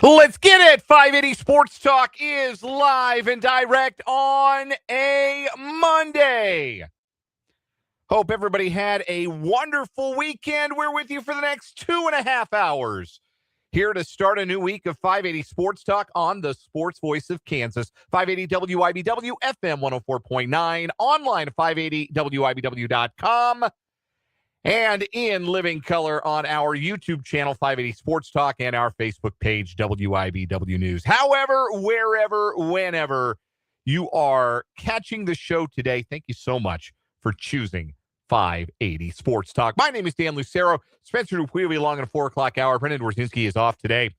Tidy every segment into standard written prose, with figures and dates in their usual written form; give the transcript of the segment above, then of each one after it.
Let's get it. 580 Sports Talk is live and direct on a Monday. Hope everybody had a wonderful weekend. We're with you for the next 2.5 hours. Here to start a new week of 580 Sports Talk on the Sports Voice of Kansas. 580 WIBW, FM 104.9, online at 580WIBW.com. And in living color on our YouTube channel, 580 Sports Talk, and our Facebook page, WIBW News. However, wherever, whenever you are catching the show today, thank you so much for choosing 580 Sports Talk. My name is Dan Lucero. Spencer Dupuy will be along in a 4 o'clock hour. Brendan Dworzinski is off today.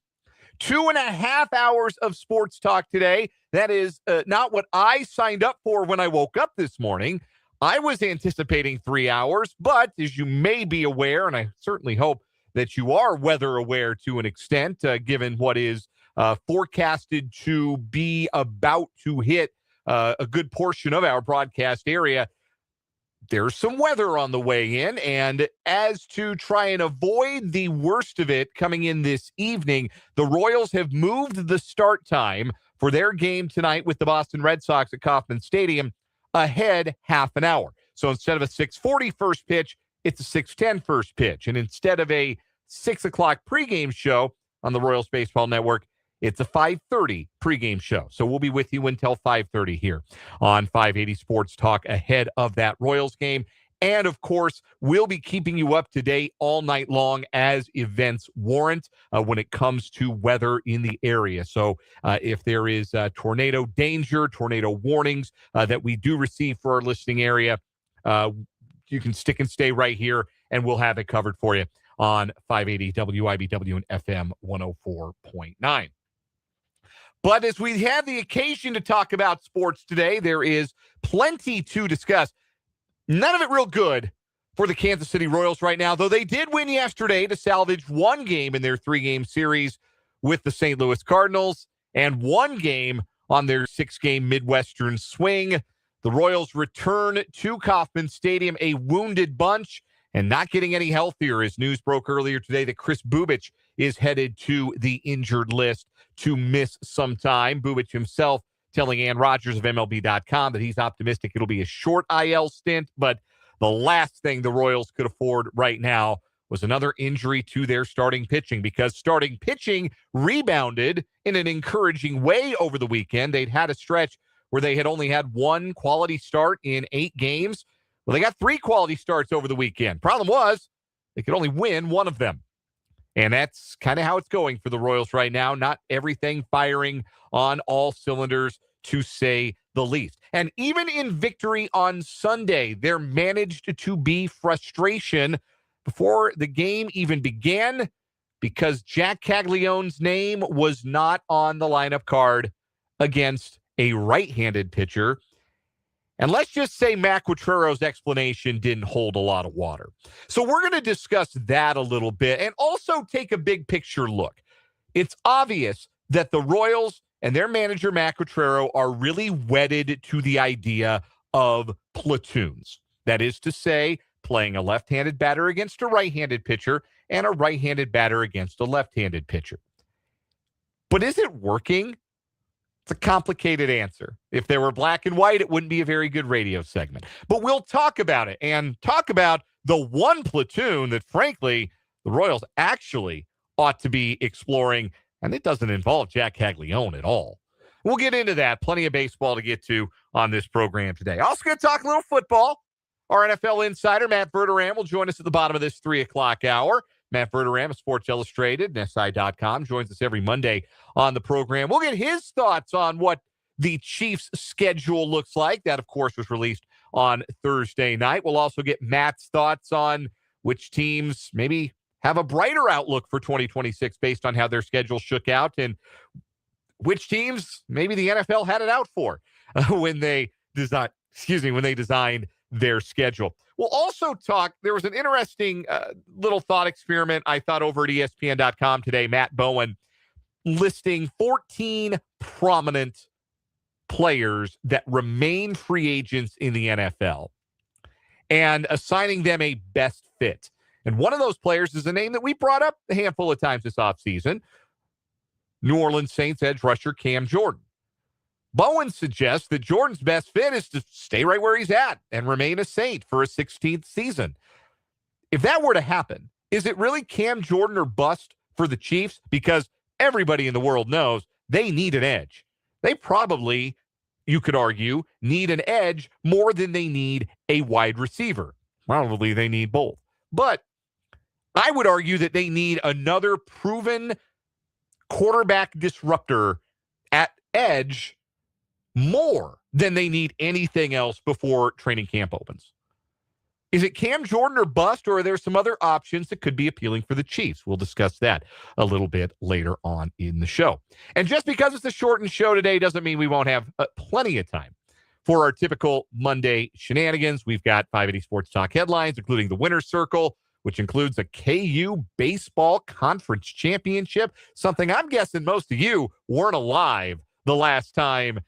2.5 hours of sports talk today. That is not what I signed up for when I woke up this morning. I was anticipating 3 hours, but as you may be aware, and I certainly hope that you are weather aware to an extent, given what is forecasted to be about to hit a good portion of our broadcast area, there's some weather on the way in. And as to try and avoid the worst of it coming in this evening, the Royals have moved the start time for their game tonight with the Boston Red Sox at Kauffman Stadium ahead half an hour. So instead of a 6:40 first pitch, it's a 6:10 first pitch. And instead of a 6 o'clock pregame show on the Royals Baseball Network, it's a 5:30 pregame show. So we'll be with you until 5:30 here on 580 Sports Talk ahead of that Royals game. And, of course, we'll be keeping you up to date all night long as events warrant when it comes to weather in the area. So if there is tornado danger, tornado warnings that we do receive for our listening area, you can stick and stay right here, and we'll have it covered for you on 580 WIBW and FM 104.9. But as we have the occasion to talk about sports today, there is plenty to discuss. None of it real good for the Kansas City Royals right now, though they did win yesterday to salvage one game in their 3-game series with the St. Louis Cardinals and one game on their 6-game Midwestern swing. The Royals return to Kauffman Stadium, a wounded bunch, and not getting any healthier as news broke earlier today that Kris Bubic is headed to the injured list to miss some time. Bubic himself telling Ann Rodgers of MLB.com that he's optimistic it'll be a short IL stint, but the last thing the Royals could afford right now was another injury to their starting pitching, because starting pitching rebounded in an encouraging way over the weekend. They'd had a stretch where they had only had one quality start in 8 games. Well, they got 3 quality starts over the weekend. Problem was, they could only win one of them. And that's kind of how it's going for the Royals right now. Not everything firing on all cylinders, to say the least. And even in victory on Sunday, there managed to be frustration before the game even began, because Jac Caglianone's name was not on the lineup card against a right-handed pitcher. And let's just say Matt Quatraro's explanation didn't hold a lot of water. So we're going to discuss that a little bit and also take a big picture look. It's obvious that the Royals and their manager, Matt Quatraro, are really wedded to the idea of platoons. That is to say, playing a left-handed batter against a right-handed pitcher and a right-handed batter against a left-handed pitcher. But is it working? It's a complicated answer. If there were black and white, it wouldn't be a very good radio segment. But we'll talk about it and talk about the one platoon that, frankly, the Royals actually ought to be exploring, and it doesn't involve Jac Caglianone at all. We'll get into that. Plenty of baseball to get to on this program today. Also going to talk a little football. Our NFL insider, Matt Verderame, will join us at the bottom of this 3 o'clock hour. Matt Verderame of Sports Illustrated and SI.com joins us every Monday on the program. We'll get his thoughts on what the Chiefs' schedule looks like. That, of course, was released on Thursday night. We'll also get Matt's thoughts on which teams maybe have a brighter outlook for 2026 based on how their schedule shook out, and which teams maybe the NFL had it out for when they designed their schedule. We'll also talk, there was an interesting little thought experiment I thought over at ESPN.com today. Matt Bowen listing 14 prominent players that remain free agents in the NFL and assigning them a best fit. And one of those players is a name that we brought up a handful of times this offseason. New Orleans Saints edge rusher Cam Jordan. Bowen suggests that Jordan's best fit is to stay right where he's at and remain a Saint for a 16th season. If that were to happen, is it really Cam Jordan or bust for the Chiefs? Because everybody in the world knows they need an edge. They probably, you could argue, need an edge more than they need a wide receiver. Probably they need both. But I would argue that they need another proven quarterback disruptor at edge more than they need anything else before training camp opens. Is it Cam Jordan or bust, or are there some other options that could be appealing for the Chiefs? We'll discuss that a little bit later on in the show. And just because it's a shortened show today doesn't mean we won't have plenty of time for our typical Monday shenanigans. We've got 580 Sports Talk headlines, including the Winner's Circle, which includes a KU Baseball Conference Championship, something I'm guessing most of you weren't alive the last time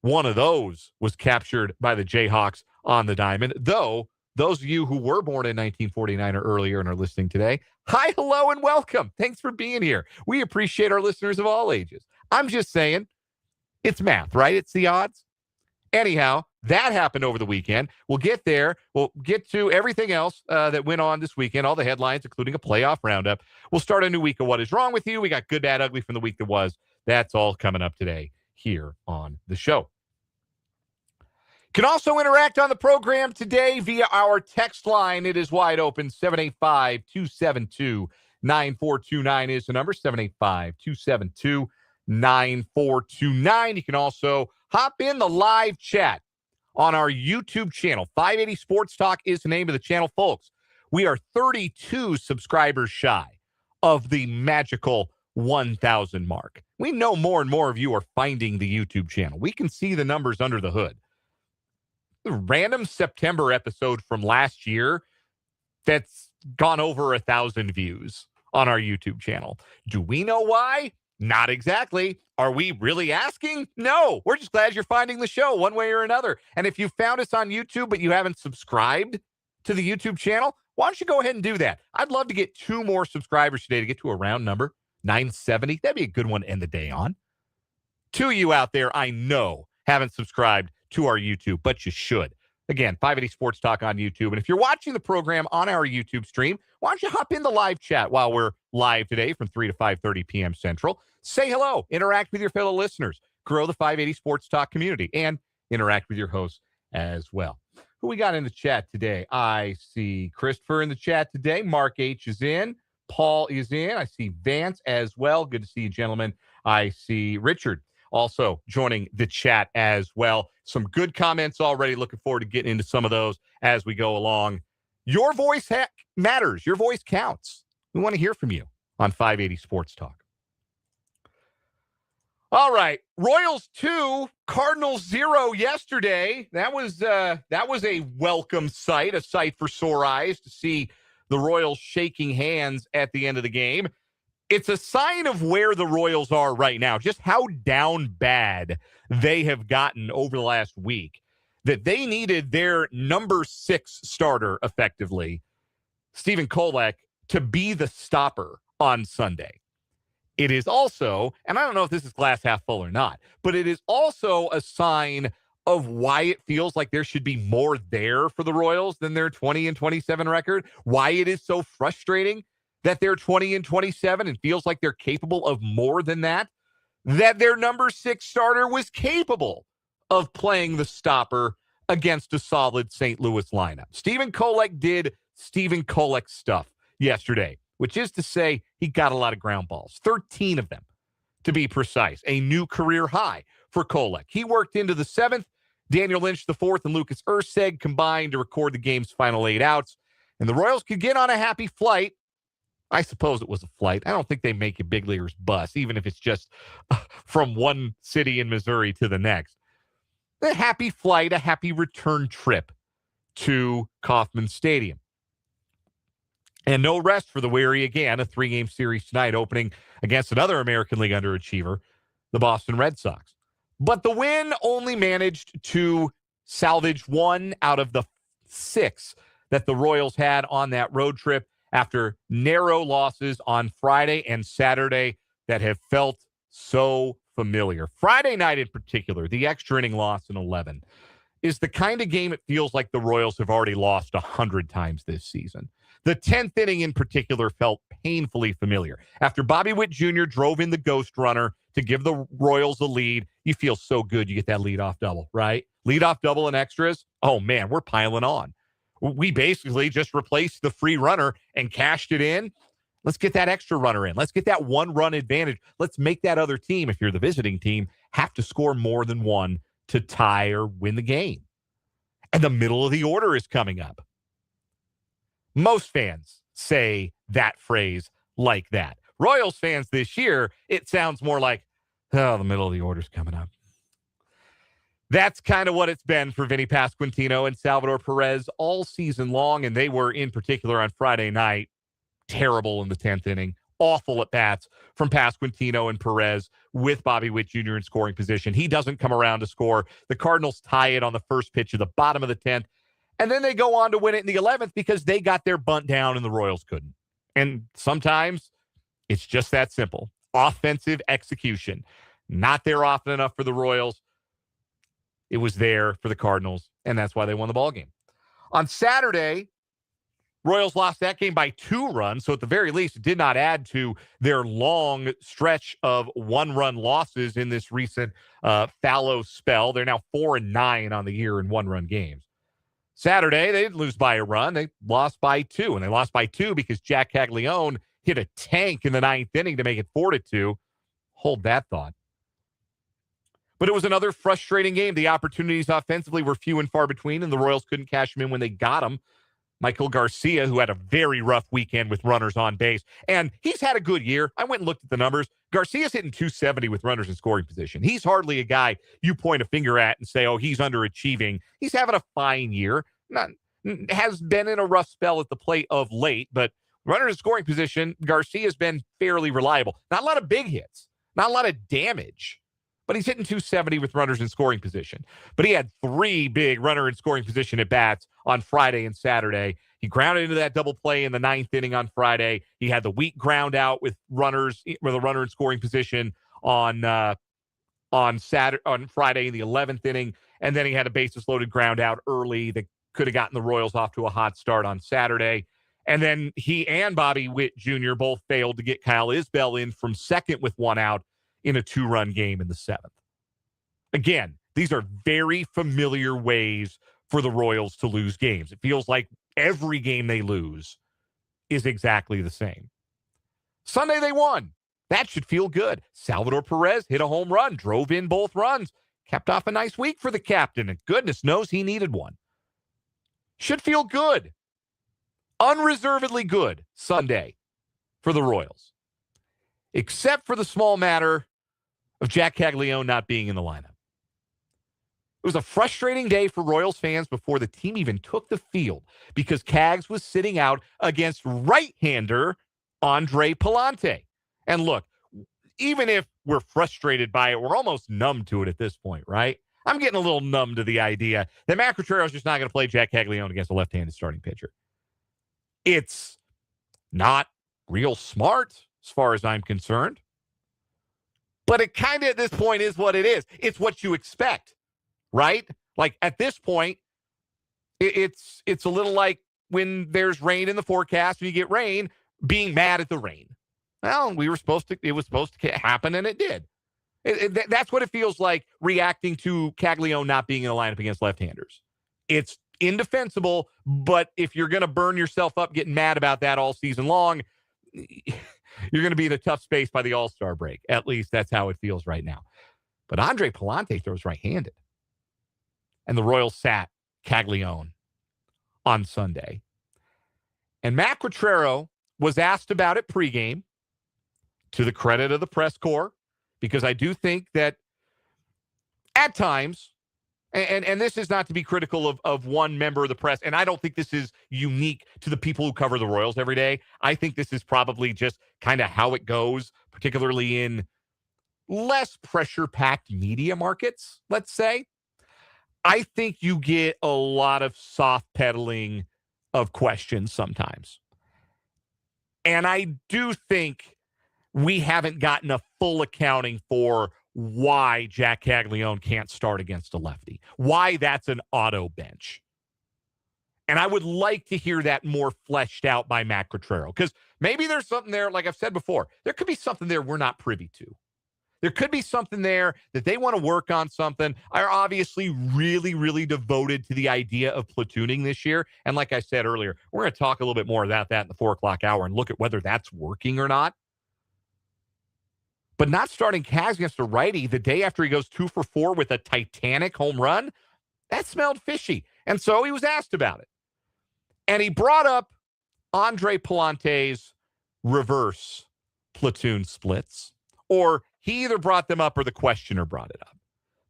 one of those was captured by the Jayhawks on the diamond. Though, those of you who were born in 1949 or earlier and are listening today, hi, hello, and welcome. Thanks for being here. We appreciate our listeners of all ages. I'm just saying, it's math, right? It's the odds. Anyhow, that happened over the weekend. We'll get there. We'll get to everything else that went on this weekend, all the headlines, including a playoff roundup. We'll start a new week of What Is Wrong With You. We got good, bad, ugly from the week that was. That's all coming up today here on the show. You can also interact on the program today via our text line. It is wide open. 785-272-9429 is the number. 785-272-9429. You can also hop in the live chat on our YouTube channel. 580 Sports Talk is the name of the channel, folks. We are 32 subscribers shy of the magical 1,000 mark. We know more and more of you are finding the YouTube channel. We can see the numbers under the hood. The random September episode from last year that's gone over 1,000 views on our YouTube channel. Do we know why? Not exactly. Are we really asking? No. We're just glad you're finding the show one way or another. And if you found us on YouTube but you haven't subscribed to the YouTube channel, why don't you go ahead and do that? I'd love to get 2 more subscribers today to get to a round number, 970. That'd be a good one to end the day on. 2 of you out there, I know, haven't subscribed to our YouTube, but you should. Again, 580 Sports Talk on YouTube. And if you're watching the program on our YouTube stream, why don't you hop in the live chat while we're live today from 3 to 5:30 p.m. Central. Say hello. Interact with your fellow listeners. Grow the 580 Sports Talk community and interact with your hosts as well. Who we got in the chat today? I see Christopher in the chat today. Mark H. is in. Paul is in. I see Vance as well. Good to see you, gentlemen. I see Richard also joining the chat as well. Some good comments already. Looking forward to getting into some of those as we go along. Your voice matters. Your voice counts. We want to hear from you on 580 Sports Talk. All right. Royals 2, Cardinals 0 yesterday. That was a welcome sight, a sight for sore eyes to see the Royals shaking hands at the end of the game. It's a sign of where the Royals are right now, just how down bad they have gotten over the last week, that they needed their number 6 starter, effectively, Stephen Kolek, to be the stopper on Sunday. It is also, and I don't know if this is glass half full or not, but it is also a sign of why it feels like there should be more there for the Royals than their 20-27 record, why it is so frustrating that they're 20-27 and feels like they're capable of more than that their number 6 starter was capable of playing the stopper against a solid St. Louis lineup. Stephen Kolek did Stephen Kolek stuff yesterday, which is to say he got a lot of ground balls, 13 of them to be precise, a new career high for Kolek. He worked into the 7th. Daniel Lynch, the 4th, and Lucas Erceg combined to record the game's final 8 outs, and the Royals could get on a happy flight. I suppose it was a flight. I don't think they make a big leaguer's bus, even if it's just from one city in Missouri to the next. A happy flight, a happy return trip to Kauffman Stadium. And no rest for the weary again, a 3-game series tonight opening against another American League underachiever, the Boston Red Sox. But the win only managed to salvage 1 out of the 6 that the Royals had on that road trip after narrow losses on Friday and Saturday that have felt so familiar. Friday night in particular, the extra inning loss in 11, is the kind of game it feels like the Royals have already lost 100 times this season. The 10th inning in particular felt painfully familiar. After Bobby Witt Jr. drove in the ghost runner to give the Royals a lead, you feel so good you get that leadoff double, right? Leadoff double and extras. Oh, man, we're piling on. We basically just replaced the free runner and cashed it in. Let's get that extra runner in. Let's get that one-run advantage. Let's make that other team, if you're the visiting team, have to score more than one to tie or win the game. And the middle of the order is coming up. Most fans say that phrase like that. Royals fans this year, it sounds more like, oh, the middle of the order's coming up. That's kind of what it's been for Vinny Pasquantino and Salvador Perez all season long, and they were, in particular on Friday night, terrible in the 10th inning. Awful at bats from Pasquantino and Perez with Bobby Witt Jr. in scoring position. He doesn't come around to score. The Cardinals tie it on the first pitch of the bottom of the 10th. And then they go on to win it in the 11th because they got their bunt down and the Royals couldn't. And sometimes it's just that simple. Offensive execution. Not there often enough for the Royals. It was there for the Cardinals, and that's why they won the ballgame. On Saturday, Royals lost that game by 2 runs, so at the very least, it did not add to their long stretch of 1-run losses in this recent fallow spell. They're now 4-9 on the year in 1-run games. Saturday, they didn't lose by a run. They lost by 2, and they lost by 2 because Jac Caglianone hit a tank in the 9th inning to make it 4-2. Hold that thought. But it was another frustrating game. The opportunities offensively were few and far between, and the Royals couldn't cash them in when they got them. Michael Garcia, who had a very rough weekend with runners on base, and he's had a good year. I went and looked at the numbers. Garcia's hitting 270 with runners in scoring position. He's hardly a guy you point a finger at and say, oh, he's underachieving. He's having a fine year. Has been in a rough spell at the plate of late, but runners in scoring position, Garcia's been fairly reliable. Not a lot of big hits, not a lot of damage, but he's hitting 270 with runners in scoring position. But he had 3 big runner in scoring position at bats on Friday and Saturday. He grounded into that double play in the 9th inning on Friday. He had the weak ground out with a runner in scoring position on Friday in the 11th inning. And then he had a bases loaded ground out early that could have gotten the Royals off to a hot start on Saturday. And then he and Bobby Witt Jr. both failed to get Kyle Isbell in from second with 1 out in a 2-run game in the 7th. Again, these are very familiar ways for the Royals to lose games. It feels like every game they lose is exactly the same. Sunday they won. That should feel good. Salvador Perez hit a home run, drove in both runs, capped off a nice week for the captain, and goodness knows he needed one. Should feel good. Unreservedly good Sunday for the Royals. Except for the small matter of Jac Caglianone not being in the lineup. It was a frustrating day for Royals fans before the team even took the field because Cags was sitting out against right-hander Andre Palante. And look, even if we're frustrated by it, we're almost numb to it at this point, right? I'm getting a little numb to the idea that Matt Quatraro is just not going to play Jac Caglianone against a left-handed starting pitcher. It's not real smart as far as I'm concerned. But it kind of at this point is what it is. It's what you expect, right? Like at this point, it's a little like when there's rain in the forecast and you get rain, being mad at the rain. Well, it was supposed to happen and it did. That's what it feels like reacting to Caglianone not being in the lineup against left-handers. It's indefensible, but if you're going to burn yourself up getting mad about that all season long, you're going to be in a tough space by the All-Star break. At least that's how it feels right now. But Andre Palante throws right-handed. And the Royals sat Caglianone on Sunday. And Matt Quatraro was asked about it pregame, to the credit of the press corps, because I do think that at times, and this is not to be critical of one member of the press, and I don't think this is unique to the people who cover the Royals every day. I think this is probably just kind of how it goes, particularly in less pressure-packed media markets, let's say. I think you get a lot of soft pedaling of questions sometimes. And I do think we haven't gotten a full accounting for why Jac Caglianone can't start against a lefty, why that's an auto bench. And I would like to hear that more fleshed out by Matt Quatraro, because maybe there's something there, like I've said before, there could be something there we're not privy to. There could be something there that they want to work on something. Are obviously really, really devoted to the idea of platooning this year. And like I said earlier, we're going to talk a little bit more about that in the 4 o'clock hour and look at whether that's working or not. But not starting Kaz against a righty the day after he goes 2 for 4 with a titanic home run, that smelled fishy. And so he was asked about it. And he brought up Andre Palante's reverse platoon splits, or he either brought them up or the questioner brought it up.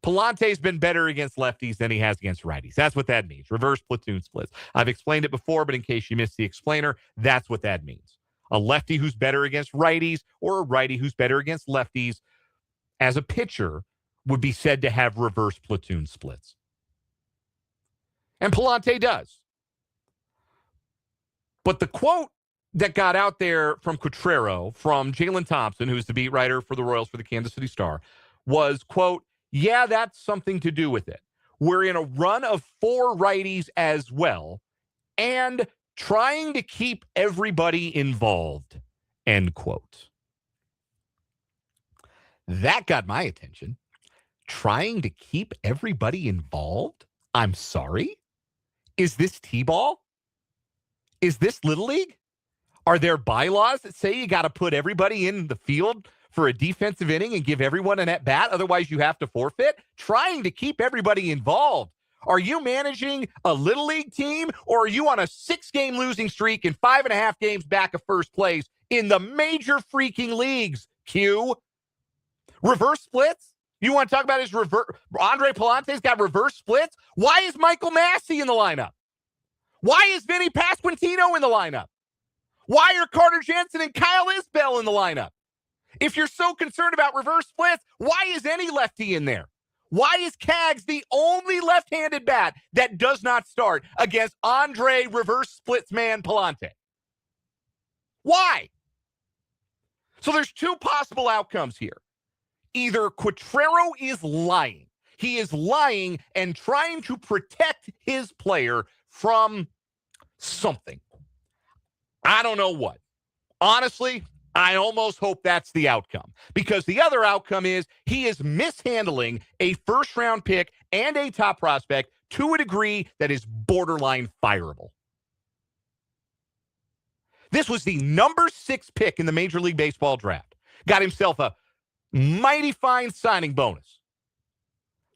Palante's been better against lefties than he has against righties. That's what that means. Reverse platoon splits. I've explained it before, but in case you missed the explainer, that's what that means. A lefty who's better against righties or a righty who's better against lefties as a pitcher would be said to have reverse platoon splits. And Palante does. But the quote that got out there from Quatraro, from Jalen Thompson, who's the beat writer for the Royals for the Kansas City Star, was, quote, yeah, that's something to do with it. We're in a run of 4 righties as well, and trying to keep everybody involved, end quote. That got my attention. Trying to keep everybody involved? I'm sorry? Is this T-ball? Is this Little League? Are there bylaws that say you got to put everybody in the field for a defensive inning and give everyone an at-bat? Otherwise, you have to forfeit? Trying to keep everybody involved. Are you managing a Little League team, or are you on a 6-game losing streak and 5.5 games back of first place in the major freaking leagues, Q? Reverse splits? You want to talk about his reverse? Andre Palante's got reverse splits? Why is Michael Massey in the lineup? Why is Vinny Pasquantino in the lineup? Why are Carter Jensen and Kyle Isbell in the lineup? If you're so concerned about reverse splits, why is any lefty in there? Why is Cags the only left-handed bat that does not start against Andre reverse splits man Palante? Why? So there's 2 possible outcomes here. Either Quatraro is lying. He is lying and trying to protect his player from something. I don't know what. Honestly, I almost hope that's the outcome, because the other outcome is he is mishandling a first-round pick and a top prospect to a degree that is borderline fireable. This was the number 6 pick in the Major League Baseball draft. Got himself a mighty fine signing bonus.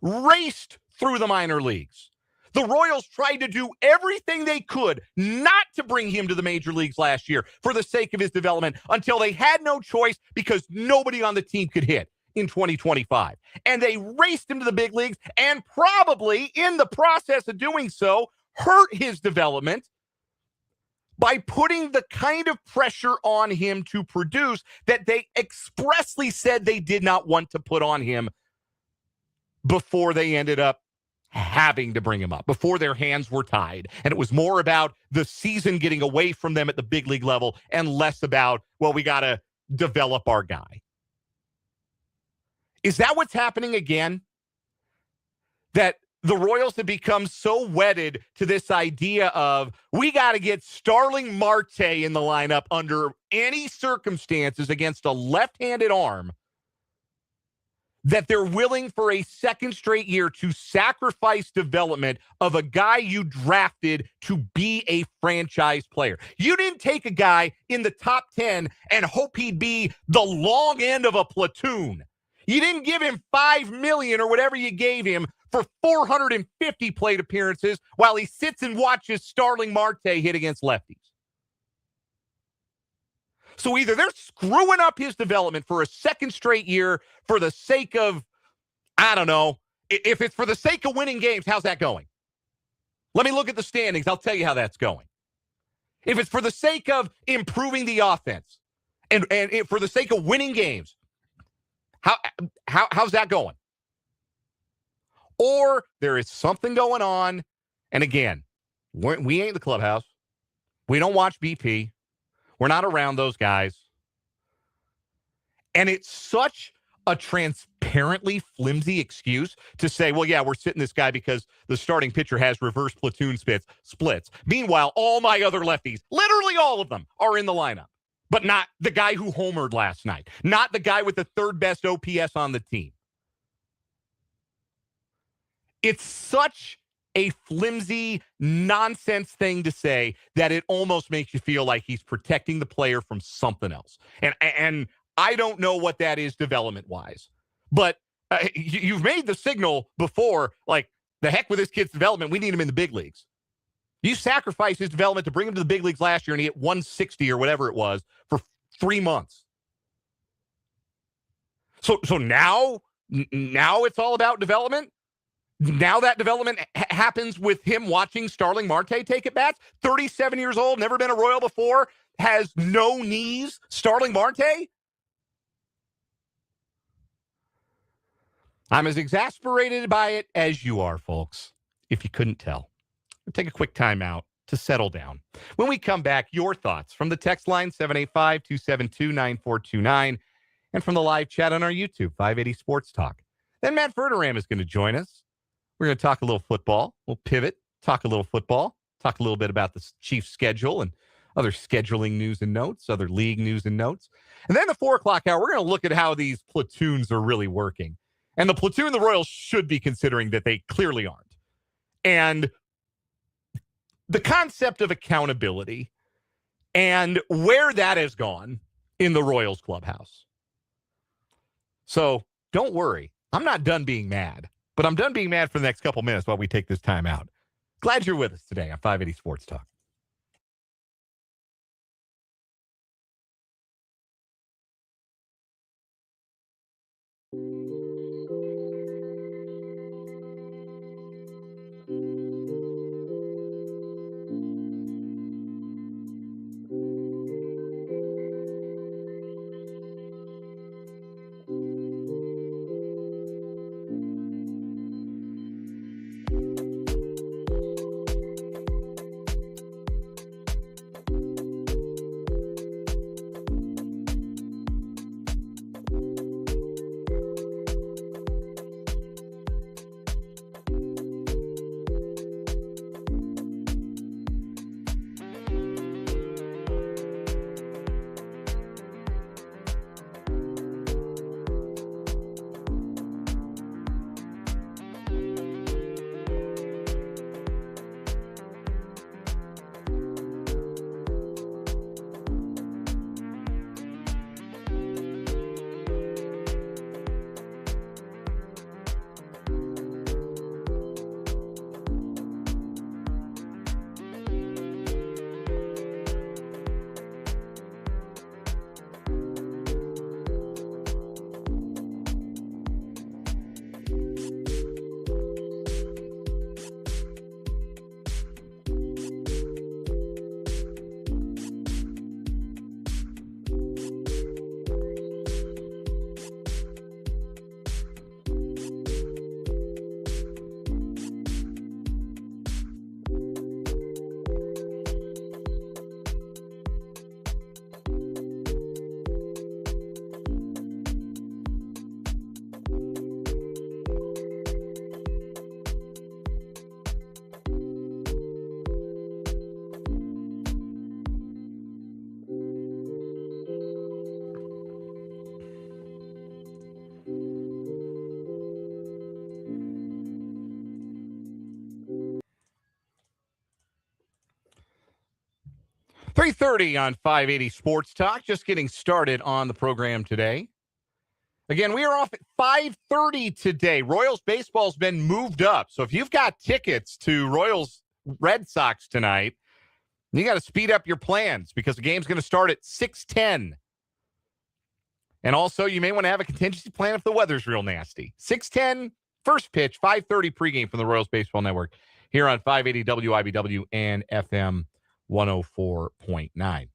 Raced through the minor leagues. The Royals tried to do everything they could not to bring him to the major leagues last year for the sake of his development, until they had no choice because nobody on the team could hit in 2025. And they raced him to the big leagues, and probably in the process of doing so, hurt his development by putting the kind of pressure on him to produce that they expressly said they did not want to put on him before they ended up having to bring him up, before their hands were tied. And it was more about the season getting away from them at the big league level and less about, well, we got to develop our guy. Is that what's happening again? That the Royals have become so wedded to this idea of, we got to get Starling Marte in the lineup under any circumstances against a left-handed arm, that they're willing for a second straight year to sacrifice development of a guy you drafted to be a franchise player. You didn't take a guy in the top 10 and hope he'd be the long end of a platoon. You didn't give him $5 million or whatever you gave him for 450 plate appearances while he sits and watches Starling Marte hit against lefties. So either they're screwing up his development for a second straight year for the sake of, I don't know, if it's for the sake of winning games, how's that going? Let me look at the standings. I'll tell you how that's going. If it's for the sake of improving the offense and for the sake of winning games, how's that going? Or there is something going on, and again, we ain't the clubhouse. We don't watch BP. We're not around those guys. And it's such a transparently flimsy excuse to say, well, yeah, we're sitting this guy because the starting pitcher has reverse platoon splits. Meanwhile, all my other lefties, literally all of them, are in the lineup. But not the guy who homered last night. Not the guy with the third best OPS on the team. It's such a flimsy nonsense thing to say that it almost makes you feel like he's protecting the player from something else. And I don't know what that is development-wise. But you've made the signal before, like, the heck with this kid's development. We need him in the big leagues. You sacrificed his development to bring him to the big leagues last year, and he hit 160 or whatever it was for 3 months. So now it's all about development? Now that development happens with him watching Starling Marte take at bats? 37 years old, never been a Royal before, has no knees, Starling Marte? I'm as exasperated by it as you are, folks, if you couldn't tell. We'll take a quick time out to settle down. When we come back, your thoughts from the text line 785-272-9429 and from the live chat on our YouTube, 580 Sports Talk. Then Matt Verderame is going to join us. We're going to talk a little football. We'll pivot, talk a little football, talk a little bit about the Chiefs' schedule and other scheduling news and notes, other league news and notes. And then the 4 o'clock hour, we're going to look at how these platoons are really working. And the platoon the Royals should be considering that they clearly aren't. And the concept of accountability and where that has gone in the Royals clubhouse. So don't worry. I'm not done being mad, but I'm done being mad for the next couple minutes while we take this time out. Glad you're with us today on 580 Sports Talk. .330 on 580 Sports Talk. Just getting started on the program today. Again, we are off at 5:30 today. Royals baseball's been moved up. So if you've got tickets to Royals Red Sox tonight, you got to speed up your plans because the game's going to start at 6:10. And also, you may want to have a contingency plan if the weather's real nasty. 6:10, first pitch, 5:30 pregame from the Royals Baseball Network here on 580 WIBW and FM 104.9.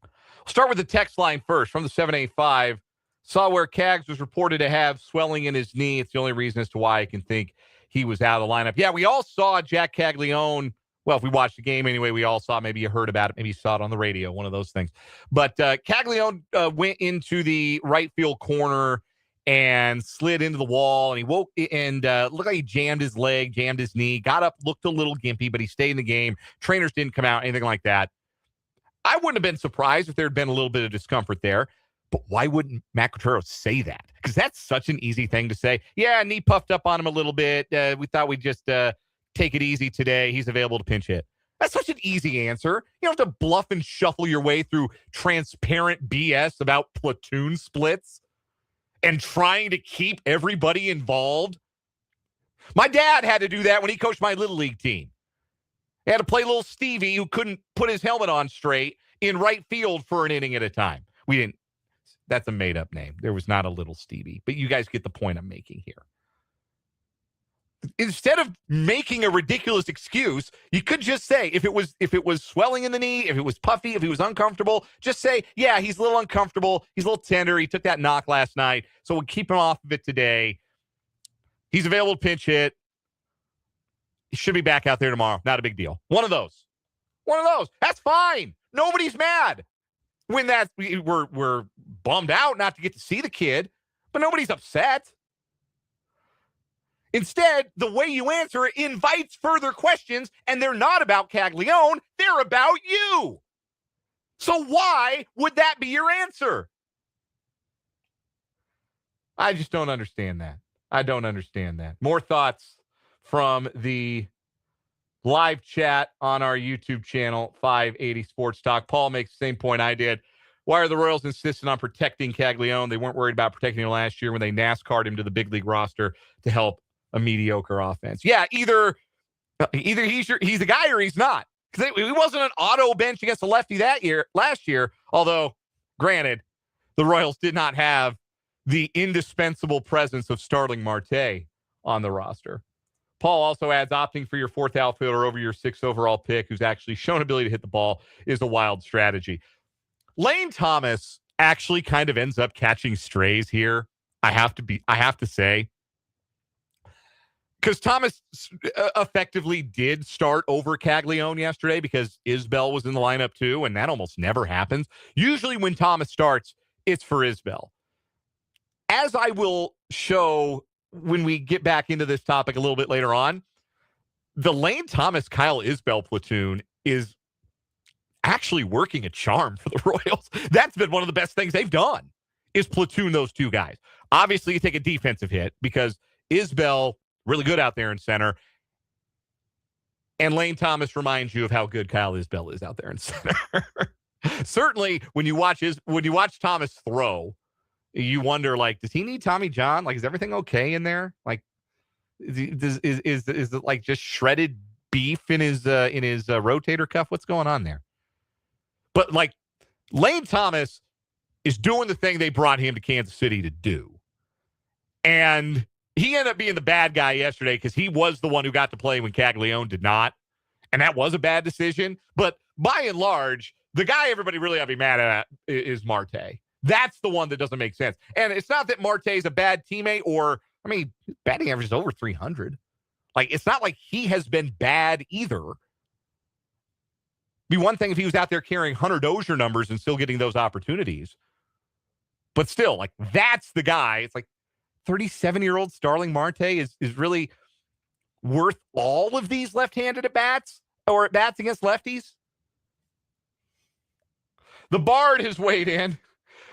We'll start with the text line first from the 785. Saw where Cags was reported to have swelling in his knee. It's the only reason as to why I can think he was out of the lineup. Yeah, we all saw Jac Caglianone, Well, if we watched the game anyway, we all saw, maybe you heard about it, maybe you saw it on the radio, one of those things. But Caglianone went into the right field corner and slid into the wall, and he woke and looked like he jammed his leg, jammed his knee, got up, looked a little gimpy, but he stayed in the game. Trainers didn't come out, anything like that. I wouldn't have been surprised if there had been a little bit of discomfort there. But why wouldn't Matt Quatraro say that? Because that's such an easy thing to say. Yeah, knee puffed up on him a little bit. We thought we'd just take it easy today. He's available to pinch hit. That's such an easy answer. You don't have to bluff and shuffle your way through transparent BS about platoon splits and trying to keep everybody involved. My dad had to do that when he coached my Little League team. He had to play little Stevie, who couldn't put his helmet on straight, in right field for an inning at a time. We didn't. That's a made-up name. There was not a little Stevie. But you guys get the point I'm making here. Instead of making a ridiculous excuse, you could just say, if it was swelling in the knee, if it was puffy, if he was uncomfortable, just say, yeah, he's a little uncomfortable. He's a little tender. He took that knock last night, so we'll keep him off of it today. He's available to pinch hit. He should be back out there tomorrow. Not a big deal. One of those. That's fine. Nobody's mad. When we're bummed out not to get to see the kid, but nobody's upset. Instead, the way you answer it invites further questions, and they're not about Caglianone, they're about you. So why would that be your answer? I just don't understand that. I don't understand that. More thoughts from the live chat on our YouTube channel, 580 Sports Talk. Paul makes the same point I did. Why are the Royals insisting on protecting Caglianone? They weren't worried about protecting him last year when they NASCAR'd him to the big league roster to help a mediocre offense. Yeah, either he's the guy or he's not. Because he wasn't an auto bench against a lefty last year. Although, granted, the Royals did not have the indispensable presence of Starling Marte on the roster. Paul also adds, opting for your fourth outfielder over your sixth overall pick, who's actually shown ability to hit the ball, is a wild strategy. Lane Thomas actually kind of ends up catching strays here. I have to say, because Thomas effectively did start over Caglianone yesterday because Isbell was in the lineup too, and that almost never happens. Usually when Thomas starts, it's for Isbell. As I will show when we get back into this topic a little bit later on, the Lane Thomas-Kyle Isbell platoon is actually working a charm for the Royals. That's been one of the best things they've done, is platoon those two guys. Obviously, you take a defensive hit because Isbell, really good out there in center, and Lane Thomas reminds you of how good Kyle Isbell is out there in center. Certainly, when you watch Thomas throw, you wonder, like, does he need Tommy John? Like, is everything okay in there? Like, is it like just shredded beef in his rotator cuff? What's going on there? But like, Lane Thomas is doing the thing they brought him to Kansas City to do, and he ended up being the bad guy yesterday because he was the one who got to play when Caglianone did not, and that was a bad decision. But by and large, the guy everybody really ought to be mad at is Marte. That's the one that doesn't make sense. And it's not that Marte is a bad teammate, or, I mean, batting average is over 300. Like, it's not like he has been bad either. Be one thing if he was out there carrying Hunter Dozier numbers and still getting those opportunities. But still, like, that's the guy. It's like 37-year-old Starling Marte is really worth all of these left-handed at-bats or at-bats against lefties. The Bard has weighed in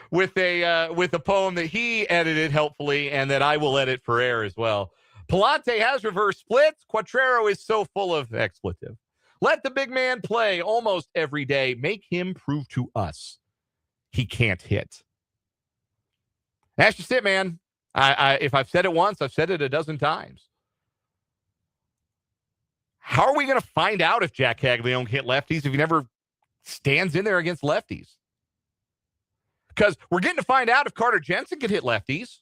with a poem that he edited helpfully and that I will edit for air as well. Palante has reverse splits. Quatraro is so full of expletive. Let the big man play almost every day. Make him prove to us he can't hit. That's just it, man. If I've said it once, I've said it a dozen times. How are we going to find out if Jac Caglianone can hit lefties if he never stands in there against lefties? Because we're getting to find out if Carter Jensen can hit lefties.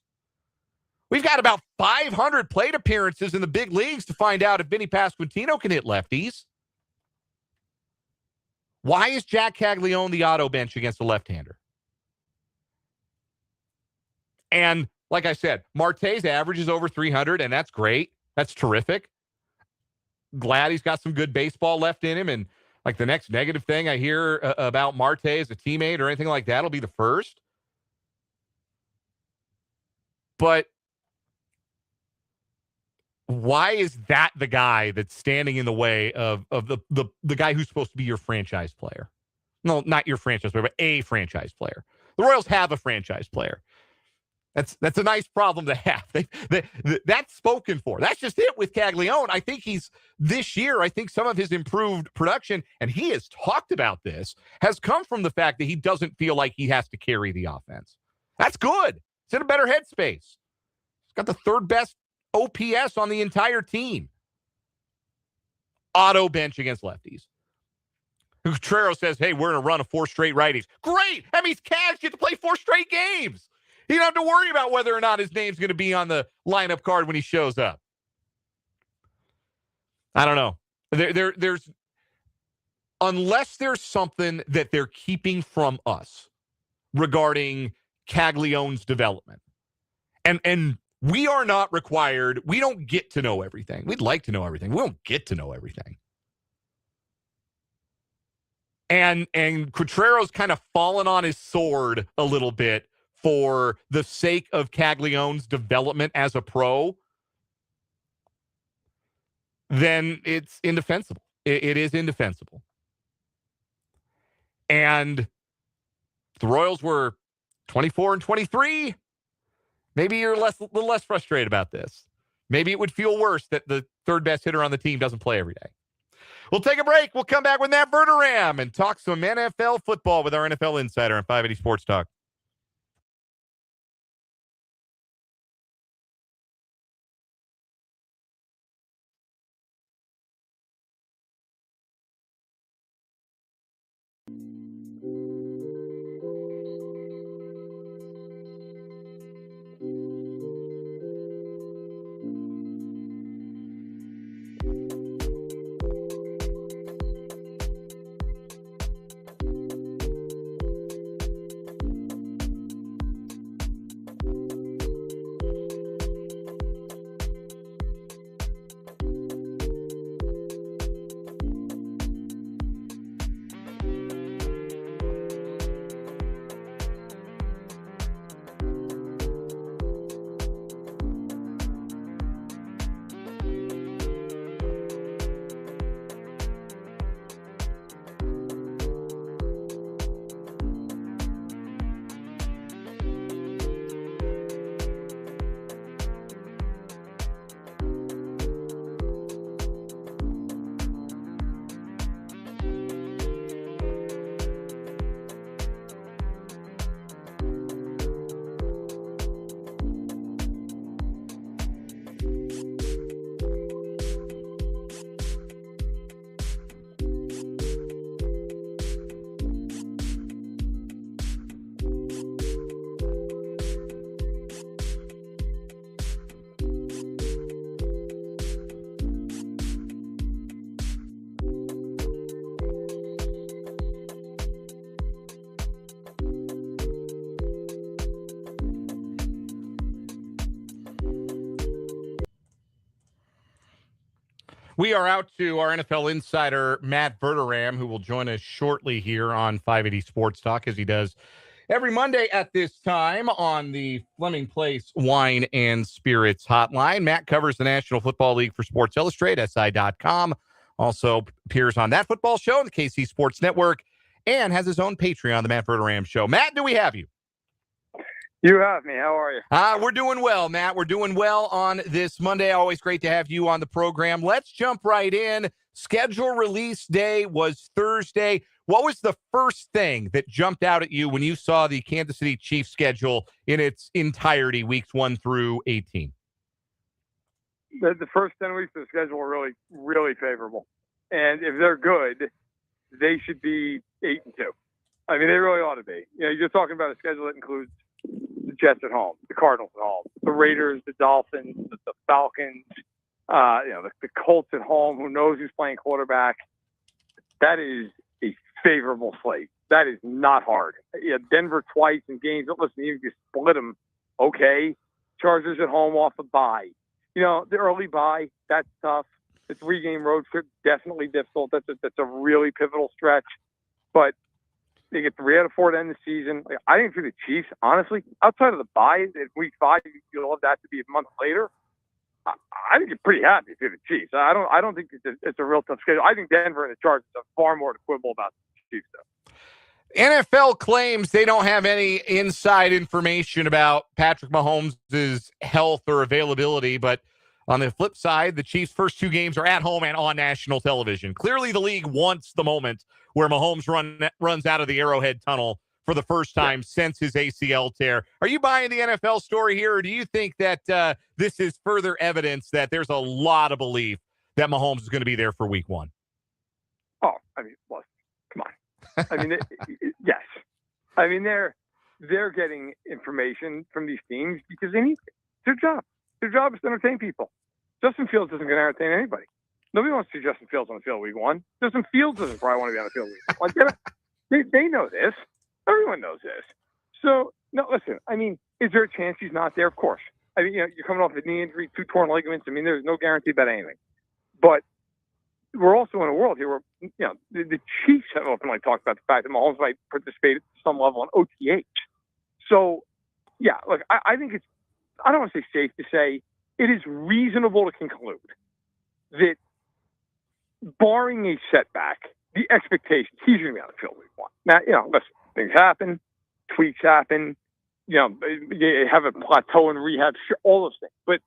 We've got about 500 plate appearances in the big leagues to find out if Vinny Pasquantino can hit lefties. Why is Jac Caglianone the auto bench against a left-hander? And like I said, Marte's average is over 300, and that's great. That's terrific. glad he's got some good baseball left in him. And like the next negative thing I hear about Marte as a teammate or anything like that will be the first. But why is that the guy that's standing in the way of the guy who's supposed to be your franchise player? No, not your franchise player, but a franchise player. The Royals have a franchise player. That's a nice problem to have. That's spoken for. That's just it with Caglianone. I think this year, I think some of his improved production, and he has talked about this, has come from the fact that he doesn't feel like he has to carry the offense. That's good. He's in a better headspace. He's got the third best OPS on the entire team. Auto bench against lefties. Quatraro says, hey, we're in a run of 4 straight righties. Great. That means Cags get to play 4 straight games. You don't have to worry about whether or not his name's going to be on the lineup card when he shows up. I don't know. There's unless there's something that they're keeping from us regarding Caglianone's development. And we are not required. We don't get to know everything. We'd like to know everything. We don't get to know everything. And Quatraro's kind of fallen on his sword a little bit for the sake of Caglianone's development as a pro, then it's indefensible. It is indefensible. And the Royals were 24-23. Maybe you're a little less frustrated about this. Maybe it would feel worse that the third best hitter on the team doesn't play every day. We'll take a break. We'll come back with Matt Verderame and talk some NFL football with our NFL insider on 580 Sports Talk. We are out to our NFL insider, Matt Verderame, who will join us shortly here on 580 Sports Talk, as he does every Monday at this time on the Fleming Place Wine and Spirits hotline. Matt covers the National Football League for Sports Illustrated, SI.com. Also appears on That Football Show, the KC Sports Network, and has his own Patreon, the Matt Verderame Show. Matt, do we have you? You have me. How are you? We're doing well, Matt. We're doing well on this Monday. Always great to have you on the program. Let's jump right in. Schedule release day was Thursday. What was the first thing that jumped out at you when you saw the Kansas City Chiefs schedule in its entirety, weeks 1 through 18? The first 10 weeks of the schedule are really, really favorable. And if they're good, they should be 8-2. I mean, they really ought to be. You know, you're talking about a schedule that includes the Jets at home, the Cardinals at home, the Raiders, the Dolphins, the Falcons, the Colts at home. Who knows who's playing quarterback? That is a favorable slate. That is not hard. Yeah, Denver twice in games. But listen, even if you split them, okay. Chargers at home off a bye. You know, the early bye, that's tough. The 3-game road trip, definitely difficult. That's a really pivotal stretch. But they get 3 out of 4 to end the season. Like, I think for the Chiefs, honestly, outside of the bye at week 5, you'll love that to be a month later. I think you're pretty happy if you're the Chiefs. I don't think it's a real tough schedule. I think Denver and the Chargers have far more to quibble about the Chiefs, though. NFL claims they don't have any inside information about Patrick Mahomes' health or availability, but on the flip side, the Chiefs' first 2 games are at home and on national television. Clearly, the league wants the moment where Mahomes runs out of the Arrowhead Tunnel for the first time since his ACL tear. Are you buying the NFL story here, or do you think that this is further evidence that there's a lot of belief that Mahomes is going to be there for week 1? Oh, I mean, well, come on. I mean, yes. I mean, they're getting information from these teams because they need it. Their job. Their job is to entertain people. Justin Fields isn't going to entertain anybody. Nobody wants to see Justin Fields on the field week 1. Justin Fields doesn't probably want to be on the field week 1. Like, they know this. Everyone knows this. So, no, listen, I mean, is there a chance he's not there? Of course. I mean, you're coming off a knee injury, 2 torn ligaments. I mean, there's no guarantee about anything. But we're also in a world here where, the Chiefs have openly talked about the fact that Mahomes might participate at some level in OTH. So, yeah, look, I think it's, I don't want to say safe to say, it is reasonable to conclude that barring a setback, the expectations, he's going to be on the field week 1. Now, listen, things happen, tweaks happen, you have a plateau in rehab, sure, all those things. But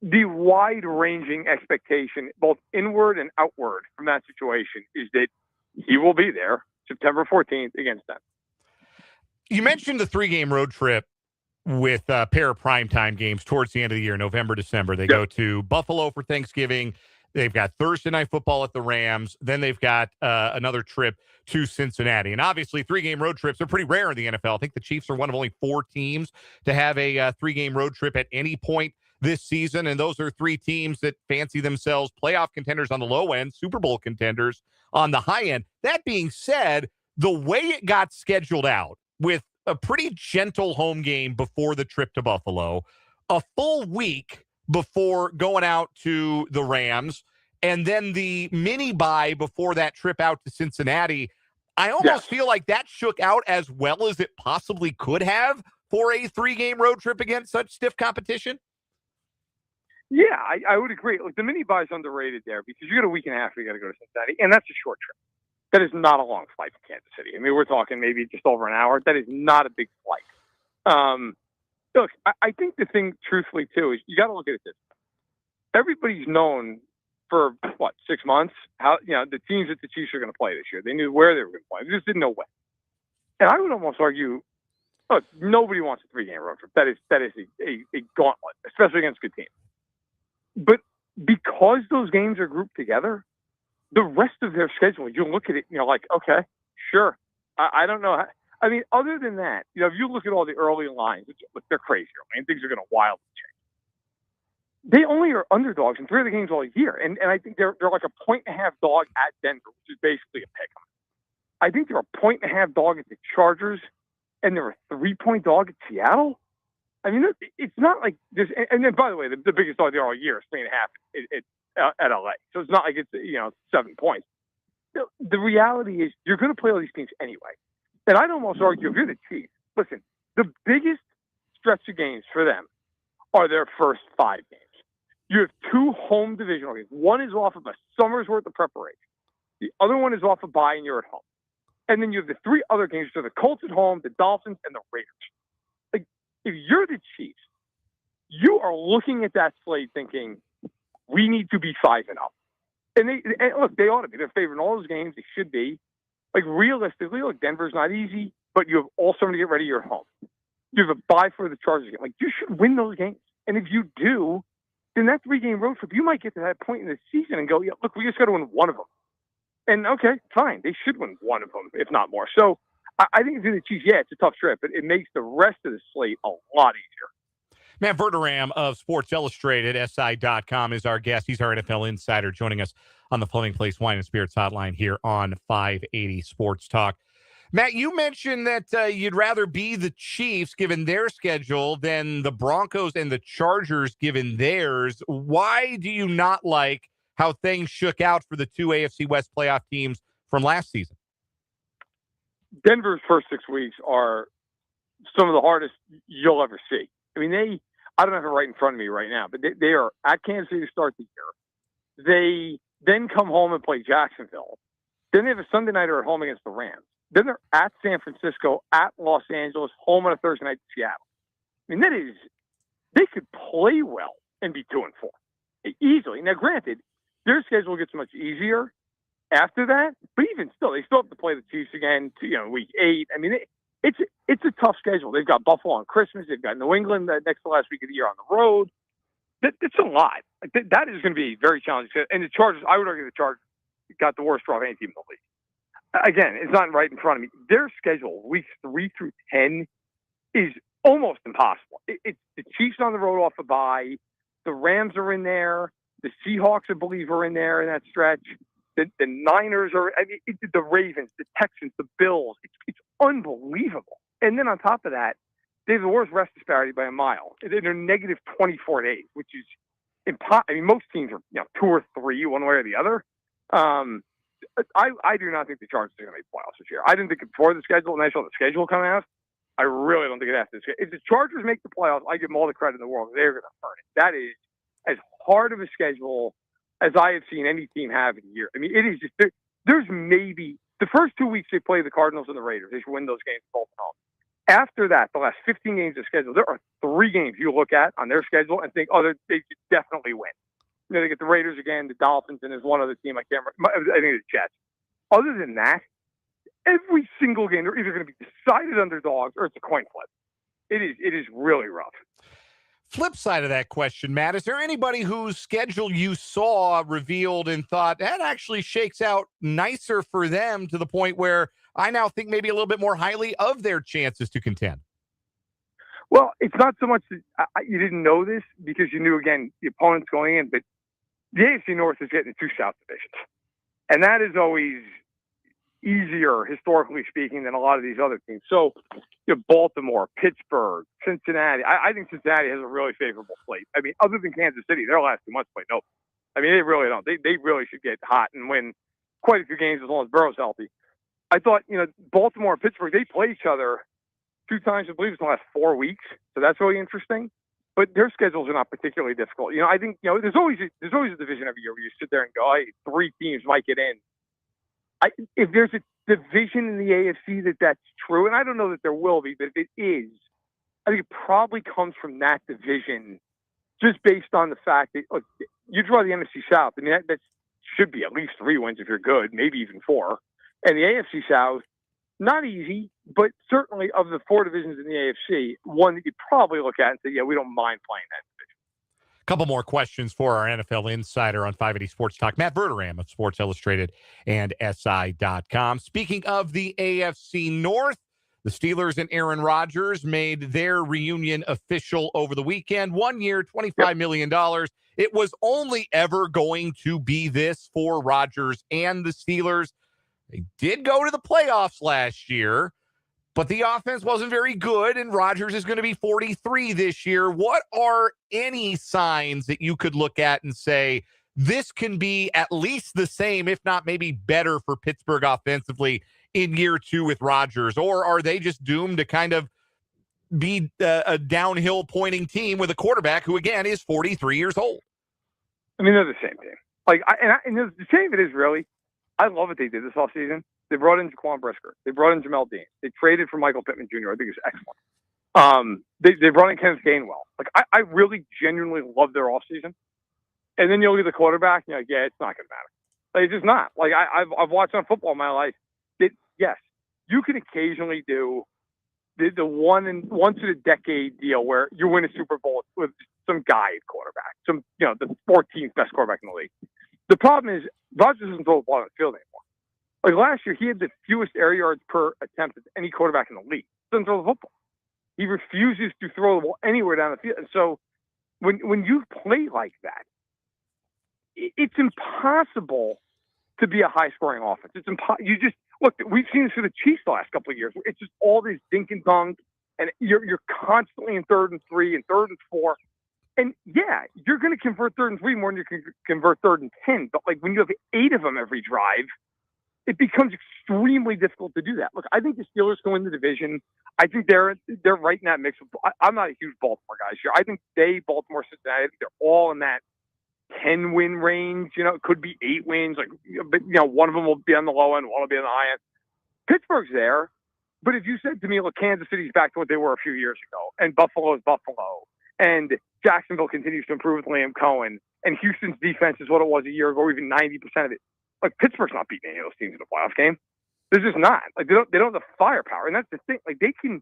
the wide-ranging expectation, both inward and outward from that situation, is that he will be there September 14th against them. You mentioned the 3-game road trip with a pair of primetime games towards the end of the year, November, December. They go to Buffalo for Thanksgiving. They've got Thursday Night Football at the Rams. Then they've got another trip to Cincinnati. And obviously, 3-game road trips are pretty rare in the NFL. I think the Chiefs are one of only 4 teams to have a 3-game road trip at any point this season. And those are 3 teams that fancy themselves playoff contenders on the low end, Super Bowl contenders on the high end. That being said, the way it got scheduled out with a pretty gentle home game before the trip to Buffalo, a full week before going out to the Rams, and then the mini bye before that trip out to Cincinnati, I almost feel like that shook out as well as it possibly could have for a 3-game road trip against such stiff competition. Yeah, I would agree. Look, the mini bye is underrated there because you got a week and a half you got to go to Cincinnati, and that's a short trip. That is not a long flight from Kansas City. I mean, we're talking maybe just over an hour. That is not a big flight. Look, I think the thing, truthfully, too, is you got to look at it this way. Everybody's known for, 6 months, how the teams that the Chiefs are going to play this year. They knew where they were going to play. They just didn't know when. And I would almost argue, look, nobody wants a 3-game road trip. That is a gauntlet, especially against good teams. But because those games are grouped together, the rest of their schedule, you look at it, like, okay, sure. I don't know. I mean, other than that, if you look at all the early lines, they're crazy. I mean, things are going to wildly change. They only are underdogs in 3 of the games all year. And I think they're like a 1.5 dog at Denver, which is basically a pick 'em. I think they're a 1.5 dog at the Chargers, and they're a 3-point dog at Seattle. I mean, it's not like this. And then, by the way, the biggest dog there all year is 3.5 at LA. So it's not like it's 7 points. The reality is you're going to play all these teams anyway. And I'd almost argue if you're the Chiefs, listen, the biggest stretch of games for them are their first 5 games. You have 2 home divisional games. One is off of a summer's worth of preparation. The other one is off a bye and you're at home. And then you have the 3 other games, so the Colts at home, the Dolphins, and the Raiders. Like, if you're the Chiefs, you are looking at that slate thinking, we need to be 5-0. And look, they ought to be. They're favored in all those games. They should be. Like, realistically, look, Denver's not easy, but you have all summer to get ready. You're home. You have a bye for the Chargers game. Like, you should win those games. And if you do, then that 3-game road trip, you might get to that point in the season and go, yeah, look, we just got to win one of them. And, okay, fine. They should win one of them, if not more. So I think for the Chiefs, yeah, it's a tough trip, but it makes the rest of the slate a lot easier. Matt Verderame of Sports Illustrated, SI.com, is our guest. He's our NFL insider joining us on the Fleming Place Wine and Spirits hotline here on 580 Sports Talk. Matt, you mentioned that you'd rather be the Chiefs given their schedule than the Broncos and the Chargers given theirs. Why do you not like how things shook out for the two AFC West playoff teams from last season? Denver's first 6 weeks are some of the hardest you'll ever see. I mean, I don't have it right in front of me right now, but they are at Kansas City to start the year. They then come home and play Jacksonville. Then they have a Sunday nighter at home against the Rams. Then they're at San Francisco, at Los Angeles, home on a Thursday night to Seattle. I mean, they could play well and be 2-4 easily. Now, granted, their schedule gets much easier after that, but even still, they still have to play the Chiefs again, week 8. I mean, it's a tough schedule. They've got Buffalo on Christmas. They've got New England next to last week of the year on the road. It's a lot. That is going to be very challenging. And the Chargers, I would argue the Chargers got the worst draw of any team in the league. Again, it's not right in front of me. Their schedule, weeks 3 through 10, is almost impossible. It's the Chiefs on the road off a bye. The Rams are in there. The Seahawks, I believe, are in there in that stretch. The Niners are, the Ravens, the Texans, the Bills. It's unbelievable. And then on top of that, they have the worst rest disparity by a mile. They're negative 24 days, which is impossible. I mean, most teams are 2 or 3, one way or the other. I do not think the Chargers are going to make playoffs this year. I didn't think it before the schedule, and I saw the schedule come out. I really don't think it has to. If the Chargers make the playoffs, I give them all the credit in the world. They're going to earn it. That is as hard of a schedule as I have seen any team have in a year. I mean, it is just there's maybe the first 2 weeks they play the Cardinals and the Raiders. They should win those games both at home. After that, the last 15 games of schedule, there are 3 games you look at on their schedule and think, oh, they should definitely win. They get the Raiders again, the Dolphins, and there's one other team I can't remember. I think it's the Jets. Other than that, every single game they're either going to be decided underdogs or it's a coin flip. It is really rough. Flip side of that question, Matt, is there anybody whose schedule you saw revealed and thought that actually shakes out nicer for them to the point where I now think maybe a little bit more highly of their chances to contend? Well, it's not so much that you didn't know this because you knew, again, the opponents going in, but the AFC North is getting 2 South divisions. And that is always easier, historically speaking, than a lot of these other teams. So, Baltimore, Pittsburgh, Cincinnati. I think Cincinnati has a really favorable slate. I mean, other than Kansas City, their last 2 months play no. I mean, they really don't. They really should get hot and win quite a few games as long as Burrow's healthy. I thought, Baltimore and Pittsburgh, they play each other 2 times, I believe, in the last 4 weeks. So that's really interesting. But their schedules are not particularly difficult. I think, there's always a division every year where you sit there and go, hey, 3 teams might get in. If there's a division in the AFC that's true, and I don't know that there will be, but if it is, I think it probably comes from that division just based on the fact that, look, you draw the NFC South. I mean, that should be at least 3 wins if you're good, maybe even 4. And the AFC South, not easy, but certainly of the 4 divisions in the AFC, one that you'd probably look at and say, yeah, we don't mind playing that division. A couple more questions for our NFL insider on 580 Sports Talk, Matt Verderame of Sports Illustrated and SI.com. Speaking of the AFC North, the Steelers and Aaron Rodgers made their reunion official over the weekend. 1 year, $25 million. It was only ever going to be this for Rodgers and the Steelers. They did go to the playoffs last year, but the offense wasn't very good, and Rodgers is going to be 43 this year. What are any signs that you could look at and say, this can be at least the same, if not maybe better for Pittsburgh offensively in year 2 with Rodgers? Or are they just doomed to kind of be a downhill pointing team with a quarterback who, again, is 43 years old? I mean, they're the same team. And the same it is, really. I love what they did this offseason. They brought in Jaquan Brisker. They brought in Jamel Dean. They traded for Michael Pittman Jr. I think it's excellent. They brought in Kenneth Gainwell. I really genuinely love their offseason. And then you look at the quarterback, and you're like, yeah, it's not going to matter. It's just not. I've watched on football in my life. Yes, you can occasionally do the once in a decade deal where you win a Super Bowl with some guy at quarterback, the 14th best quarterback in the league. The problem is Rodgers doesn't throw the ball on the field anymore. Last year, he had the fewest air yards per attempt of any quarterback in the league. He doesn't throw the football. He refuses to throw the ball anywhere down the field. And so when you play like that, it's impossible to be a high-scoring offense. It's you just look. We've seen this for the Chiefs the last couple of years. It's just all these dink and dunk, and you're constantly in 3rd and 3 and 3rd and 4. And yeah, you're going to convert 3rd and 3 more than you can convert 3rd and 10. But like when you have 8 of them every drive, it becomes extremely difficult to do that. Look, I think the Steelers can win the division. I think they're right in that mix. I'm not a huge Baltimore guy here. I think Baltimore, Cincinnati, I think they're all in that 10-win range. You know, it could be 8 wins. Like, but you know, one of them will be on the low end, one will be on the high end. Pittsburgh's there, but if you said to me, look, Kansas City's back to what they were a few years ago, and Buffalo is Buffalo, and Jacksonville continues to improve with Liam Cohen, and Houston's defense is what it was a year ago, or even 90% of it. Like, Pittsburgh's not beating any of those teams in the playoff game. They're just not. Like, they don't have the firepower, and that's the thing. Like, they can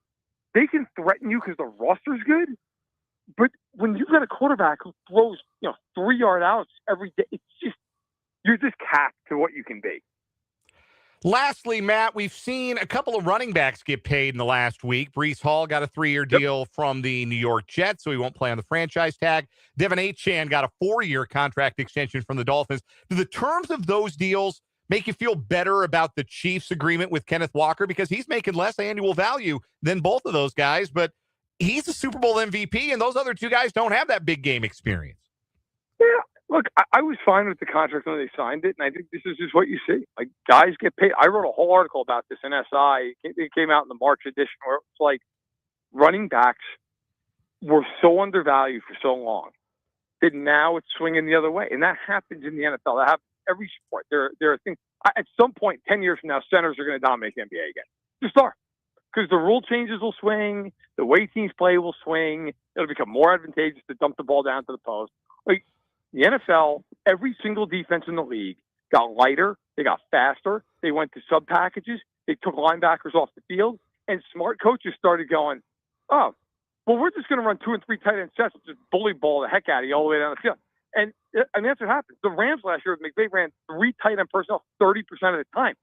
threaten you because the roster's good, but when you've got a quarterback who throws 3-yard outs every day, it's just you're just capped to what you can be. Lastly, Matt, we've seen a couple of running backs get paid in the last week. Breece Hall got a 3-year deal from the New York Jets, so he won't play on the franchise tag. Devin Achane got a 4-year contract extension from the Dolphins. Do the terms of those deals make you feel better about the Chiefs' agreement with Kenneth Walker? Because he's making less annual value than both of those guys, but he's a Super Bowl MVP, and those other 2 guys don't have that big game experience. Yeah. Look, I was fine with the contract when they signed it, and I think this is just what you see. Like, guys get paid. I wrote a whole article about this in SI. It came out in the March edition where it was like running backs were so undervalued for so long that now it's swinging the other way. And that happens in the NFL. That happens in every sport. There are things. At some point, 10 years from now, centers are going to dominate the NBA again. Just are. Because the rule changes will swing. The way teams play will swing. It'll become more advantageous to dump the ball down to the post. Like, the NFL, every single defense in the league got lighter. They got faster. They went to sub packages. They took linebackers off the field. And smart coaches started going, oh, well, we're just going to run 2 and 3 tight end sets and just bully ball the heck out of you all the way down the field. And that's what happened. The Rams last year with McVay ran 3 tight end personnel 30% of the time.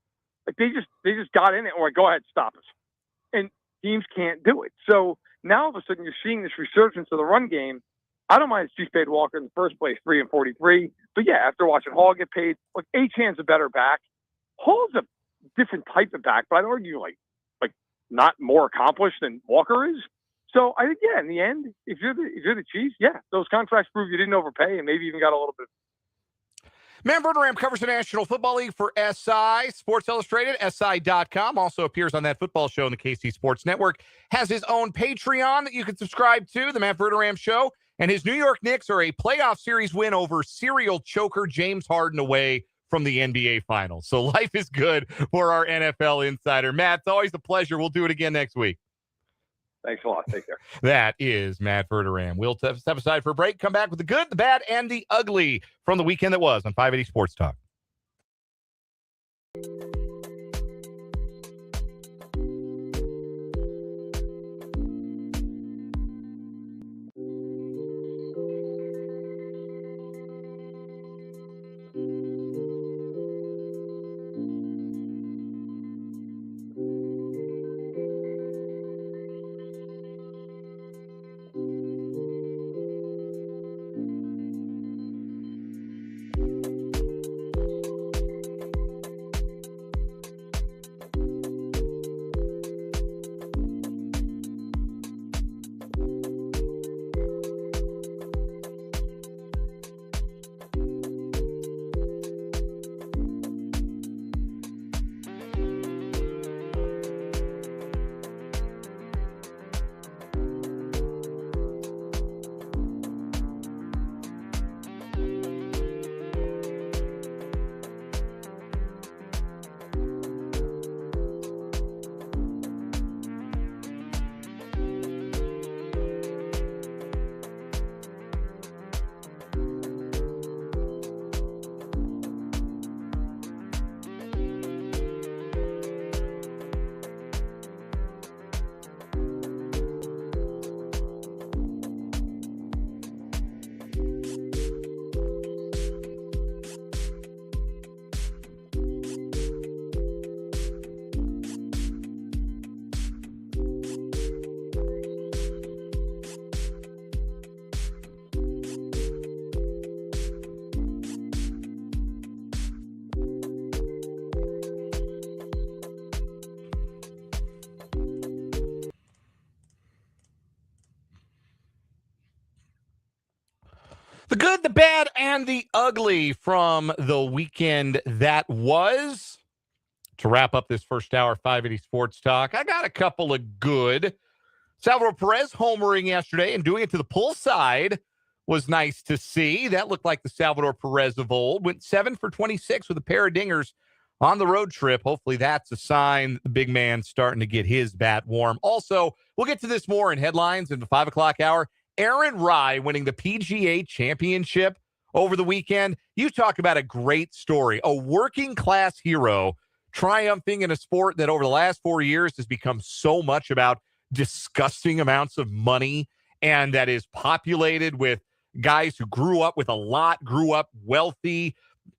Like, they just got in it and were like, go ahead, stop us. And teams can't do it. So now all of a sudden you're seeing this resurgence of the run game. I don't mind Chief paid Walker in the first place, 3 and 43. But yeah, after watching Hall get paid, look, Achane's a better back. Hall's a different type of back, but I'd argue like not more accomplished than Walker is. So I think, yeah, in the end, if you're the Chiefs, yeah, those contracts prove you didn't overpay and maybe even got a little bit. Matt Verderame covers the National Football League for SI, Sports Illustrated, SI.com. Also appears on that football show on the KC Sports Network. Has his own Patreon that you can subscribe to, the Matt Verderame Show. And his New York Knicks are a playoff series win over serial choker James Harden away from the NBA Finals. So life is good for our NFL insider. Matt, it's always a pleasure. We'll do it again next week. Thanks a lot. Take care. That is Matt Verderame. We'll step aside for a break, come back with the good, the bad, and the ugly from the weekend that was on 580 Sports Talk. good, the bad, and the ugly from the weekend that was. To wrap up this first hour, 580 Sports Talk, I got a couple of good. Salvador Perez homering yesterday and doing it to the pull side was nice to see. That looked like the Salvador Perez of old. Went 7 for 26 with a pair of dingers on the road trip. Hopefully that's a sign the big man's starting to get his bat warm. Also, we'll get to this more in headlines in the 5 o'clock hour. Aaron Rai winning the PGA Championship over the weekend. You talk about a great story, a working class hero triumphing in a sport that over the last 4 years has become so much about disgusting amounts of money, and that is populated with guys who grew up with a lot, grew up wealthy.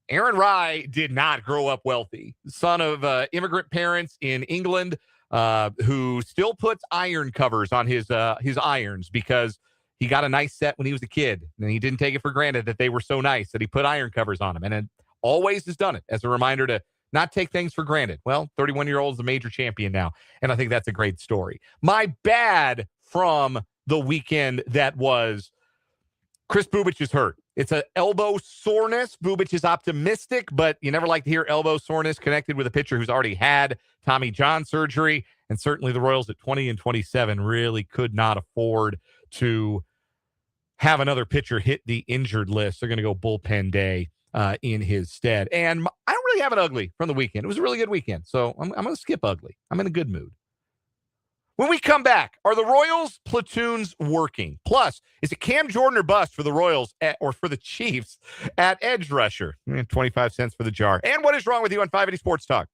Aaron Rai did not grow up wealthy. Son of immigrant parents in England, who still puts iron covers on his irons because he got a nice set when he was a kid, and he didn't take it for granted that they were so nice that he put iron covers on them, and it always has done it as a reminder to not take things for granted. Well, 31-year-old is a major champion now, and I think that's a great story. My bad from the weekend that was, Chris Bubic is hurt. It's an elbow soreness. Bubic is optimistic, but you never like to hear elbow soreness connected with a pitcher who's already had Tommy John surgery, and certainly the Royals at 20 and 27 really could not afford to have another pitcher hit the injured list. They're going to go bullpen day in his stead. And I don't really have an ugly from the weekend. It was a really good weekend, so I'm going to skip ugly. I'm in a good mood. When we come back, are the Royals platoons working? Plus, is it Cam Jordan or bust for the Royals or for the Chiefs at edge rusher? 25 cents for the jar. And what is wrong with you on 580 Sports Talk?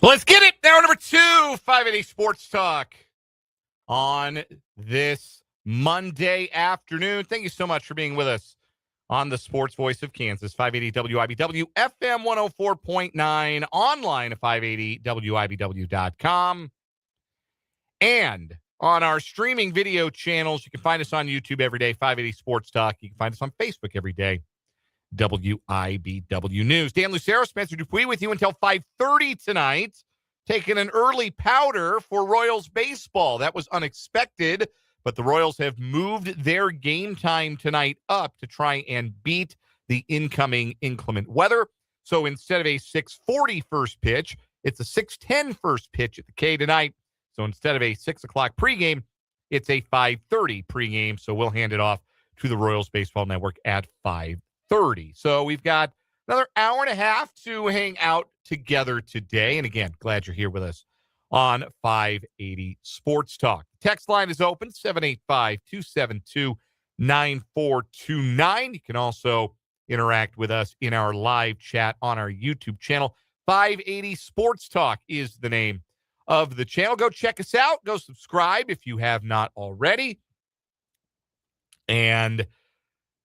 Let's get it. Hour number 2, 580 Sports Talk on this Monday afternoon. Thank you so much for being with us on the Sports Voice of Kansas, 580 WIBW, FM 104.9, online at 580WIBW.com. And on our streaming video channels, you can find us on YouTube every day, 580 Sports Talk. You can find us on Facebook every day, WIBW News. Dan Lucero, Spencer Dupuis with you until 5:30 tonight. Taking an early powder for Royals baseball. That was unexpected, but the Royals have moved their game time tonight up to try and beat the incoming inclement weather. So instead of a 6:40 first pitch, it's a 6:10 first pitch at the K tonight. So instead of a 6 o'clock pregame, it's a 5:30 pregame. So we'll hand it off to the Royals Baseball Network at 5:30. So we've got another hour and a half to hang out together today. And again, glad you're here with us on 580 Sports Talk. The text line is open, 785-272-9429. You can also interact with us in our live chat on our YouTube channel. 580 Sports Talk is the name of the channel. Go check us out. Go subscribe if you have not already. And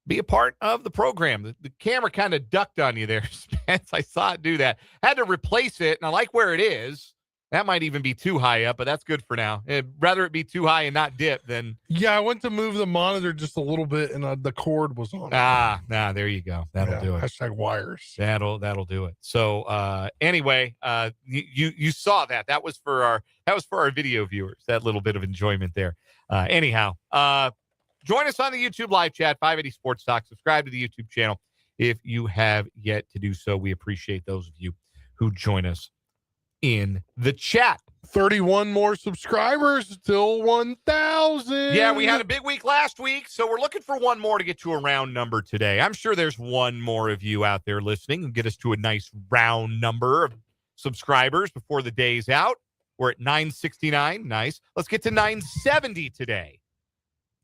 be a part of the program. The camera kind of ducked on you there, Spence. I saw it do that. Had to replace it, and I like where it is. That might even be too high up, but that's good for now. I'd rather it be too high and not dip than... Yeah, I went to move the monitor just a little bit, and the cord was on. There you go. That'll do it. Hashtag wires. That'll do it. So anyway, you saw that. That was for our video viewers. That little bit of enjoyment there. Anyhow, join us on the YouTube live chat, 580 Sports Talk. Subscribe to the YouTube channel if you have yet to do so. We appreciate those of you who join us in the chat. 31 more subscribers, still 1,000. Yeah, we had a big week last week, so we're looking for one more to get to a round number today. I'm sure there's one more of you out there listening and get us to a nice round number of subscribers before the day's out. We're at 969. Nice. Let's get to 970 today.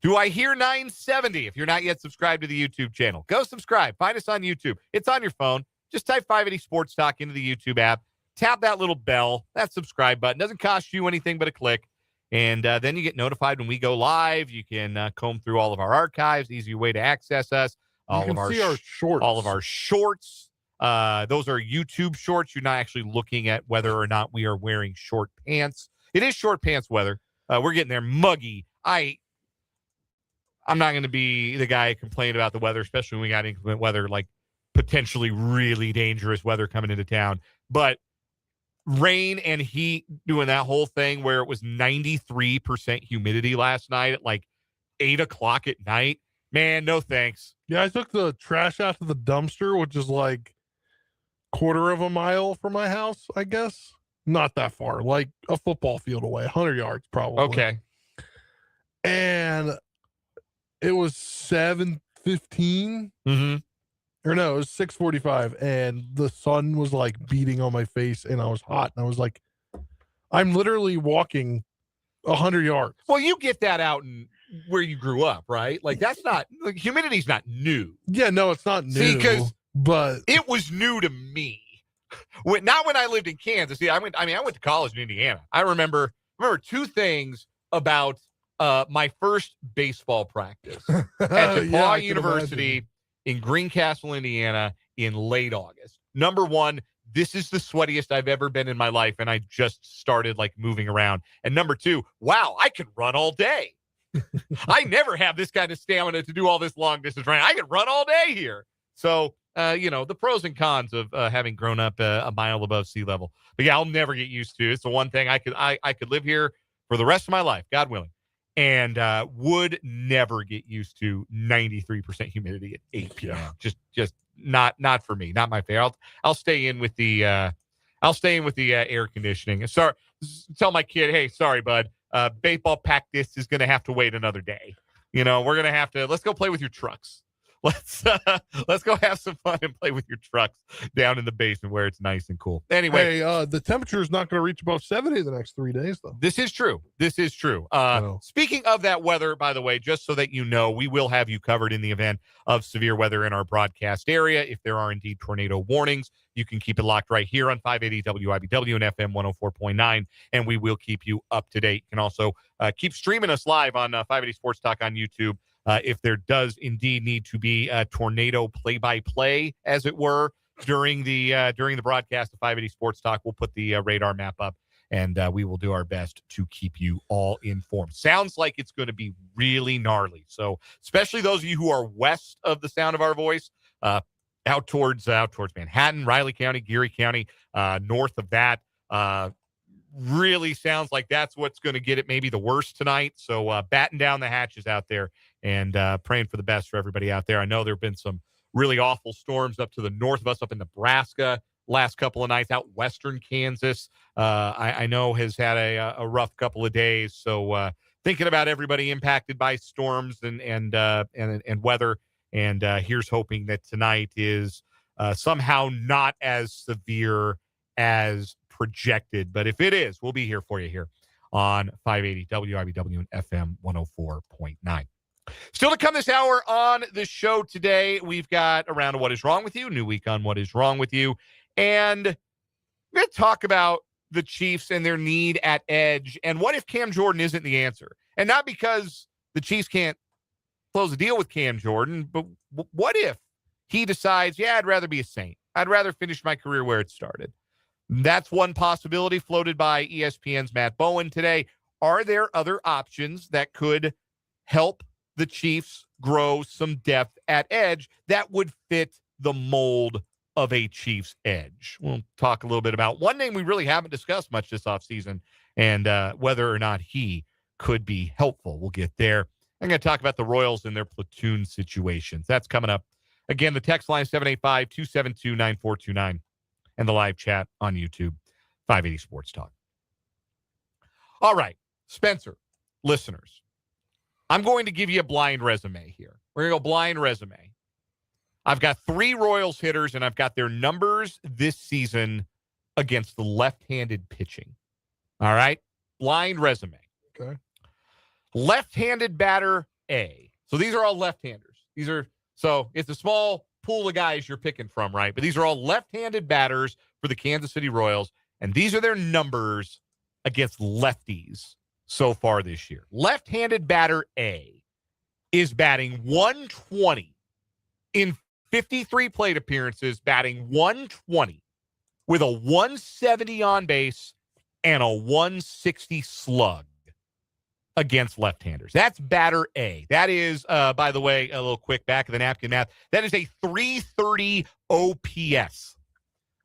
Do I hear 970? If you're not yet subscribed to the YouTube channel, go subscribe. Find us on YouTube. It's on your phone. Just type 580 Sports Talk into the YouTube app. Tap that little bell, that subscribe button. Doesn't cost you anything but a click. And then you get notified when we go live. You can comb through all of our archives. Easy way to access us. You can see our shorts. All of our shorts. Those are YouTube shorts. You're not actually looking at whether or not we are wearing short pants. It is short pants weather. We're getting there muggy. I'm not going to be the guy complaining about the weather, especially when we got inclement weather, like potentially really dangerous weather coming into town. But rain and heat doing that whole thing where it was 93% humidity last night at like 8 o'clock at night. Man, no thanks. Yeah, I took the trash out to the dumpster, which is like quarter of a mile from my house, I guess. Not that far, like a football field away, 100 yards probably. Okay. And it was 7:15. Mm-hmm. Or no, it was 6:45, and the sun was like beating on my face, and I was hot, and I was like, I'm literally walking 100 yards. Well, you get that out in where you grew up, right? Like that's not, like, humidity's not new. Yeah, no, it's not new. See, because but it was new to me. Not when I lived in Kansas. See, I went to college in Indiana. I remember two things about my first baseball practice at DePaul University in Greencastle, Indiana, in late August. Number one, this is the sweatiest I've ever been in my life, and I just started like moving around. And number two, wow, I could run all day. I never have this kind of stamina to do all this long distance running. I could run all day here. So, the pros and cons of having grown up a mile above sea level. But yeah, I'll never get used to. It's the one thing I could live here for the rest of my life, God willing. And would never get used to 93% humidity at 8 p.m. Just not for me, not my favorite. I'll stay in with the air conditioning. Sorry, tell my kid, hey, sorry, bud. Baseball practice is going to have to wait another day. We're going to have to. Let's go play with your trucks. let's go have some fun and play with your trucks down in the basement where it's nice and cool. Anyway, hey, the temperature is not going to reach above 70 the next 3 days, though. this is true. No. Speaking of that weather, by the way, just so that you know, we will have you covered in the event of severe weather in our broadcast area. If there are indeed tornado warnings, you can keep it locked right here on 580 WIBW and FM 104.9, and we will keep you up to date. You can also keep streaming us live on 580 Sports Talk on YouTube. If there does indeed need to be a tornado play-by-play, as it were, during the broadcast of 580 Sports Talk, we'll put the radar map up, and we will do our best to keep you all informed. Sounds like it's going to be really gnarly. So, especially those of you who are west of the sound of our voice, out towards Manhattan, Riley County, Geary County, north of that, really sounds like that's what's going to get it maybe the worst tonight. So, batten down the hatches out there and praying for the best for everybody out there. I know there have been some really awful storms up to the north of us, up in Nebraska last couple of nights, out western Kansas. I know has had a rough couple of days. So thinking about everybody impacted by storms and weather. And here's hoping that tonight is somehow not as severe as projected. But if it is, we'll be here for you here on 580 WIBW and FM 104.9. Still to come this hour on the show today, we've got a round of What Is Wrong With You, new week on What Is Wrong With You, and we're going to talk about the Chiefs and their need at edge, and what if Cam Jordan isn't the answer? And not because the Chiefs can't close a deal with Cam Jordan, but what if he decides, yeah, I'd rather be a Saint. I'd rather finish my career where it started. That's one possibility floated by ESPN's Matt Bowen today. Are there other options that could help the Chiefs grow some depth at edge that would fit the mold of a Chiefs edge? We'll talk a little bit about one name we really haven't discussed much this offseason and whether or not he could be helpful. We'll get there. I'm going to talk about the Royals and their platoon situations. That's coming up. Again, the text line 785-272-9429 and the live chat on YouTube, 580 Sports Talk. All right, Spencer, listeners, I'm going to give you a blind resume here. We're going to go blind resume. I've got 3 Royals hitters, and I've got their numbers this season against the left-handed pitching. All right? Blind resume. Okay. Left-handed batter A. So these are all left-handers. So it's a small pool of guys you're picking from, right? But these are all left-handed batters for the Kansas City Royals, and these are their numbers against lefties so far this year. Left-handed batter A is batting 120 in 53 plate appearances, batting 120 with a 170 on base and a 160 slug against left-handers. That's batter A. That is, by the way, a little quick back of the napkin math. That is a 330 OPS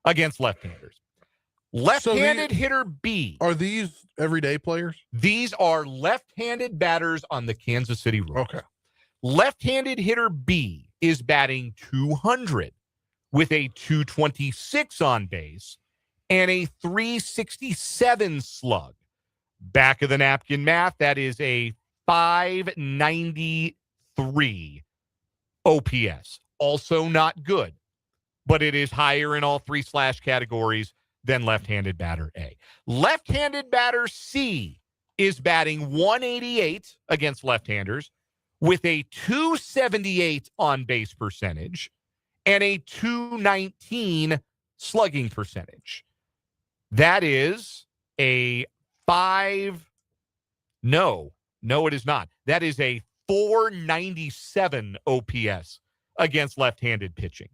against left-handers. Left-handed hitter B. Are these everyday players? These are left-handed batters on the Kansas City Royals. Okay. Left-handed hitter B is batting 200 with a 226 on base and a 367 slug. Back of the napkin math, that is a 593 OPS. Also not good, but it is higher in all 3 slash categories than left-handed batter A. Left-handed batter C is batting 188 against left-handers with a 278 on base percentage and a 219 slugging percentage. That is a No, it is not. That is a 497 OPS against left-handed pitching.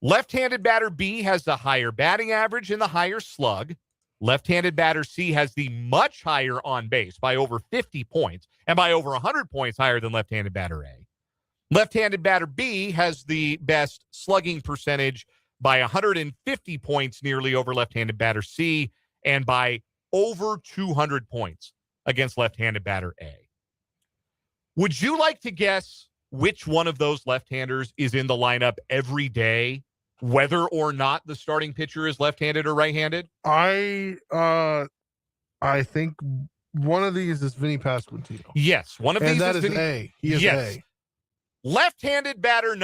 Left-handed batter B has the higher batting average and the higher slug. Left-handed batter C has the much higher on base by over 50 points and by over 100 points higher than left-handed batter A. Left-handed batter B has the best slugging percentage by 150 points nearly over left-handed batter C and by over 200 points against left-handed batter A. Would you like to guess which one of those left-handers is in the lineup every day, whether or not the starting pitcher is left-handed or right-handed? I think one of these is Vinny Pasquantino. Yes, one of these is Vinny. A. He is yes. A. Left-handed batter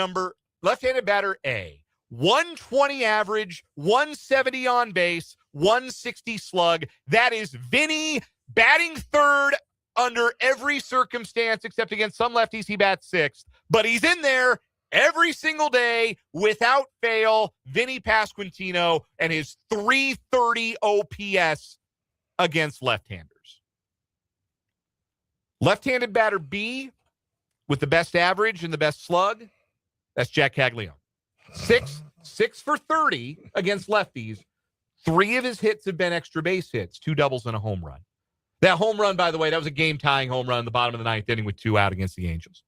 A, 120 average, 170 on base, 160 slug. That is Vinny batting third under every circumstance, except against some lefties, he bats sixth. But he's in there every single day without fail. Vinny Pasquantino and his 330 OPS against left-handers. Left-handed batter B with the best average and the best slug, that's Jac Caglianone. Six for 30 against lefties. 3 of his hits have been extra base hits, 2 doubles and a home run. That home run, by the way, that was a game-tying home run in the bottom of the ninth inning with 2 out against the Angels.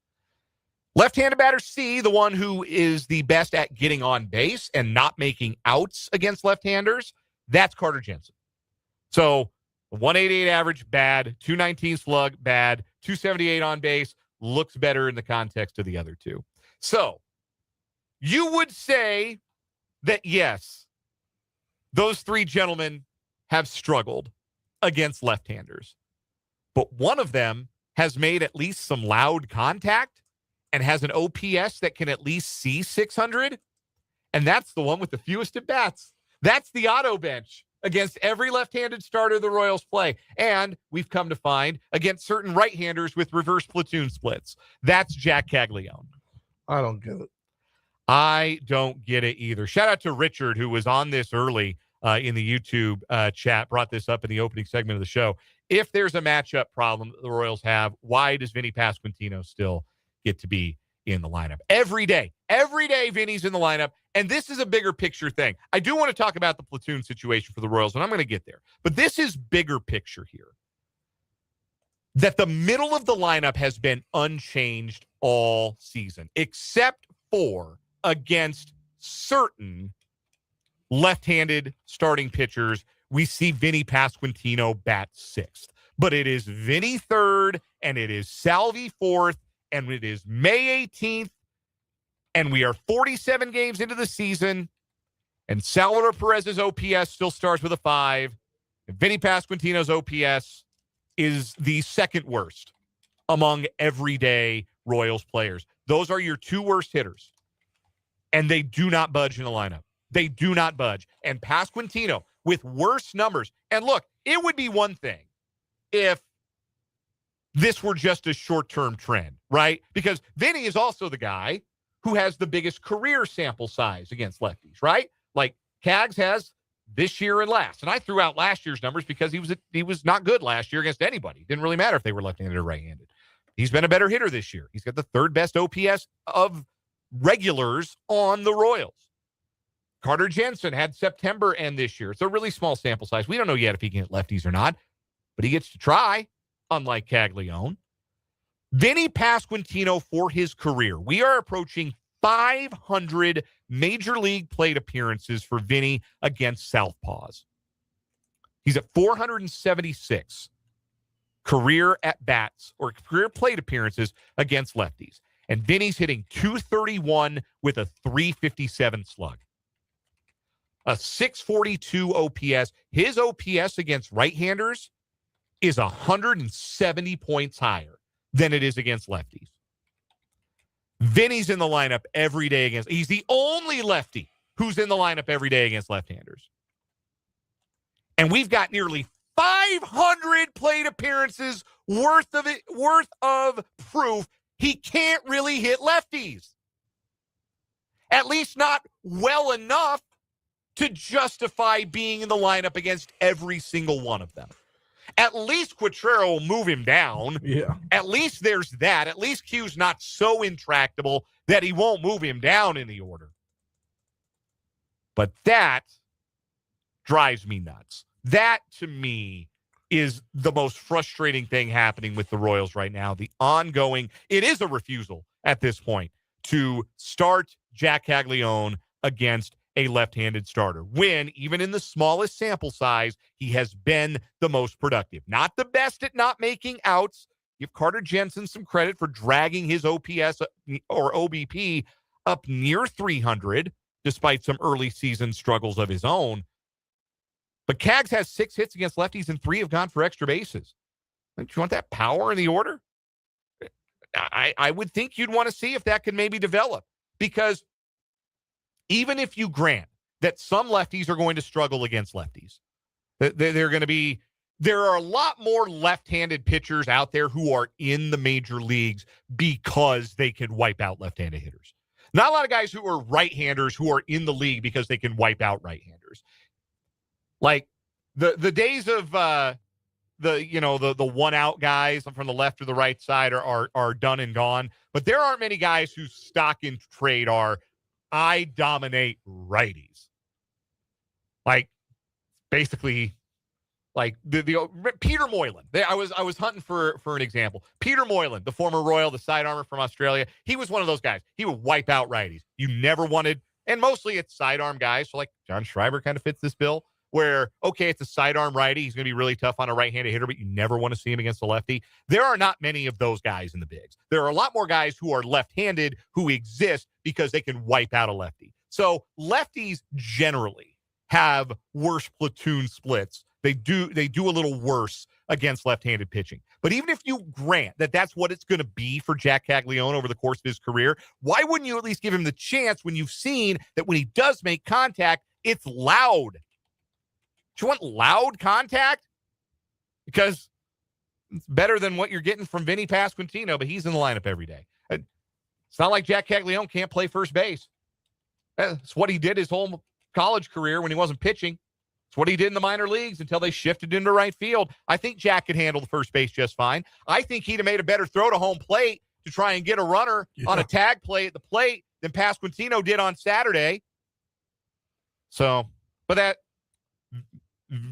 Left-handed batter C, the one who is the best at getting on base and not making outs against left-handers, that's Carter Jensen. So 188 average, bad. 219 slug, bad. 278 on base, looks better in the context of the other two. So you would say that, yes, those 3 gentlemen have struggled against left-handers. But one of them has made at least some loud contact and has an OPS that can at least see 600. And that's the one with the fewest at bats. That's the auto bench against every left-handed starter the Royals play. And we've come to find against certain right-handers with reverse platoon splits. That's Jac Caglianone. I don't get it. I don't get it either. Shout out to Richard, who was on this early in the YouTube chat, brought this up in the opening segment of the show. If there's a matchup problem that the Royals have, why does Vinny Pasquantino still get to be in the lineup? Every day, Vinny's in the lineup, and this is a bigger picture thing. I do want to talk about the platoon situation for the Royals, and I'm going to get there. But this is bigger picture here. That the middle of the lineup has been unchanged all season, except for against certain left-handed starting pitchers. We see Vinny Pasquantino bat 6th. But it is Vinny 3rd, and it is Salvi 4th, and it is May 18th, and we are 47 games into the season, and Salvador Perez's OPS still starts with a 5, and Vinny Pasquantino's OPS is the second worst among everyday Royals players. Those are your 2 worst hitters, and they do not budge in the lineup. They do not budge. And Pasquantino with worse numbers. And look, it would be one thing if this were just a short-term trend, right? Because Vinny is also the guy who has the biggest career sample size against lefties, right? Like Cags has this year and last. And I threw out last year's numbers because he was not good last year against anybody. It didn't really matter if they were left-handed or right-handed. He's been a better hitter this year. He's got the 3rd best OPS of regulars on the Royals. Carter Jensen had September end this year. It's a really small sample size. We don't know yet if he can hit lefties or not, but he gets to try, unlike Caglianone. Vinny Pasquantino for his career. We are approaching 500 major league plate appearances for Vinny against Southpaws. He's at 476 career at-bats or career plate appearances against lefties. And Vinny's hitting 231 with a 357 slug. A 642 OPS. His OPS against right-handers is 170 points higher than it is against lefties. Vinny's in the lineup every day against. He's the only lefty who's in the lineup every day against left-handers. And we've got nearly 500 plate appearances worth of proof he can't really hit lefties. At least not well enough to justify being in the lineup against every single one of them. At least Quatraro will move him down. Yeah. At least there's that. At least Q's not so intractable that he won't move him down in the order. But that drives me nuts. That, to me, is the most frustrating thing happening with the Royals right now. The ongoing, it is a refusal at this point to start Jac Caglianone against a left-handed starter, when, even in the smallest sample size, he has been the most productive. Not the best at not making outs. Give Carter Jensen some credit for dragging his OPS or OBP up near 300, despite some early season struggles of his own. But Cags has 6 hits against lefties and 3 have gone for extra bases. Don't you want that power in the order? I would think you'd want to see if that could maybe develop, because even if you grant that some lefties are going to struggle against lefties, they're going to be, there are a lot more left-handed pitchers out there who are in the major leagues because they can wipe out left-handed hitters. Not a lot of guys who are right-handers who are in the league because they can wipe out right-handers. Like the days of the one-out guys from the left or the right side are done and gone. But there aren't many guys whose stock in trade are, I dominate righties. Like, basically, like the Peter Moylan. I was hunting for an example. Peter Moylan, the former Royal, the sidearmer from Australia. He was one of those guys. He would wipe out righties. You never wanted, and mostly it's sidearm guys. So like John Schreiber kind of fits this bill, where, okay, it's a sidearm righty. He's going to be really tough on a right-handed hitter, but you never want to see him against a lefty. There are not many of those guys in the bigs. There are a lot more guys who are left-handed who exist because they can wipe out a lefty. So lefties generally have worse platoon splits. They do a little worse against left-handed pitching. But even if you grant that that's what it's going to be for Jac Caglianone over the course of his career, why wouldn't you at least give him the chance when you've seen that when he does make contact, it's loud? Do you want loud contact? Because it's better than what you're getting from Vinny Pasquantino, but he's in the lineup every day. It's not like Jac Caglianone can't play first base. That's what he did his whole college career when he wasn't pitching. It's what he did in the minor leagues until they shifted into right field. I think Jack could handle the first base just fine. I think he'd have made a better throw to home plate to try and get a runner on a tag play at the plate than Pasquantino did on Saturday. So, but that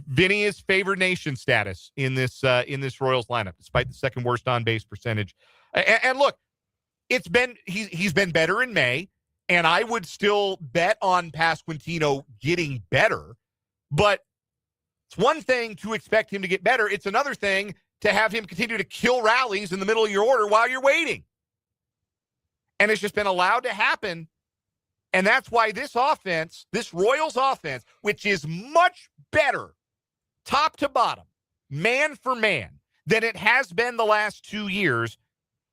Vinny is favored nation status in this Royals lineup, despite the second worst on base percentage. And look, he's been better in May, and I would still bet on Pasquantino getting better. But it's one thing to expect him to get better. It's another thing to have him continue to kill rallies in the middle of your order while you're waiting. And it's just been allowed to happen. And that's why this offense, this Royals offense, which is much better top to bottom, man for man, than it has been the last 2 years,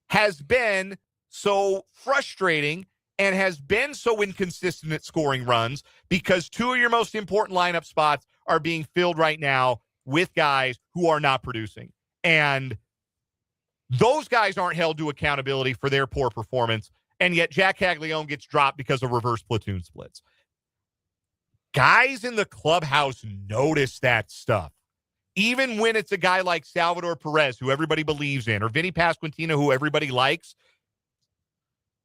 has been so frustrating and has been so inconsistent at scoring runs because two of your most important lineup spots are being filled right now with guys who are not producing. And those guys aren't held to accountability for their poor performance, and yet Jac Caglianone gets dropped because of reverse platoon splits. Guys in the clubhouse notice that stuff. Even when it's a guy like Salvador Perez, who everybody believes in, or Vinny Pasquantino, who everybody likes,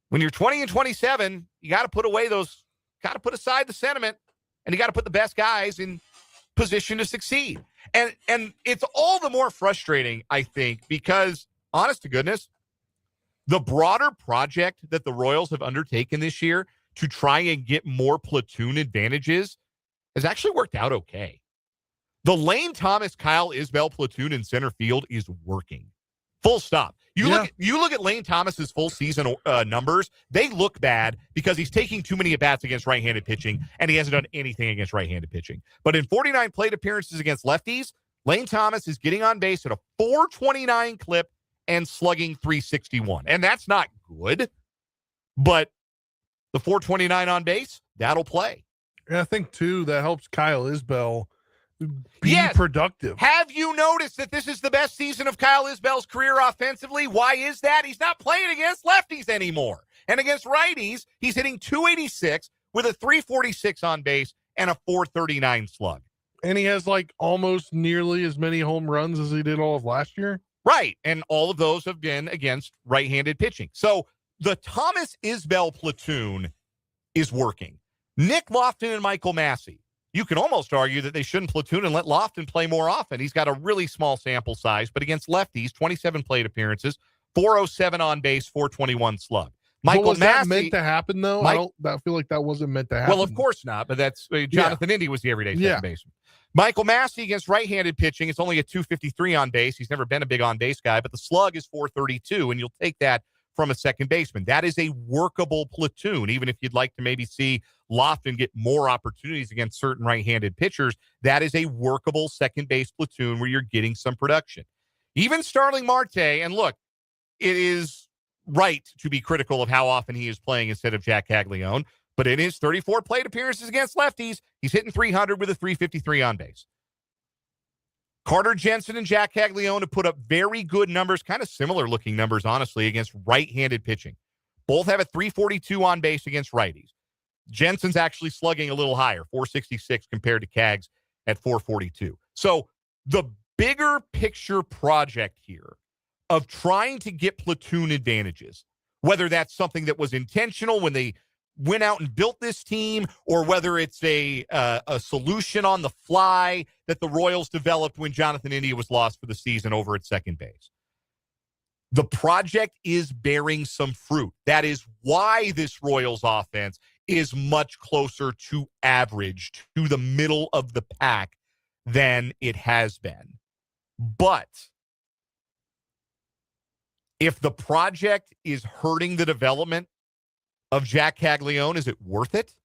when you're 20 and 27, you got to put aside the sentiment, and you got to put the best guys in position to succeed. And it's all the more frustrating, I think, because, honest to goodness, the broader project that the Royals have undertaken this year to try and get more platoon advantages has actually worked out okay. The Lane Thomas, Kyle Isbell platoon in center field is working. Full stop. You look at Lane Thomas's full season numbers, they look bad because he's taking too many at-bats against right-handed pitching, and he hasn't done anything against right-handed pitching. But in 49 plate appearances against lefties, Lane Thomas is getting on base at a .429 clip and slugging .361. And that's not good, but the .429 on base, that'll play. And I think, too, that helps Kyle Isbell be productive. Have you noticed that this is the best season of Kyle Isbell's career offensively? Why is that? He's not playing against lefties anymore. And against righties, he's hitting .286 with a .346 on base and a .439 slug. And he has like almost nearly as many home runs as he did all of last year. Right. And all of those have been against right-handed pitching. So the Thomas Isbell platoon is working. Nick Lofton and Michael Massey. You can almost argue that they shouldn't platoon and let Lofton play more often. He's got a really small sample size, but against lefties, 27 plate appearances, .407 on base, .421 slug. Michael was Massey, that meant to happen, though? I feel like that wasn't meant to happen. Well, of course not, but that's Jonathan Indy was the everyday second baseman. Michael Massey against right-handed pitching, it's only a .253 on base. He's never been a big on-base guy, but the slug is .432, and you'll take that from a second baseman. That is a workable platoon, even if you'd like to maybe see Lofton get more opportunities against certain right-handed pitchers. That is a workable second base platoon where you're getting some production. Even Starling Marte, and look, it is right to be critical of how often he is playing instead of Jac Caglianone, but in his 34 plate appearances against lefties, he's hitting 300 with a 353 on base. Carter Jensen and Jac Caglianone have put up very good numbers, kind of similar looking numbers, honestly, against right-handed pitching. Both have a 342 on base against righties. Jensen's actually slugging a little higher, 466 compared to Cags at 442. So the bigger picture project here of trying to get platoon advantages, whether that's something that was intentional when they went out and built this team, or whether it's a solution on the fly that the Royals developed when Jonathan India was lost for the season over at second base. The project is bearing some fruit. That is why this Royals offense is much closer to average, to the middle of the pack than it has been. But if the project is hurting the development of Jac Caglianone, is it worth it?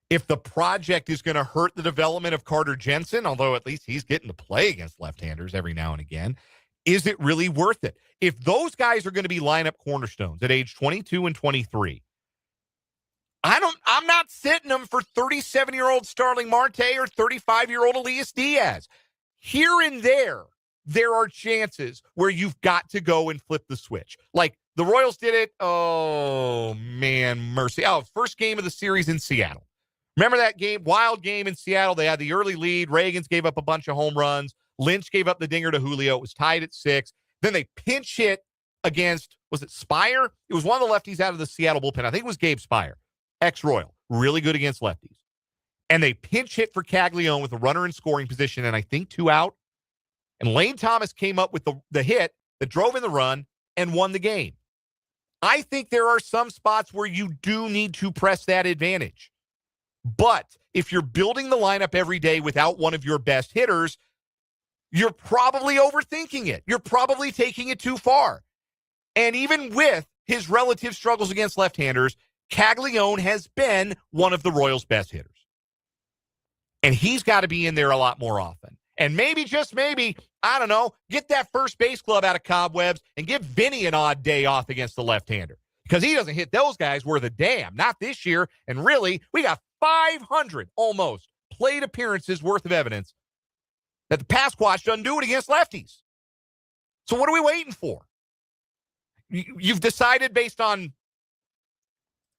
If the project is going to hurt the development of Carter Jensen, although at least he's getting to play against left-handers every now and again, is it really worth it? If those guys are going to be lineup cornerstones at age 22 and 23, I'm not sitting them for 37-year-old Starling Marte or 35-year-old Elias Diaz. Here and there are chances where you've got to go and flip the switch. Like the Royals did it. Oh, man, mercy. Oh, first game of the series in Seattle. Remember that game, wild game in Seattle? They had the early lead. Reagans gave up a bunch of home runs. Lynch gave up the dinger to Julio. It was tied at 6. Then they pinch hit against, was it Spire? It was one of the lefties out of the Seattle bullpen. I think it was Gabe Spire, ex-Royal. Really good against lefties. And they pinch hit for Caglianone with a runner in scoring position and I think 2 out. And Lane Thomas came up with the hit that drove in the run and won the game. I think there are some spots where you do need to press that advantage. But if you're building the lineup every day without one of your best hitters, you're probably overthinking it. You're probably taking it too far. And even with his relative struggles against left-handers, Caglianone has been one of the Royals' best hitters. And he's got to be in there a lot more often. And maybe, just maybe, I don't know, get that first base club out of cobwebs and give Vinny an odd day off against the left-hander. Because he doesn't hit those guys worth a damn. Not this year. And really, we got 500 almost plate appearances worth of evidence that the Pasquatch doesn't do it against lefties. So what are we waiting for? You've decided based on,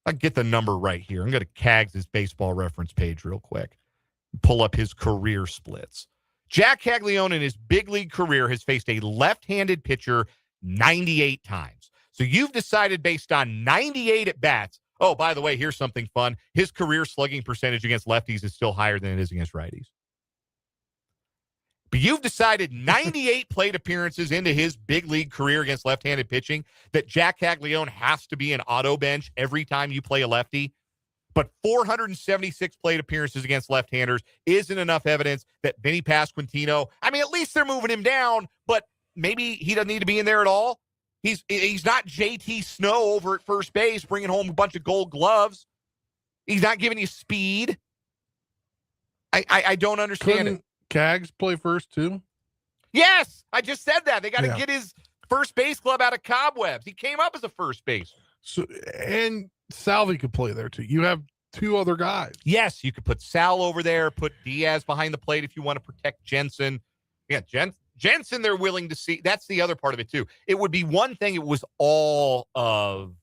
I'll get the number right here. I'm going to Cags' baseball reference page real quick. Pull up his career splits. Jac Caglianone in his big league career has faced a left-handed pitcher 98 times. So you've decided based on 98 at-bats. Oh, by the way, here's something fun. His career slugging percentage against lefties is still higher than it is against righties. But you've decided 98 plate appearances into his big league career against left-handed pitching that Jac Caglianone has to be an auto bench every time you play a lefty. But 476 plate appearances against left-handers isn't enough evidence that Vinny Pasquantino, I mean, at least they're moving him down, but maybe he doesn't need to be in there at all. He's not JT Snow over at first base bringing home a bunch of gold gloves. He's not giving you speed. I don't understand it. Cags play first too? Yes, I just said that. They got to get his first base club out of cobwebs. He came up as a first base. So, and Salvi could play there too. You have 2 other guys. Yes, you could put Sal over there, put Diaz behind the plate if you want to protect Jensen. Yeah, Jensen, they're willing to see. That's the other part of it too. It would be one thing. It was all of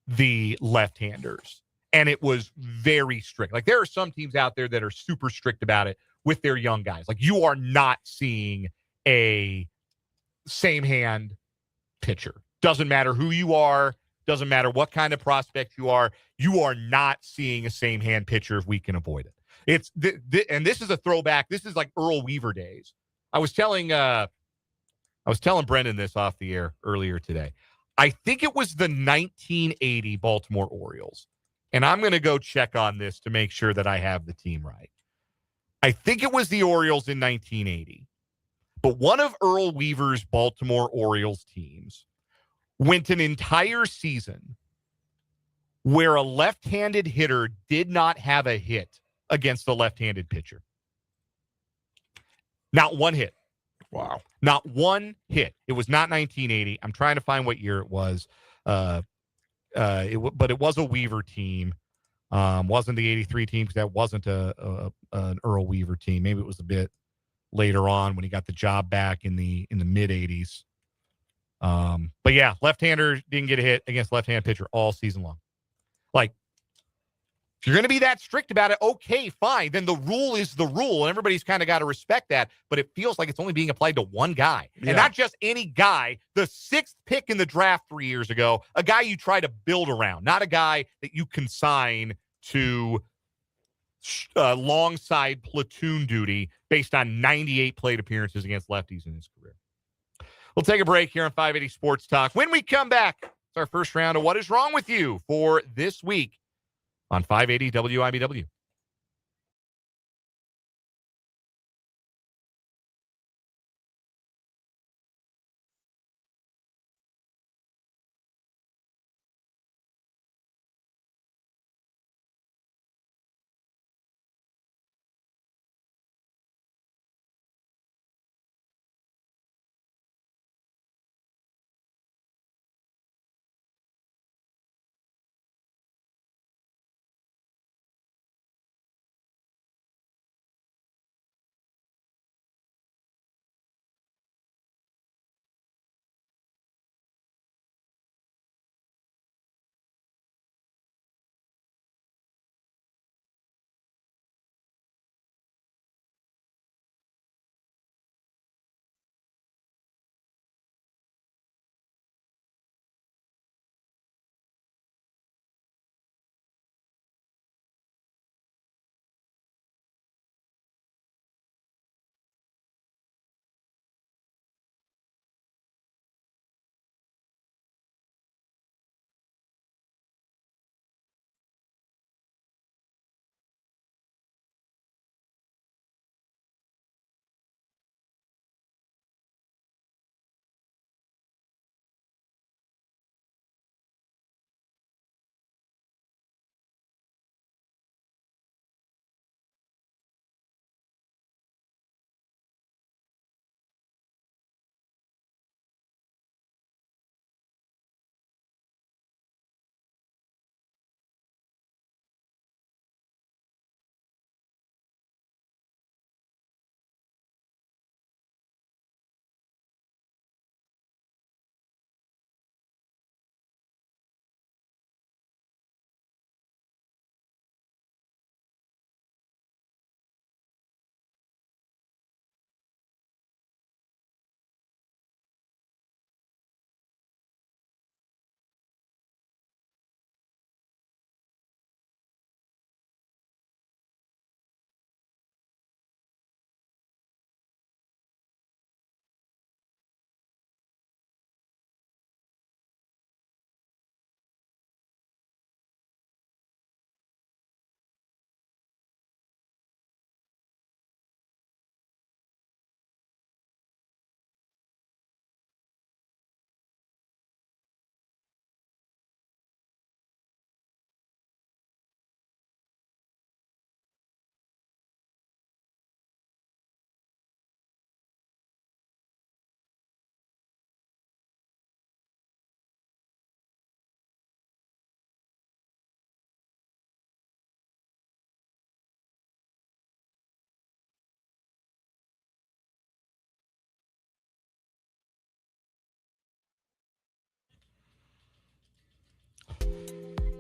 the left-handers, and it was very strict. Like there are some teams out there that are super strict about it with their young guys. Like you are not seeing a same hand pitcher. Doesn't matter who you are. Doesn't matter what kind of prospect you are not seeing a same hand pitcher if we can avoid it. It's and this is a throwback. This is like Earl Weaver days. I was telling Brendan this off the air earlier today. I think it was the 1980 Baltimore Orioles. And I'm going to go check on this to make sure that I have the team right. I think it was the Orioles in 1980. But one of Earl Weaver's Baltimore Orioles teams went an entire season where a left-handed hitter did not have a hit against the left-handed pitcher. Not one hit. Wow. Not one hit. It was not 1980. I'm trying to find what year it was. But it was a Weaver team. Wasn't the 83 team, because that wasn't an Earl Weaver team. Maybe it was a bit later on when he got the job back in the mid 80s. But yeah, left-hander didn't get a hit against left-hand pitcher all season long. Like, if you're going to be that strict about it, okay, fine. Then the rule is the rule, and everybody's kind of got to respect that. But it feels like it's only being applied to one guy, and not just any guy. The 6th pick in the draft 3 years ago, a guy you try to build around, not a guy that you consign to alongside platoon duty based on 98 plate appearances against lefties in his career. We'll take a break here on 580 Sports Talk. When we come back, it's our first round of What Is Wrong With You for this week on 580 WIBW.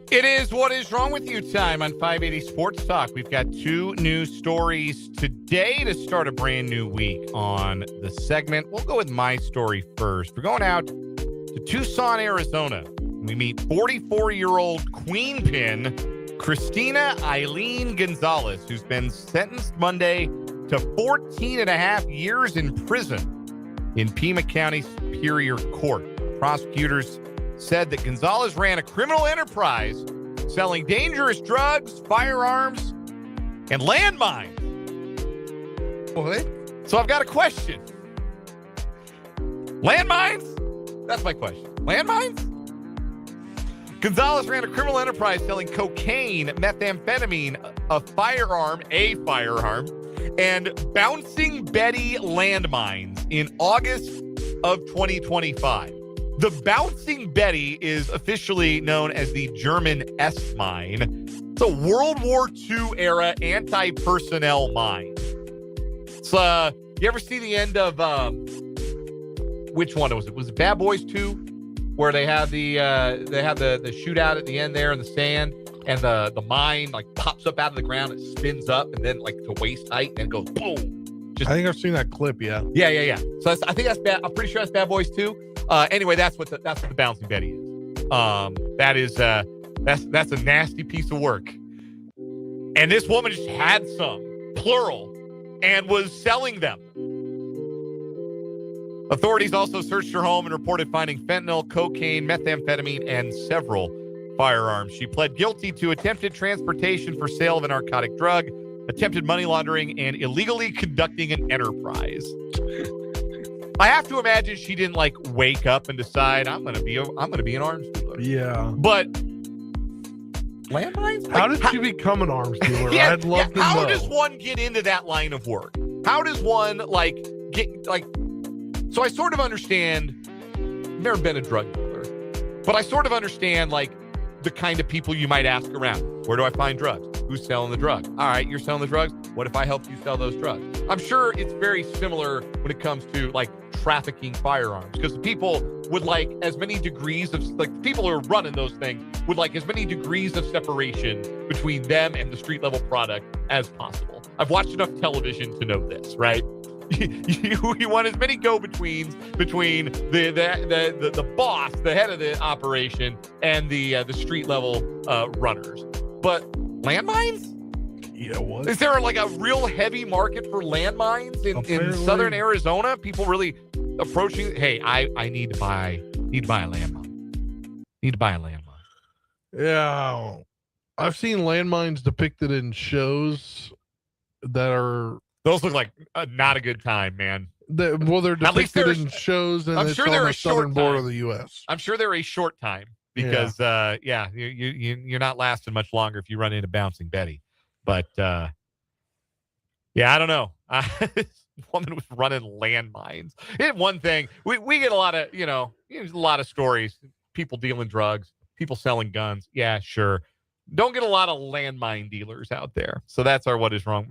It is What Is Wrong With You time on 580 Sports Talk. We've got 2 news stories today to start a brand new week on the segment. We'll go with my story first. We're going out to Tucson, Arizona. We meet 44-year-old queen pin Christina Eileen Gonzalez, who's been sentenced Monday to 14 and a half years in prison in Pima County Superior Court. Prosecutors said that Gonzalez ran a criminal enterprise selling dangerous drugs, firearms, and landmines. What? So I've got a question. Landmines? That's my question. Landmines? Gonzalez ran a criminal enterprise selling cocaine, methamphetamine, a firearm, and Bouncing Betty landmines in August of 2025. The Bouncing Betty is officially known as the German S-mine. It's a World War II era anti-personnel mine. It's, you ever see the end of, which one was it? Was it Bad Boys 2? Where they have the shootout at the end there in the sand, and the mine like pops up out of the ground, it spins up, and then like to waist height, and goes boom. I think I've seen that clip. Yeah. Yeah. So I think that's bad. I'm pretty sure that's Bad Boys 2. Anyway, that's what the Bouncing Betty is. That's a nasty piece of work. And this woman just had some, plural, and was selling them. Authorities also searched her home and reported finding fentanyl, cocaine, methamphetamine, and several firearms. She pled guilty to attempted transportation for sale of a narcotic drug, attempted money laundering, and illegally conducting an enterprise. I have to imagine she didn't like wake up and decide I'm gonna be an arms dealer. Yeah. But landmines? How did she become an arms dealer? Yeah, I'd love to know. How does one get into that line of work? How does one get. So I sort of understand, I've never been a drug dealer, but I sort of understand the kind of people you might ask around. Where do I find drugs? Who's selling the drugs? All right, you're selling the drugs. What if I help you sell those drugs? I'm sure it's very similar when it comes to trafficking firearms, because the people would as many degrees of the people who are running those things would as many degrees of separation between them and the street level product as possible. I've watched enough television to know this, right? You want as many go-betweens between the boss, the head of the operation, and the street level runners. But landmines? Yeah, what? Is there a real heavy market for landmines in southern Arizona? People really approaching? Hey, I need to buy a landmine. Need to buy a landmine. Yeah, I've seen landmines depicted in shows that are. Those look like not a good time, man. They're depicted in shows, and it's on the southern border of the U.S. I'm sure they're a short time because, you're not lasting much longer if you run into Bouncing Betty. But, I don't know. This woman was running landmines. One thing, we get a lot of, a lot of stories, people dealing drugs, people selling guns. Yeah, sure. Don't get a lot of landmine dealers out there. So that's our what is wrong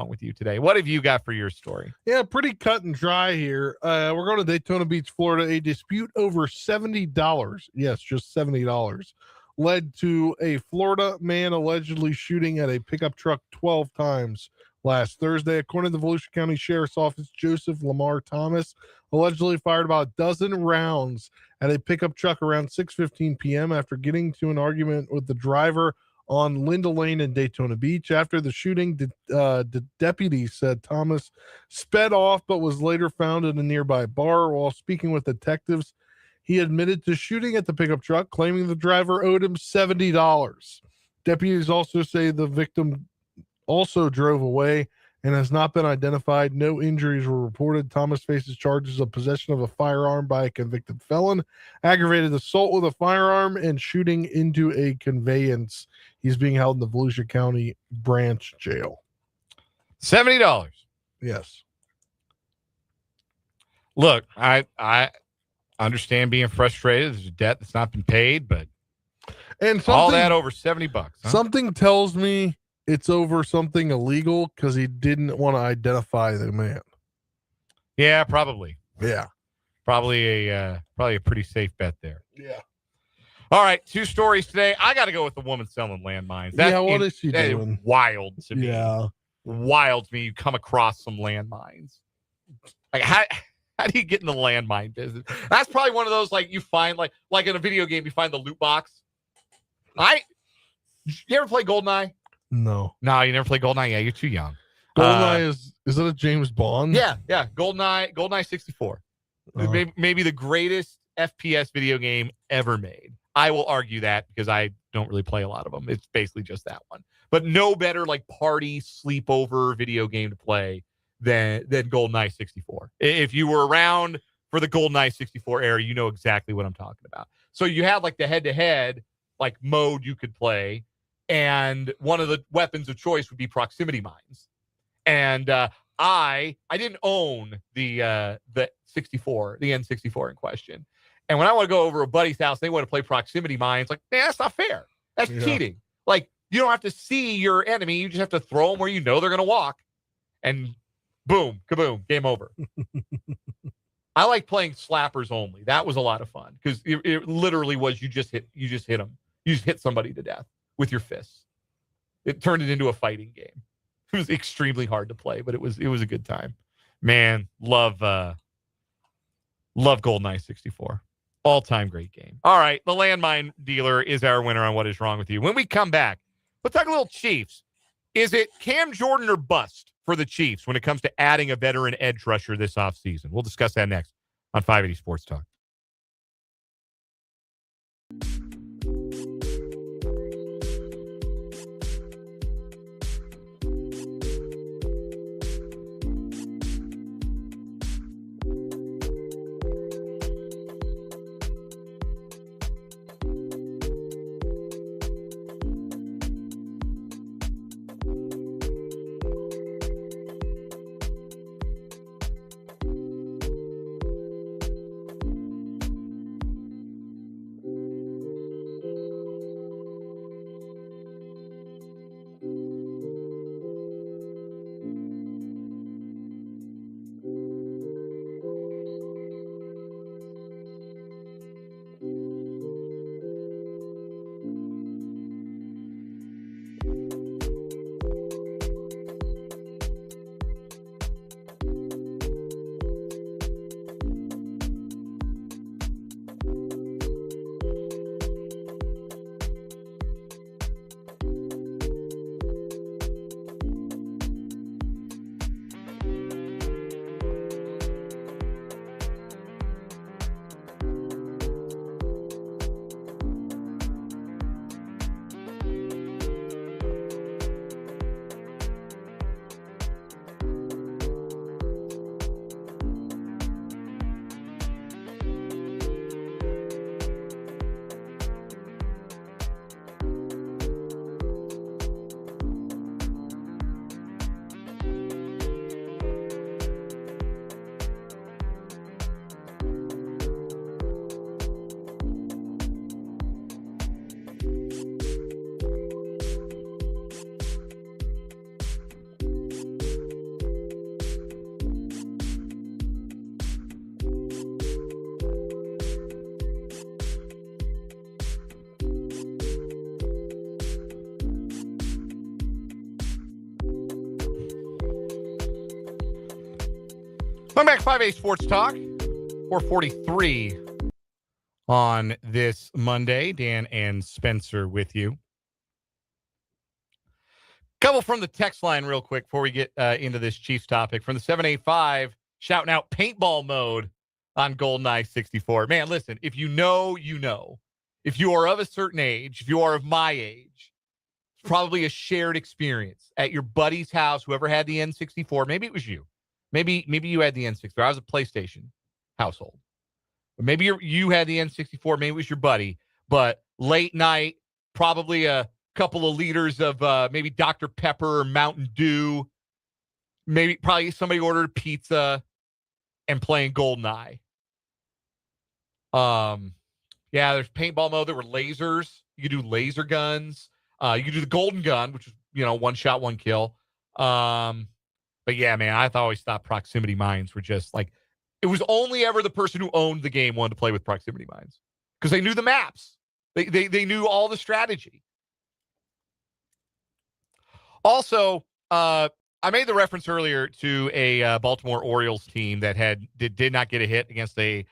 with you today. What have you got for your story? Yeah, pretty cut and dry here. We're going to Daytona Beach, Florida. A dispute over $70. Yes, just $70 led to a Florida man allegedly shooting at a pickup truck 12 times last Thursday. According to the Volusia County Sheriff's Office, Joseph Lamar Thomas allegedly fired about a dozen rounds at a pickup truck around 6:15 p.m. after getting to an argument with the driver on Linda Lane in Daytona Beach. After the shooting, the deputy said Thomas sped off but was later found in a nearby bar. While speaking with detectives, he admitted to shooting at the pickup truck, claiming the driver owed him $70. Deputies also say the victim also drove away and has not been identified. No injuries were reported. Thomas faces charges of possession of a firearm by a convicted felon, aggravated assault with a firearm, and shooting into a conveyance. He's being held in the Volusia County Branch Jail. $70. Yes. Look, I understand being frustrated. There's a debt that's not been paid, but all that over $70. Huh? Something tells me it's over something illegal because he didn't want to identify the man. Yeah, probably. Yeah. Probably a pretty safe bet there. Yeah. All right, 2 stories today. I got to go with the woman selling landmines. What is she doing? Wild to me. Yeah. Wild to me. You come across some landmines. How do you get in the landmine business? That's probably one of those you find like in a video game, you find the loot box. You ever play GoldenEye? No, you never play GoldenEye. Yeah, you're too young. GoldenEye is it a James Bond? Yeah. GoldenEye 64. Maybe the greatest FPS video game ever made. I will argue that because I don't really play a lot of them. It's basically just that one. But no better party sleepover video game to play than GoldenEye 64. If you were around for the GoldenEye 64 era, you know exactly what I'm talking about. So you had the head-to-head mode you could play. And one of the weapons of choice would be proximity mines. And I didn't own the 64, the N64 in question. And when I want to go over a buddy's house, they want to play proximity mines. Like, man, that's not fair. That's cheating. Like, you don't have to see your enemy. You just have to throw them where you know they're going to walk. And boom, kaboom, game over. I like playing slappers only. That was a lot of fun because it literally was you just hit them. You just hit somebody to death with your fists. It turned it into a fighting game. It was extremely hard to play, but it was a good time. Man, love GoldenEye 64. All-time great game. All right, the landmine dealer is our winner on What Is Wrong With You. When we come back, let's talk a little Chiefs. Is it Cam Jordan or bust for the Chiefs when it comes to adding a veteran edge rusher this offseason? We'll discuss that next on 580 Sports Talk. Welcome back, 5A Sports Talk, 443 on this Monday. Dan and Spencer with you. Couple from the text line real quick before we get into this Chiefs topic. From the 785, shouting out paintball mode on GoldenEye 64. Man, listen, if you know, you know. If you are of a certain age, if you are of my age, it's probably a shared experience at your buddy's house, whoever had the N64. Maybe it was you. Maybe you had the N64. I was a PlayStation household. But maybe you had the N64. Maybe it was your buddy. But late night, probably a couple of liters of maybe Dr. Pepper or Mountain Dew. Probably somebody ordered pizza and playing GoldenEye. Yeah, there's paintball mode. There were lasers. You could do laser guns. You could do the golden gun, which is, one shot, one kill. But yeah, man, I always thought proximity mines were just like, it was only ever the person who owned the game wanted to play with proximity mines because they knew the maps. They knew all the strategy. Also, I made the reference earlier to a Baltimore Orioles team that did not get a hit against did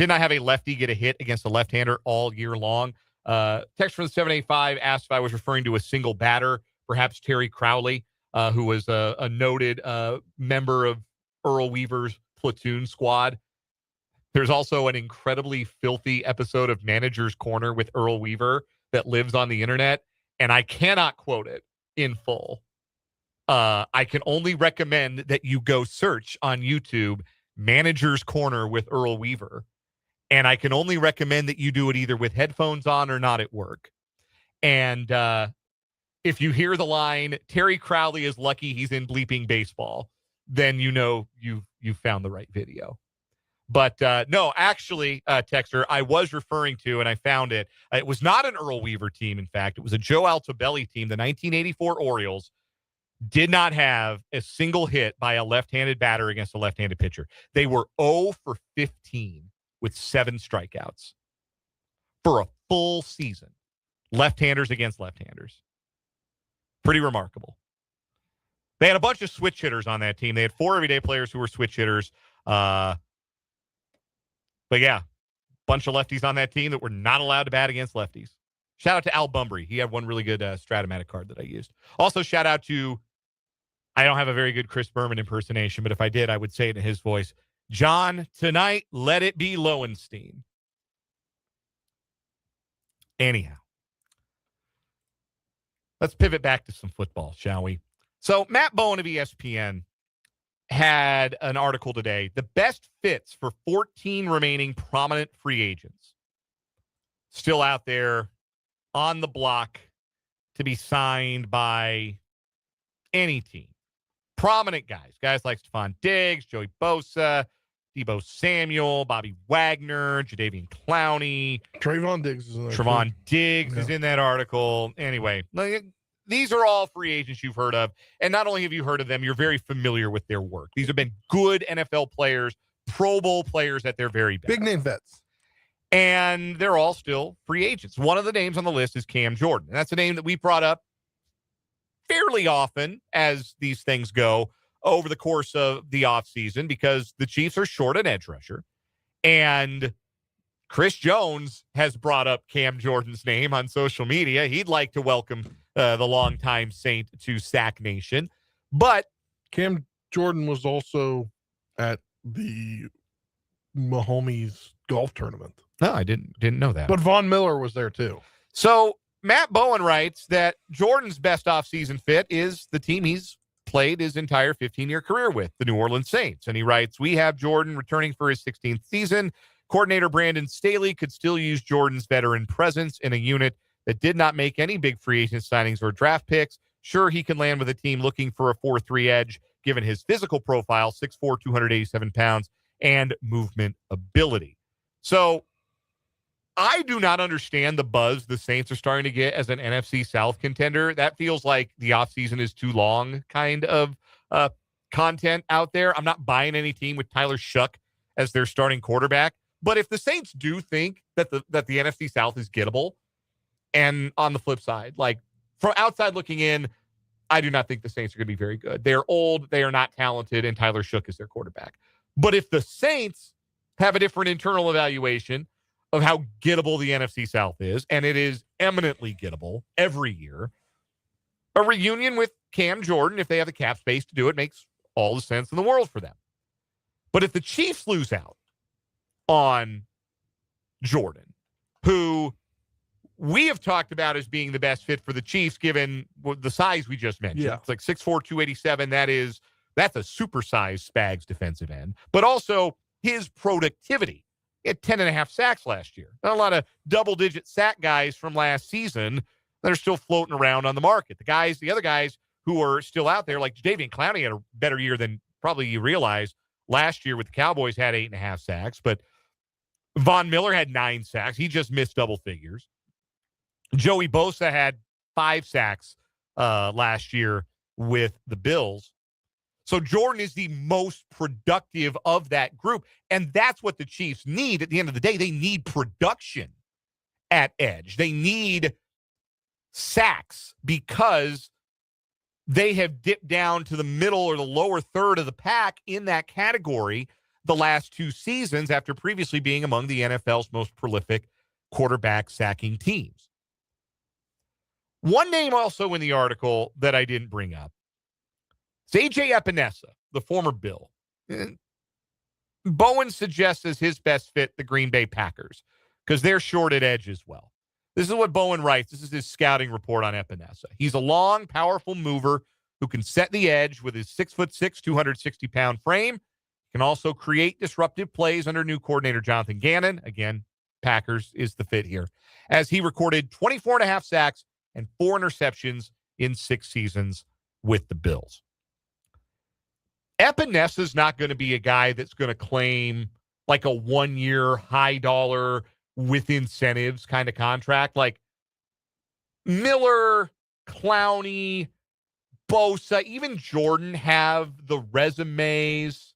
not have a lefty get a hit against a left-hander all year long. Text from the 785 asked if I was referring to a single batter, perhaps Terry Crowley, who was a noted member of Earl Weaver's Platoon squad. There's also an incredibly filthy episode of Manager's Corner with Earl Weaver that lives on the internet, and I cannot quote it in full. I can only recommend that you go search on YouTube Manager's Corner with Earl Weaver, and I can only recommend that you do it either with headphones on or not at work. And if you hear the line, Terry Crowley is lucky he's in bleeping baseball, then you know you found the right video. But no, actually, Texter, I was referring to, and I found it. It was not an Earl Weaver team, in fact. It was a Joe Altobelli team. The 1984 Orioles did not have a single hit by a left-handed batter against a left-handed pitcher. They were 0 for 15 with 7 strikeouts for a full season. Left-handers against left-handers. Pretty remarkable. They had a bunch of switch hitters on that team. They had 4 everyday players who were switch hitters. But yeah, bunch of lefties on that team that were not allowed to bat against lefties. Shout out to Al Bumbry. He had one really good Stratomatic card that I used. Also, shout out to, I don't have a very good Chris Berman impersonation, but if I did, I would say it in his voice. John, tonight, let it be Lowenstein. Anyhow. Let's pivot back to some football, shall we? So Matt Bowen of ESPN had an article today, the best fits for 14 remaining prominent free agents. Still out there on the block to be signed by any team. Prominent guys like Stephon Diggs, Joey Bosa, Deebo Samuel, Bobby Wagner, Jadeveon Clowney. Trayvon Diggs is in there. Trayvon Diggs is in that article. Anyway, these are all free agents you've heard of. And not only have you heard of them, you're very familiar with their work. These have been good NFL players, Pro Bowl players at their very best. Big name vets. And they're all still free agents. One of the names on the list is Cam Jordan. And that's a name that we brought up fairly often as these things go over the course of the offseason because the Chiefs are short an edge rusher. And Chris Jones has brought up Cam Jordan's name on social media. He'd like to welcome the longtime Saint to Sack Nation. But Cam Jordan was also at the Mahomes golf tournament. No, I didn't know that. But Von Miller was there too. So Matt Bowen writes that Jordan's best offseason fit is the team he's played his entire 15-year career with, the New Orleans Saints. And he writes, we have Jordan returning for his 16th season. Coordinator Brandon Staley could still use Jordan's veteran presence in a unit that did not make any big free agent signings or draft picks. Sure, he can land with a team looking for a 4-3 edge, given his physical profile, 6'4", 287 pounds, and movement ability. So I do not understand the buzz the Saints are starting to get as an NFC South contender. That feels like the offseason is too long kind of content out there. I'm not buying any team with Tyler Shuck as their starting quarterback. But if the Saints do think that the NFC South is gettable, and on the flip side, like from outside looking in, I do not think the Saints are going to be very good. They're old, they are not talented, and Tyler Shuck is their quarterback. But if the Saints have a different internal evaluation of how gettable the NFC South is, and it is eminently gettable every year, a reunion with Cam Jordan, if they have the cap space to do it, makes all the sense in the world for them. But if the Chiefs lose out on Jordan, who we have talked about as being the best fit for the Chiefs, given the size we just mentioned. Yeah. It's like 6'4", 287. That's a supersized Spags defensive end, but also his productivity. He had 10.5 sacks last year. Not a lot of double-digit sack guys from last season that are still floating around on the market. The other guys who are still out there, like Jadeveon Clowney had a better year than probably you realize. Last year with the Cowboys had 8.5 sacks, but Von Miller had 9 sacks. He just missed double figures. Joey Bosa had 5 sacks last year with the Bills. So Jordan is the most productive of that group, and that's what the Chiefs need at the end of the day. They need production at edge. They need sacks because they have dipped down to the middle or the lower third of the pack in that category the last 2 seasons after previously being among the NFL's most prolific quarterback sacking teams. One name also in the article that I didn't bring up is A.J. Epinesa, the former Bill. Bowen suggests as his best fit the Green Bay Packers because they're short at edge as well. This is what Bowen writes. This is his scouting report on Epinesa. He's a long, powerful mover who can set the edge with his 6'6", 260-pound frame. He can also create disruptive plays under new coordinator Jonathan Gannon. Again, Packers is the fit here. As he recorded 24.5 sacks and 4 interceptions in 6 seasons with the Bills. Epenesa's not going to be a guy that's going to claim like a 1-year high dollar with incentives kind of contract. Like Miller, Clowney, Bosa, even Jordan have the resumes,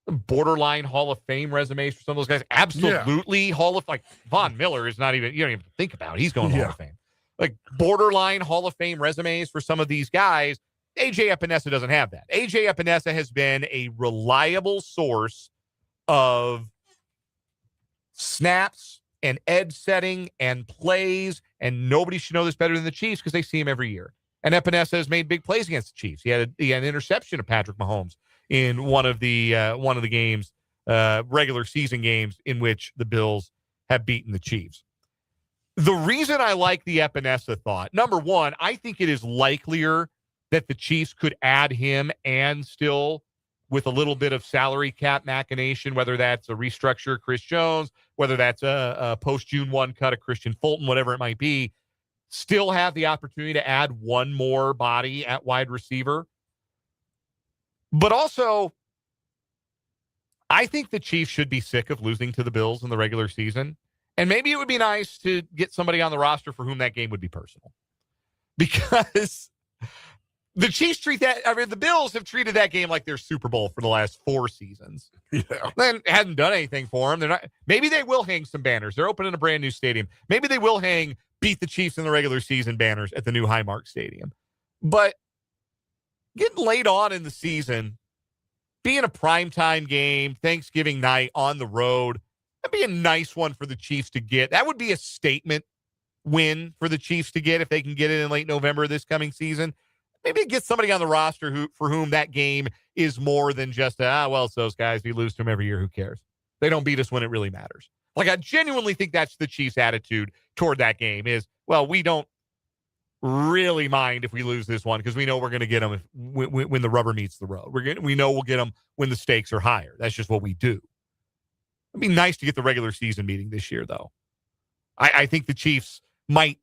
borderline Hall of Fame resumes for some of those guys. Absolutely Hall of, like Von Miller is not even, you don't even think about it. He's going to Hall of Fame. Like borderline Hall of Fame resumes for some of these guys. AJ Epinesa doesn't have that. AJ Epinesa has been a reliable source of snaps and edge setting and plays, and nobody should know this better than the Chiefs because they see him every year. And Epinesa has made big plays against the Chiefs. He had an interception of Patrick Mahomes in one of the games, regular season games in which the Bills have beaten the Chiefs. The reason I like the Epinesa thought, number one, I think it is likelier that the Chiefs could add him and still, with a little bit of salary cap machination, whether that's a restructure of Chris Jones, whether that's a post-June 1 cut of Christian Fulton, whatever it might be, still have the opportunity to add one more body at wide receiver. But also, I think the Chiefs should be sick of losing to the Bills in the regular season. And maybe it would be nice to get somebody on the roster for whom that game would be personal. Because the Chiefs the Bills have treated that game like their Super Bowl for the last 4 seasons. Yeah. Then hadn't done anything for them. Maybe they will hang some banners. They're opening a brand new stadium. Maybe they will hang beat the Chiefs in the regular season banners at the new Highmark Stadium. But getting late on in the season, being a primetime game, Thanksgiving night on the road, that'd be a nice one for the Chiefs to get. That would be a statement win for the Chiefs to get if they can get it in late November this coming season. Maybe get somebody on the roster for whom that game is more than just, it's those guys. We lose to them every year. Who cares? They don't beat us when it really matters. Like, I genuinely think that's the Chiefs' attitude toward that game is, we don't really mind if we lose this one because we know we're going to get them when the rubber meets the road. We know we'll get them when the stakes are higher. That's just what we do. It'd be nice to get the regular season meeting this year, though. I think the Chiefs might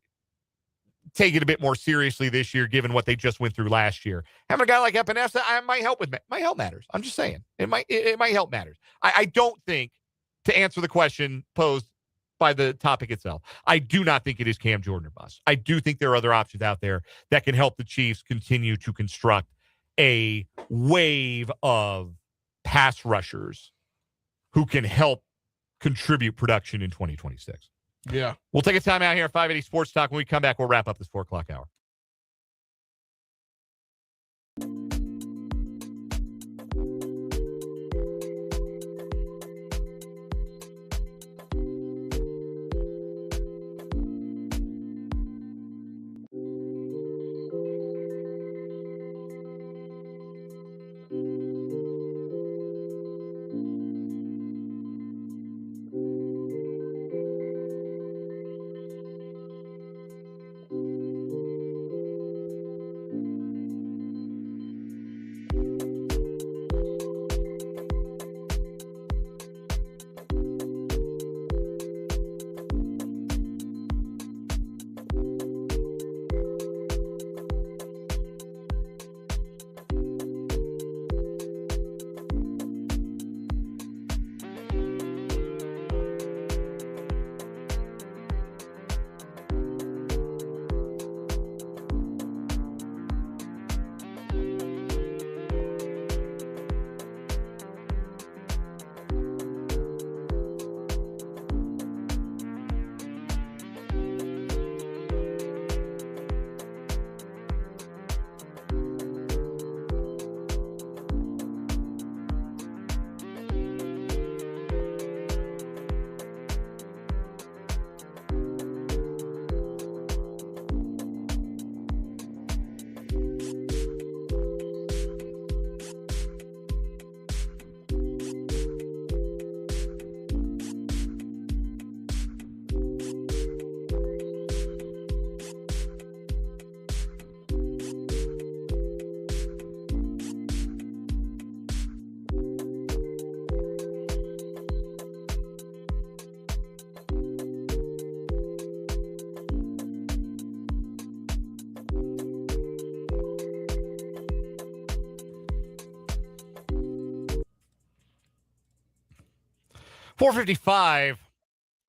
take it a bit more seriously this year, given what they just went through last year. Having a guy like Epinesa, might help matters. I'm just saying it might help matters. I don't think, to answer the question posed by the topic itself, I do not think it is Cam Jordan or bust. I do think there are other options out there that can help the Chiefs continue to construct a wave of pass rushers who can help contribute production in 2026. Yeah. We'll take a time out here at 580 Sports Talk. When we come back, we'll wrap up this 4 o'clock hour. 4:55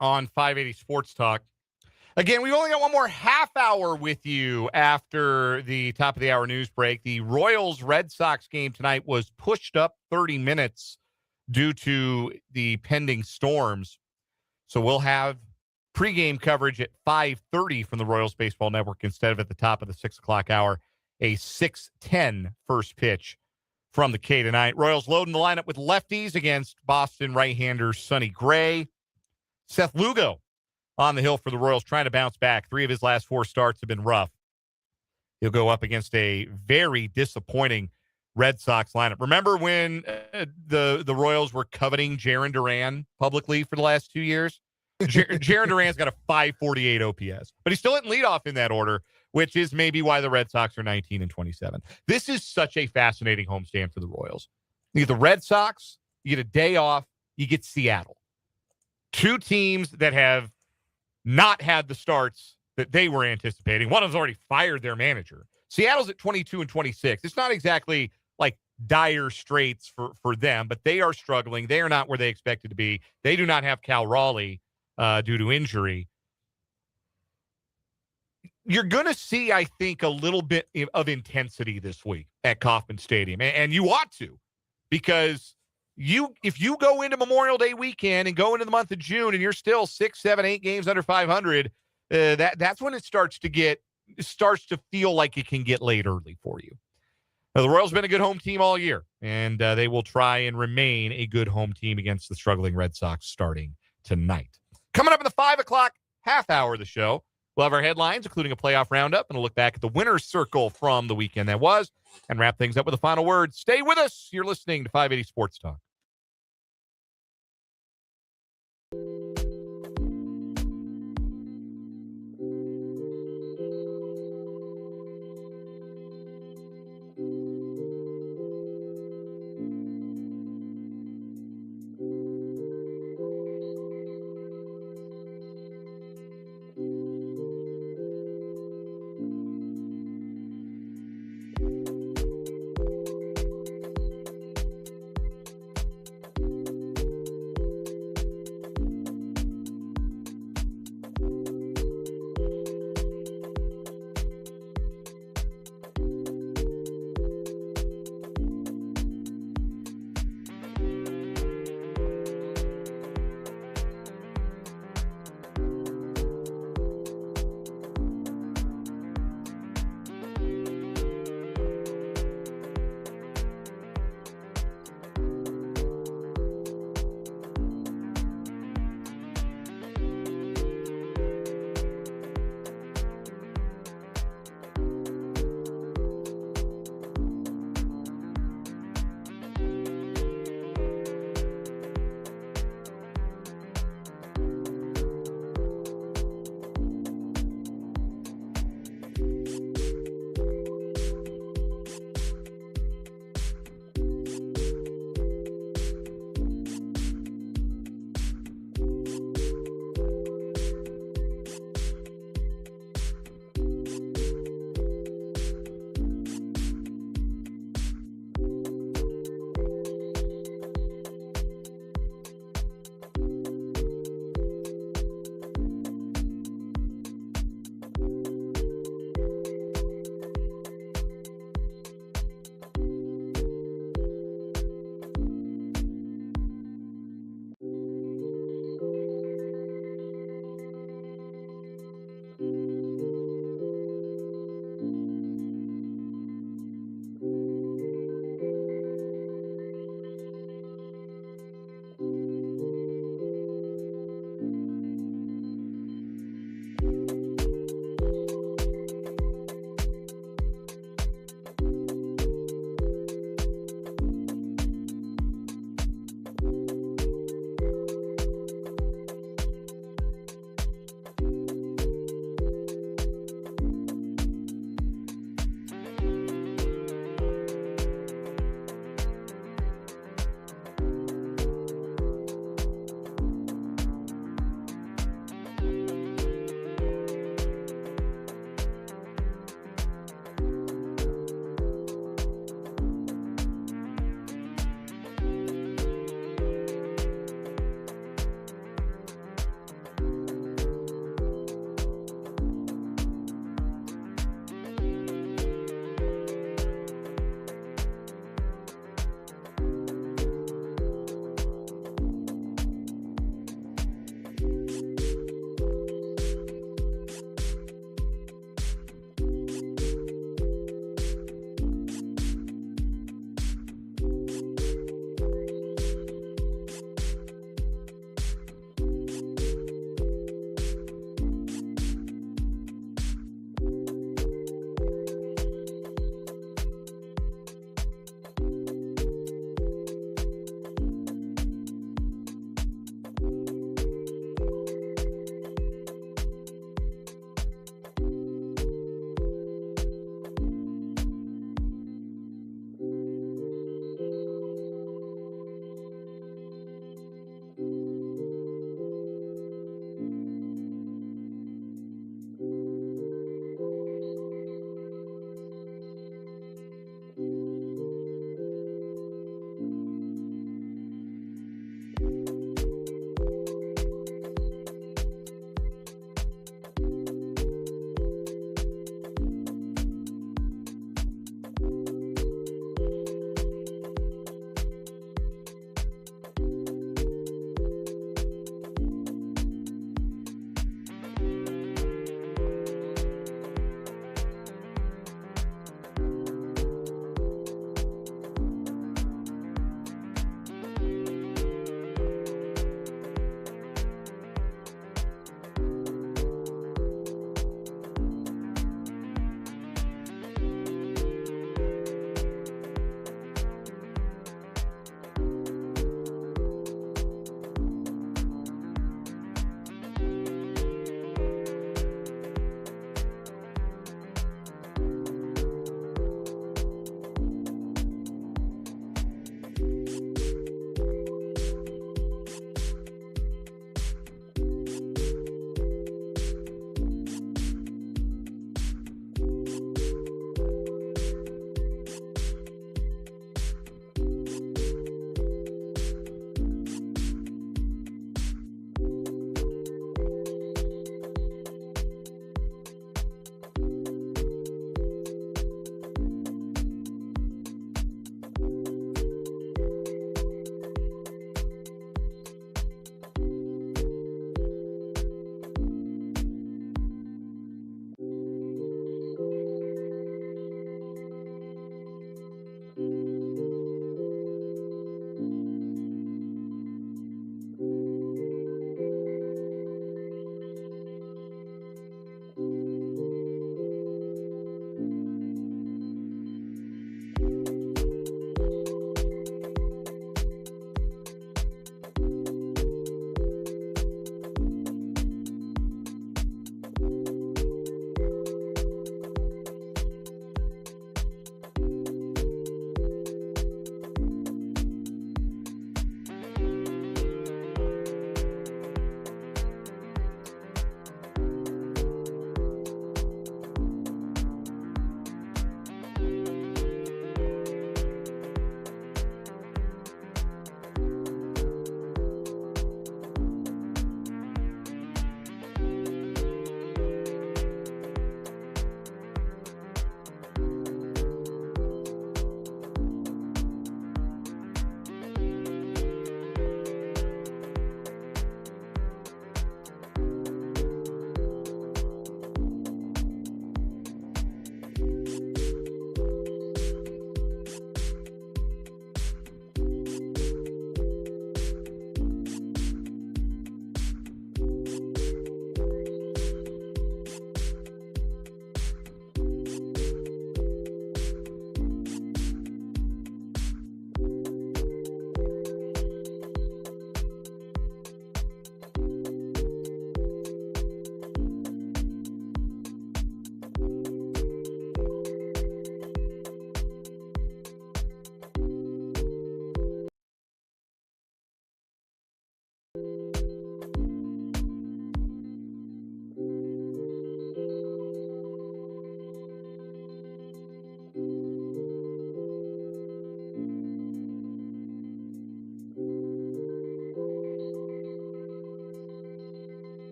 on 580 Sports Talk. Again, we've only got one more half hour with you after the top of the hour news break. The Royals-Red Sox game tonight was pushed up 30 minutes due to the pending storms. So we'll have pregame coverage at 5:30 from the Royals Baseball Network instead of at the top of the 6 o'clock hour, a 6:10 first pitch from the K tonight. Royals loading the lineup with lefties against Boston right-hander Sonny Gray. Seth Lugo on the hill for the Royals, trying to bounce back. 3 of his last 4 starts have been rough. He'll go up against a very disappointing Red Sox lineup. Remember when the Royals were coveting Jarren Duran publicly for the last 2 years? Jarren Duran's got a 548 OPS, but he's still hitting leadoff in that order, which is maybe why the Red Sox are 19-27. This is such a fascinating homestand for the Royals. You get the Red Sox, you get a day off, you get Seattle. 2 teams that have not had the starts that they were anticipating. One of them's already fired their manager. Seattle's at 22-26. It's not exactly like dire straits for them, but they are struggling. They are not where they expected to be. They do not have Cal Raleigh due to injury. You're going to see, I think, a little bit of intensity this week at Kauffman Stadium, and you ought to, because if you go into Memorial Day weekend and go into the month of June and you're still 6, 7, 8 games under 500, that's when it starts to feel like it can get late early for you. Now, the Royals have been a good home team all year, and they will try and remain a good home team against the struggling Red Sox starting tonight. Coming up in the 5 o'clock half hour of the show, we'll have our headlines, including a playoff roundup, and a look back at the winner's circle from the weekend that was, and wrap things up with a final word. Stay with us. You're listening to 580 Sports Talk.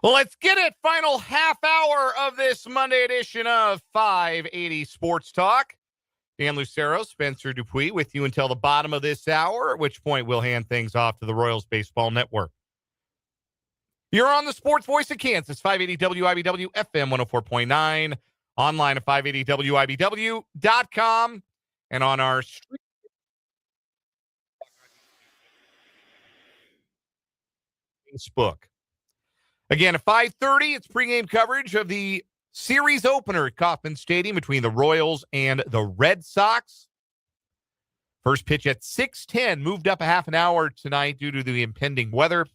Well, let's get it. Final half hour of this Monday edition of 580 Sports Talk. Dan Lucero, Spencer Dupuis with you until the bottom of this hour, at which point we'll hand things off to the Royals Baseball Network. You're on the Sports Voice of Kansas, 580 WIBW, FM 104.9, online at 580WIBW.com, and on our street. Facebook. Again, at 5:30, it's pregame coverage of the series opener at Kauffman Stadium between the Royals and the Red Sox. First pitch at 6:10, moved up a half an hour tonight due to the impending weather.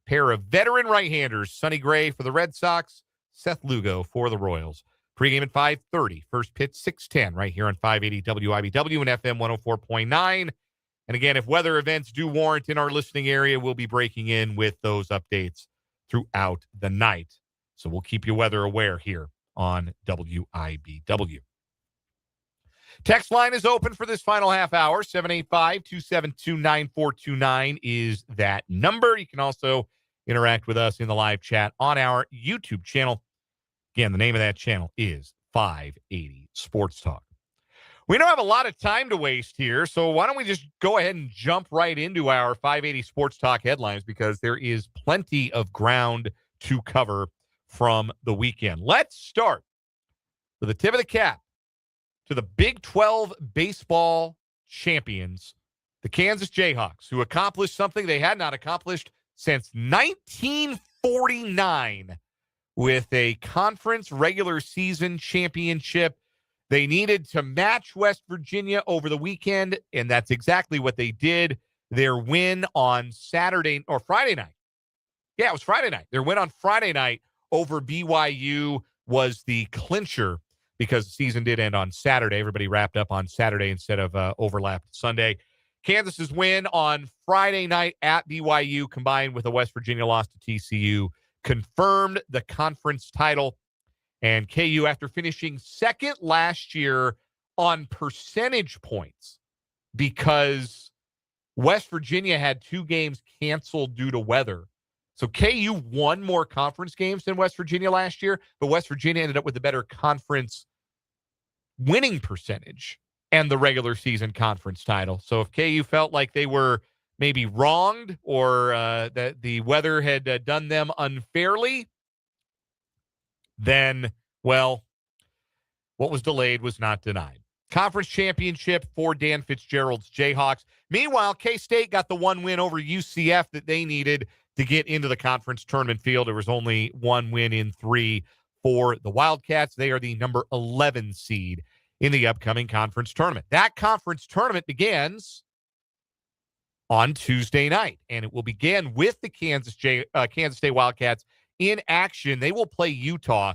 Pair of veteran right-handers, Sonny Gray for the Red Sox, Seth Lugo for the Royals. Pregame at 5:30, first pitch 6:10, right here on 580 WIBW and FM 104.9. And again, if weather events do warrant in our listening area, we'll be breaking in with those updates throughout the night. So we'll keep you weather aware here on WIBW. Text line is open for this final half hour. 785-272-9429 is that number. You can also interact with us in the live chat on our YouTube channel. Again, the name of that channel is 580 Sports Talk. We don't have a lot of time to waste here, so why don't we just go ahead and jump right into our 580 Sports Talk headlines, because there is plenty of ground to cover from the weekend. Let's start with the tip of the cap to the Big 12 baseball champions, the Kansas Jayhawks, who accomplished something they had not accomplished since 1949 with a conference regular season championship. They needed to match West Virginia over the weekend, and that's exactly what they did. Their win on Saturday or Friday night. Yeah, it was Friday night. Their win on Friday night over BYU was the clincher, because the season did end on Saturday. Everybody wrapped up on Saturday instead of overlapped Sunday. Kansas's win on Friday night at BYU, combined with a West Virginia loss to TCU, confirmed the conference title. And KU, after finishing second last year on percentage points, because West Virginia had 2 games canceled due to weather. So KU won more conference games than West Virginia last year, but West Virginia ended up with a better conference winning percentage and the regular season conference title. So if KU felt like they were maybe wronged or that the weather had done them unfairly, then, well, what was delayed was not denied. Conference championship for Dan Fitzgerald's Jayhawks. Meanwhile, K-State got the one win over UCF that they needed to get into the conference tournament field. There was only 1 win in 3 for the Wildcats. They are the number 11 seed in the upcoming conference tournament. That conference tournament begins on Tuesday night, and it will begin with the Kansas State Wildcats in action. They will play Utah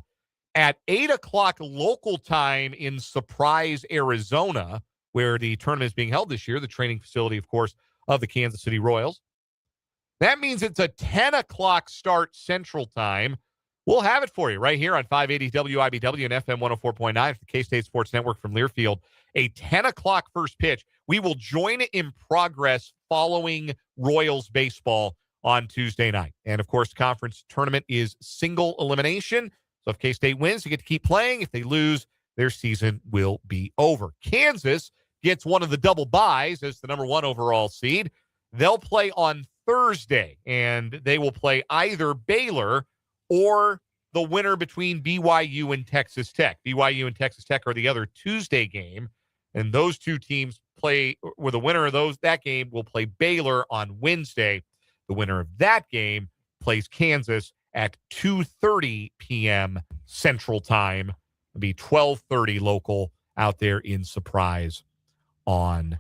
at 8 o'clock local time in Surprise, Arizona, where the tournament is being held this year, the training facility, of course, of the Kansas City Royals. That means it's a 10 o'clock start Central Time. We'll have it for you right here on 580 WIBW and FM 104.9 for the K-State Sports Network from Learfield. A 10 o'clock first pitch. We will join it in progress following Royals baseball on Tuesday night. And, of course, the conference tournament is single elimination. So if K-State wins, they get to keep playing. If they lose, their season will be over. Kansas gets one of the double byes as the number 1 overall seed. They'll play on Thursday, and they will play either Baylor or the winner between BYU and Texas Tech. BYU and Texas Tech are the other Tuesday game, and those 2 teams play, or the winner of that game will play Baylor on Wednesday. The winner of that game plays Kansas at 2:30 p.m. Central Time. It'll be 12:30 local out there in Surprise on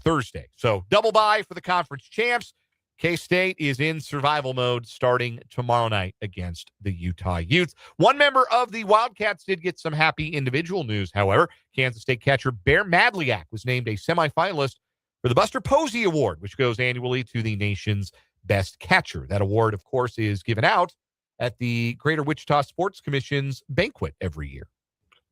Thursday. So double bye for the conference champs. K-State is in survival mode starting tomorrow night against the Utah Utes. One member of the Wildcats did get some happy individual news, however. Kansas State catcher Bear Madliak was named a semifinalist for the Buster Posey Award, which goes annually to the nation's best catcher. That award, of course, is given out at the Greater Wichita Sports Commission's banquet every year.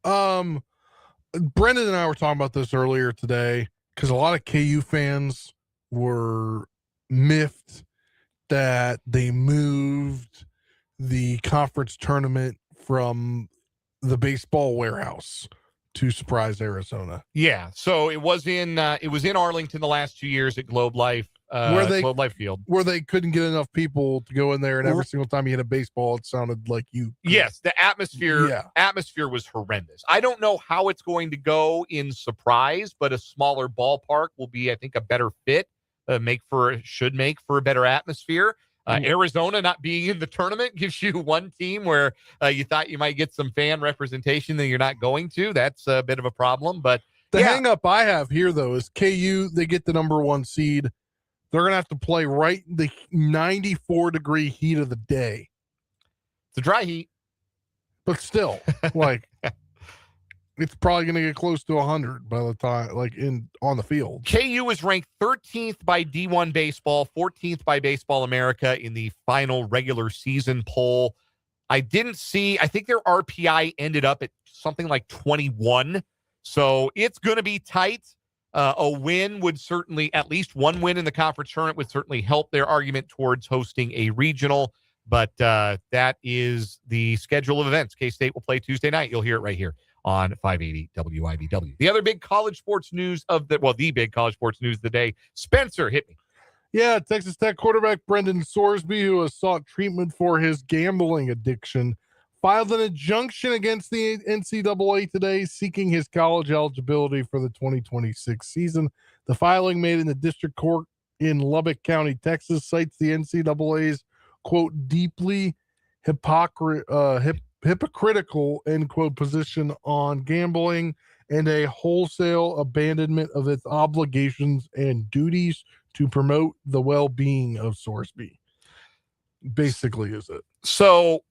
Brendan and I were talking about this earlier today, because a lot of KU fans were miffed that they moved the conference tournament from the baseball warehouse to surprise Arizona. Yeah, so it was in Arlington the last 2 years at Globe Life Globe Life Field, where they couldn't get enough people to go in there, and every single time you hit a baseball, it sounded like you. Yes, the atmosphere was horrendous. I don't know how it's going to go in Surprise, but a smaller ballpark will be, I think, a better fit. Should make for a better atmosphere. Arizona not being in the tournament gives you one team where you thought you might get some fan representation that you're not going to. That's a bit of a problem. But the hang up I have here, though, is KU, they get the number 1 seed. They're going to have to play right in the 94-degree heat of the day. It's a dry heat. But still, like, it's probably going to get close to 100 by the time, on the field. KU is ranked 13th by D1 Baseball, 14th by Baseball America in the final regular season poll. I think their RPI ended up at something like 21. So it's going to be tight. A win would certainly, at least one win in the conference tournament would certainly help their argument towards hosting a regional. But that is the schedule of events. K-State will play Tuesday night. You'll hear it right here on 580 WIBW. The other big college sports news the big college sports news of the day. Spencer, hit me. Yeah, Texas Tech quarterback Brendan Sorsby, who has sought treatment for his gambling addiction, filed an injunction against the NCAA today, seeking his college eligibility for the 2026 season. The filing, made in the district court in Lubbock County, Texas, cites the NCAA's, quote, deeply hypocritical, end quote, position on gambling and a wholesale abandonment of its obligations and duties to promote the well-being of Sorsby. Basically, is it? So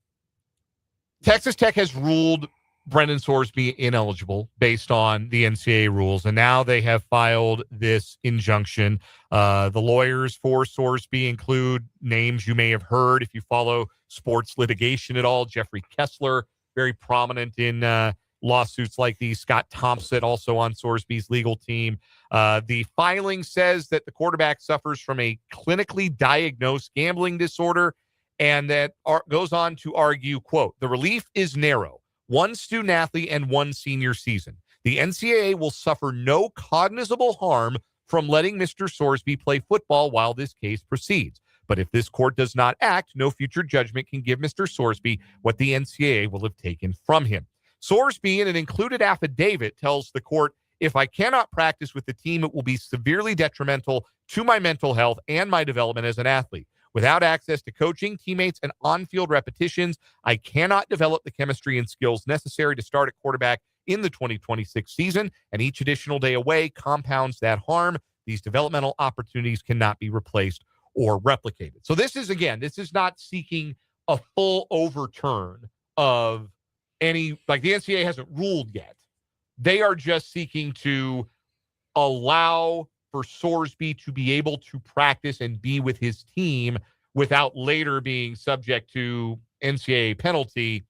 Texas Tech has ruled Brendan Sorsby ineligible based on the NCAA rules, and now they have filed this injunction. The lawyers for Sorsby include names you may have heard if you follow sports litigation at all. Jeffrey Kessler, very prominent in lawsuits like these. Scott Thompson, also on Sorsby's legal team. The filing says that the quarterback suffers from a clinically diagnosed gambling disorder, and that goes on to argue, quote, the relief is narrow. 1 student athlete and 1 senior season. The NCAA will suffer no cognizable harm from letting Mr. Sorsby play football while this case proceeds. But if this court does not act, no future judgment can give Mr. Sorsby what the NCAA will have taken from him. Sorsby, in an included affidavit, tells the court, if I cannot practice with the team, it will be severely detrimental to my mental health and my development as an athlete. Without access to coaching, teammates, and on-field repetitions, I cannot develop the chemistry and skills necessary to start at quarterback in the 2026 season, and each additional day away compounds that harm. These developmental opportunities cannot be replaced or replicated. So this is not seeking a full overturn of any, like the NCAA hasn't ruled yet. They are just seeking to allow for Sorsby to be able to practice and be with his team without later being subject to NCAA penalty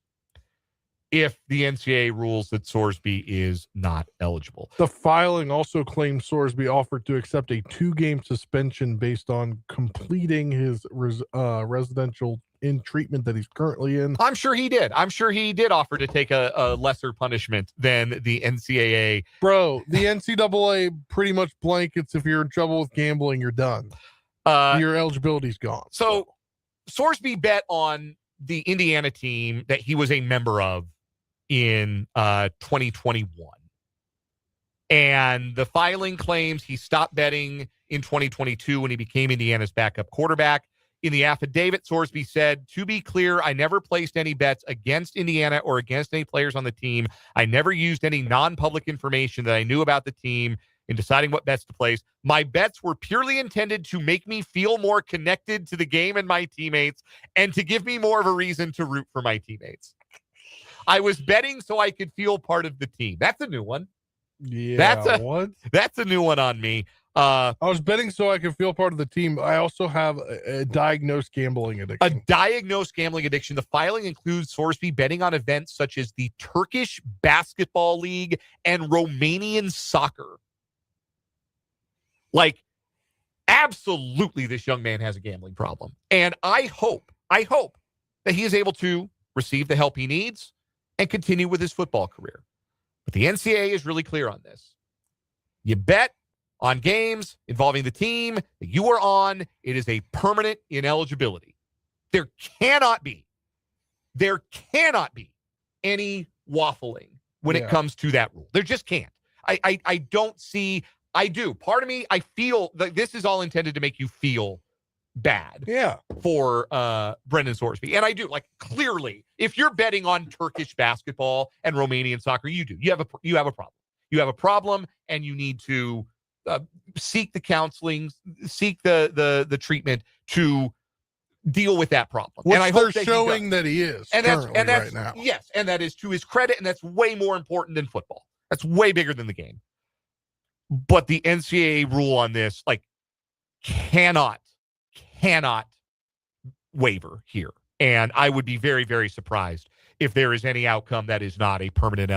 if the NCAA rules that Sorsby is not eligible. The filing also claims Sorsby offered to accept a 2-game suspension based on completing his residential in treatment that he's currently in. I'm sure he did. Offer to take a lesser punishment than the NCAA. Bro, the NCAA pretty much blankets if you're in trouble with gambling, you're done. Your eligibility's gone. So Sorsby bet on the Indiana team that he was a member of in 2021. And the filing claims he stopped betting in 2022 when he became Indiana's backup quarterback. In the affidavit, Sorsby said, to be clear, I never placed any bets against Indiana or against any players on the team. I never used any non-public information that I knew about the team in deciding what bets to place. My bets were purely intended to make me feel more connected to the game and my teammates and to give me more of a reason to root for my teammates. I was betting so I could feel part of the team. That's a new one. Yeah, what? That's a new one on me. I was betting so I could feel part of the team. I also have a diagnosed gambling addiction. The filing includes Sorsby betting on events such as the Turkish Basketball League and Romanian soccer. Like, absolutely, this young man has a gambling problem. And I hope that he is able to receive the help he needs and continue with his football career. But the NCAA is really clear on this. You bet on games involving the team that you are on, it is a permanent ineligibility. There cannot be any waffling when it comes to that rule. There just can't. I don't see, I do. Part of me, I feel that this is all intended to make you feel bad for Brendan Sorsby. And I do, like, clearly, if you're betting on Turkish basketball and Romanian soccer, you do. You have a problem. You have a problem, and you need to seek the counseling, seek the treatment to deal with that problem. Which and I hope they're showing that he is, and that's right now. Yes, and that is to his credit, and that's way more important than football. That's way bigger than the game. But the NCAA rule on this, like, cannot waver here. And I would be very, very surprised if there is any outcome that is not a permanent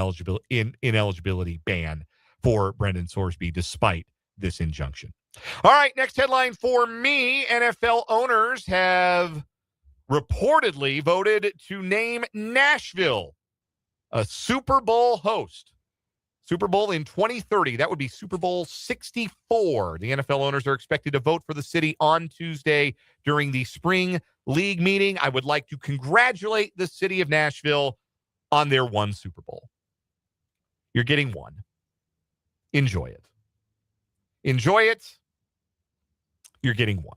ineligibility ban for Brendan Sorsby, despite this injunction. All right, next headline for me. NFL owners have reportedly voted to name Nashville a Super Bowl host. Super Bowl in 2030. That would be Super Bowl 64. The NFL owners are expected to vote for the city on Tuesday during the spring league meeting. I would like to congratulate the city of Nashville on their one Super Bowl. You're getting one. Enjoy it. Enjoy it. You're getting one.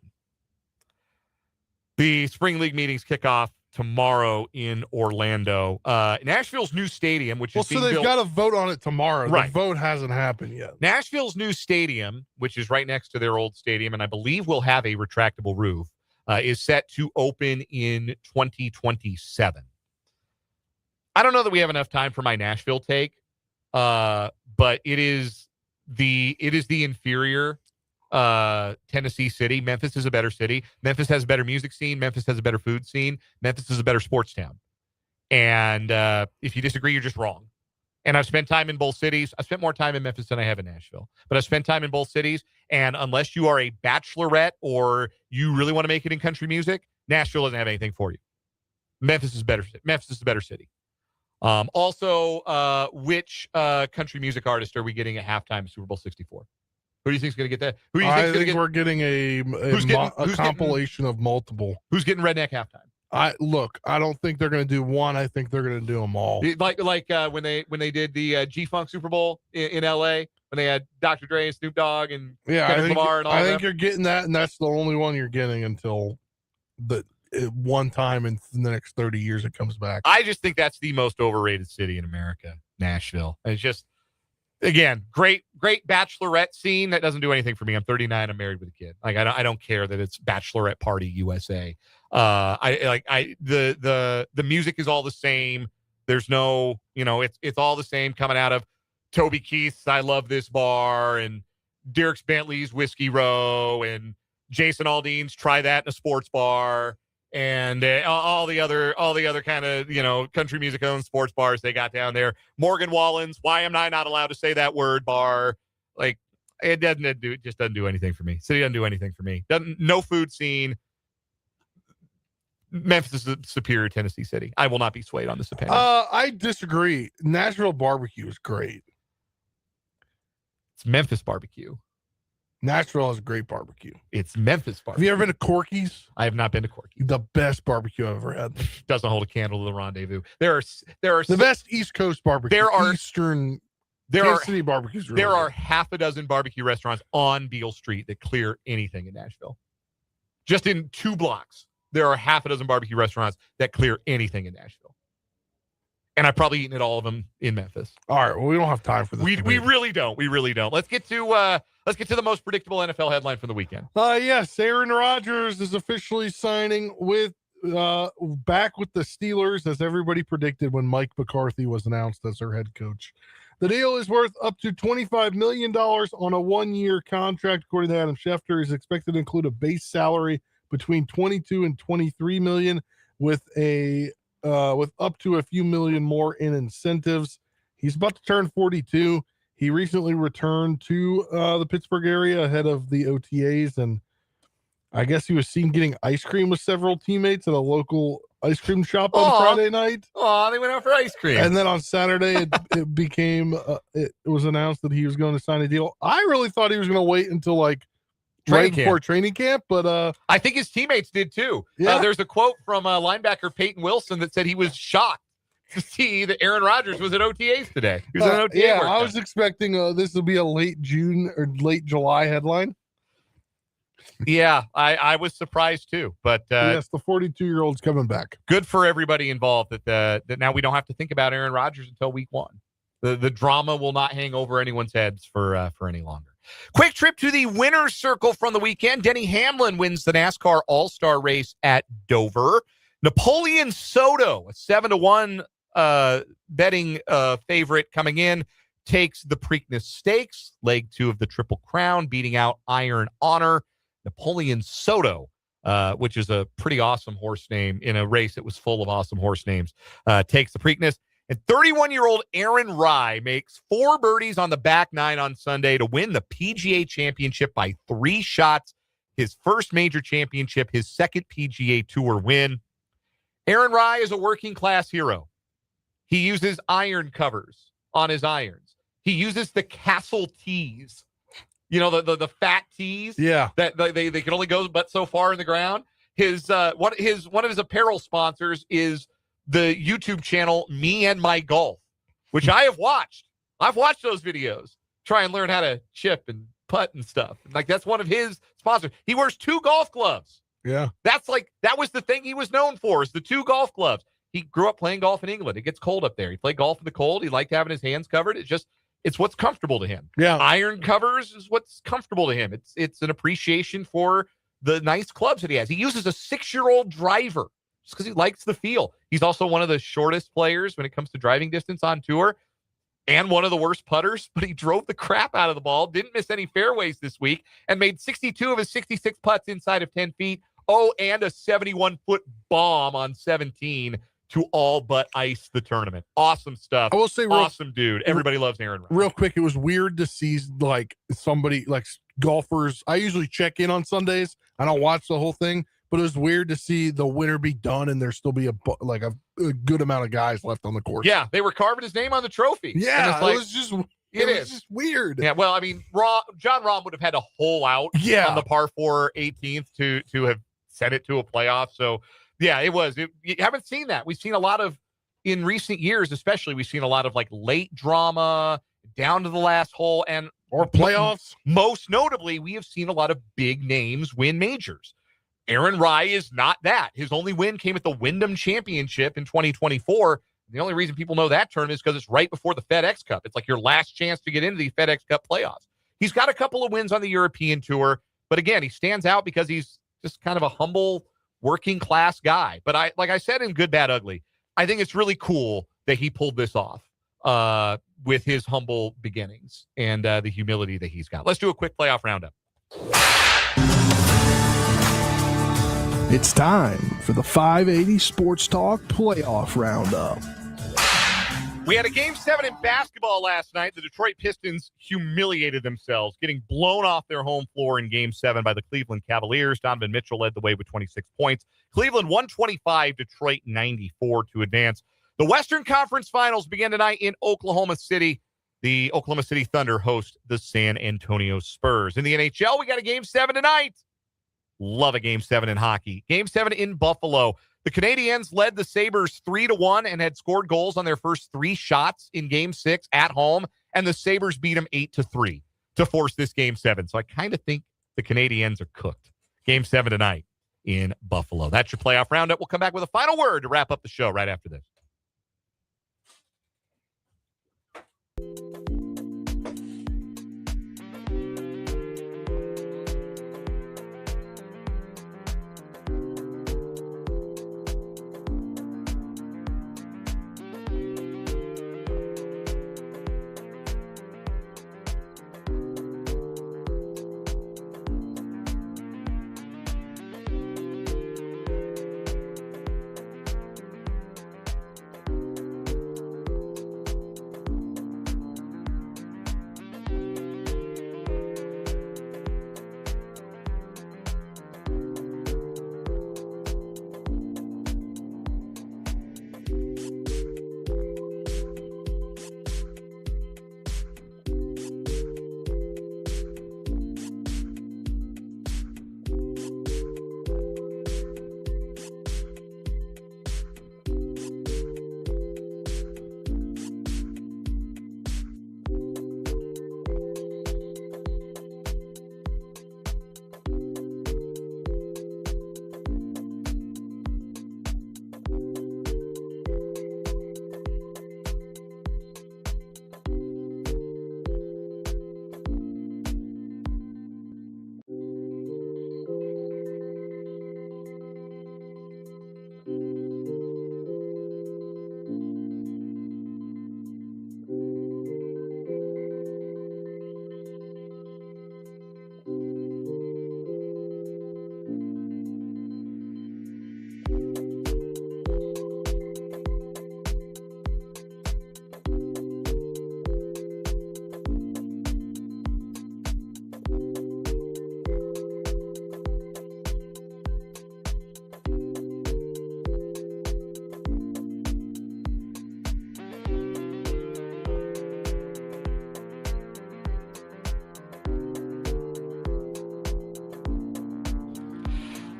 The spring league meetings kick off tomorrow in Orlando. Nashville's new stadium, which is so they've got to vote on it tomorrow. Right. The vote hasn't happened yet. Nashville's new stadium, which is right next to their old stadium, and I believe will have a retractable roof, is set to open in 2027. I don't know that we have enough time for my Nashville take, but it is the inferior Tennessee city. Memphis is a better city. Memphis has a better music scene. Memphis has a better food scene. Memphis is a better sports town. And if you disagree, you're just wrong. And I've spent time in both cities. I've spent more time in Memphis than I have in Nashville. But I've spent time in both cities. And unless you are a bachelorette or you really want to make it in country music, Nashville doesn't have anything for you. Memphis is better. Memphis is a better city. Also, which country music artist are we getting at halftime of Super Bowl 64? Who do you think is going to get that? Who do you I think we're getting a compilation of multiple. Who's getting Redneck halftime? I don't think they're going to do one. I think they're going to do them all. Like when they did the G-Funk Super Bowl in L.A. when they had Dr. Dre and Snoop Dogg and Kendrick Lamar and all that. I think you're getting that, and that's the only one you're getting until one time in the next 30 years it comes back. I just think that's the most overrated city in America, Nashville. And it's just, again, great bachelorette scene that doesn't do anything for me. I'm 39. I'm married with a kid. Like I don't care that it's Bachelorette Party USA. The music is all the same. There's no, it's all the same coming out of Toby Keith's I Love This Bar and Dierks Bentley's Whiskey Row and Jason Aldean's Try That in a Sports Bar and all the other kind of, country music owned sports bars they got down there. Morgan Wallen's Why Am I Not Allowed to Say That Word bar. Like it doesn't do anything for me. City doesn't do anything for me. No food scene. Memphis is a superior Tennessee city. I will not be swayed on this opinion. I disagree. Nashville barbecue is great. It's Memphis barbecue. Nashville has great barbecue. It's Memphis barbecue. Have you ever been to Corky's? I have not been to Corky's. The best barbecue I've ever had. Doesn't hold a candle to the Rendezvous. There are the best East Coast barbecue. There are city barbecues. There are half a dozen barbecue restaurants on Beale Street that clear anything in Nashville. Just in 2 blocks, there are half a dozen barbecue restaurants that clear anything in Nashville. And I've probably eaten at all of them in Memphis. All right. Well, we don't have time for this. We really don't. We really don't. Let's get to the most predictable NFL headline from the weekend. Yes, Aaron Rodgers is officially signing with back with the Steelers, as everybody predicted when Mike McCarthy was announced as their head coach. The deal is worth up to $25 million on a 1-year contract, according to Adam Schefter. Is expected to include a base salary between $22 and $23 million, with up to a few million more in incentives. He's about to turn 42. He recently returned to the Pittsburgh area ahead of the OTAs, and I guess he was seen getting ice cream with several teammates at a local ice cream shop on Friday night. Oh, they went out for ice cream. And then on Saturday, it became, it was announced that he was going to sign a deal. I really thought he was going to wait until like before training camp, but I think his teammates did too. Yeah. There's a quote from linebacker Peyton Wilson that said he was shocked to see that Aaron Rodgers was at OTAs today. He was at OTA. Yeah, I was expecting this will be a late June or late July headline. Yeah, I was surprised too. But yes, the 42-year-old's coming back. Good for everybody involved that now we don't have to think about Aaron Rodgers until week 1. The drama will not hang over anyone's heads for any longer. Quick trip to the winner's circle from the weekend. Denny Hamlin wins the NASCAR All-Star race at Dover. Napoleon Soto, a 7-1 betting favorite coming in, takes the Preakness Stakes, leg 2 of the Triple Crown, beating out Iron Honor. Napoleon Soto, which is a pretty awesome horse name in a race that was full of awesome horse names, takes the Preakness. And 31-year-old Aaron Rye makes 4 birdies on the back 9 on Sunday to win the PGA Championship by 3 shots. His first major championship, his second PGA Tour win. Aaron Rye is a working-class hero. He uses iron covers on his irons. He uses the Castle tees. You know, the fat tees? Yeah. That they can only go but so far in the ground. One of his apparel sponsors is the YouTube channel Me and My Golf, which I have watched. I've watched those videos. Try and learn how to chip and putt and stuff. Like, that's one of his sponsors. He wears 2 golf gloves. Yeah. That was the thing he was known for, is the 2 golf gloves. He grew up playing golf in England. It gets cold up there. He played golf in the cold. He liked having his hands covered. It's what's comfortable to him. Yeah. Iron covers is what's comfortable to him. It's an appreciation for the nice clubs that he has. He uses a 6-year-old driver just because he likes the feel. He's also one of the shortest players when it comes to driving distance on tour, and one of the worst putters, but he drove the crap out of the ball, didn't miss any fairways this week, and made 62 of his 66 putts inside of 10 feet. Oh, and a 71-foot bomb on 17 to all but ice the tournament. Awesome stuff. I will say, awesome dude. Everybody loves Aaron Rye. Real quick, it was weird to see like somebody like golfers. I usually check in on Sundays. I don't watch the whole thing, but it was weird to see the winter be done and there still be a good amount of guys left on the course. Yeah, they were carving his name on the trophy. Yeah, it was just weird. Yeah, well, I mean, John Rahm would have had to hole out on the par 4 18th to have sent it to a playoff. So, yeah, it was. You haven't seen that. We've seen a lot of, in recent years especially, we've seen a lot of like late drama, down to the last hole, or playoffs. Most notably, we have seen a lot of big names win majors. Aaron Rye is not that. His only win came at the Wyndham Championship in 2024. The only reason people know that tournament is because it's right before the FedEx Cup. It's like your last chance to get into the FedEx Cup playoffs. He's got a couple of wins on the European Tour, but again, he stands out because he's just kind of a humble, working class guy. But like I said in Good, Bad, Ugly, I think it's really cool that he pulled this off with his humble beginnings and the humility that he's got. Let's do a quick playoff roundup. It's time for the 580 Sports Talk Playoff Roundup. We had a Game 7 in basketball last night. The Detroit Pistons humiliated themselves, getting blown off their home floor in Game 7 by the Cleveland Cavaliers. Donovan Mitchell led the way with 26 points. Cleveland 125, Detroit 94 to advance. The Western Conference Finals begin tonight in Oklahoma City. The Oklahoma City Thunder host the San Antonio Spurs. In the NHL, we got a Game 7 tonight. Love a Game 7 in hockey. Game 7 in Buffalo. The Canadiens led the Sabres 3-1 and had scored goals on their first 3 shots in Game 6 at home, and the Sabres beat them 8-3 to force this Game 7. So I kind of think the Canadiens are cooked. Game 7 tonight in Buffalo. That's your playoff roundup. We'll come back with a final word to wrap up the show right after this.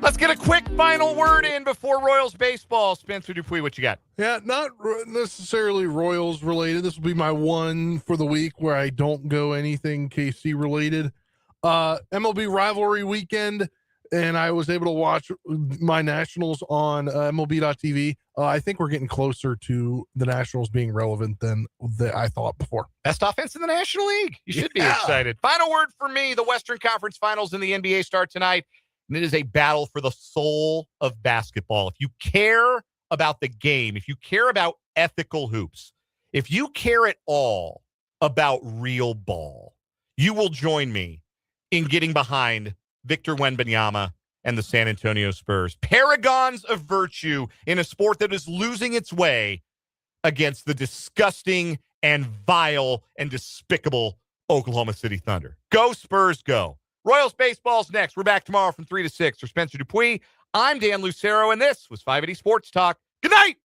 Let's get a quick final word in before Royals baseball. Spencer Dupuis, what you got? Yeah, not necessarily Royals related. This will be my one for the week where I don't go anything KC related. MLB rivalry weekend, and I was able to watch my Nationals on MLB.tv. I think we're getting closer to the Nationals being relevant than I thought before. Best offense in the National League. You should be excited. Final word for me. The Western Conference Finals in the NBA start tonight, and it is a battle for the soul of basketball. If you care about the game, if you care about ethical hoops, if you care at all about real ball, you will join me in getting behind Victor Wembanyama and the San Antonio Spurs. Paragons of virtue in a sport that is losing its way against the disgusting and vile and despicable Oklahoma City Thunder. Go Spurs, go. Royals baseball's next. We're back tomorrow from 3 to 6. For Spencer Dupuis, I'm Dan Lucero, and this was 580 Sports Talk. Good night.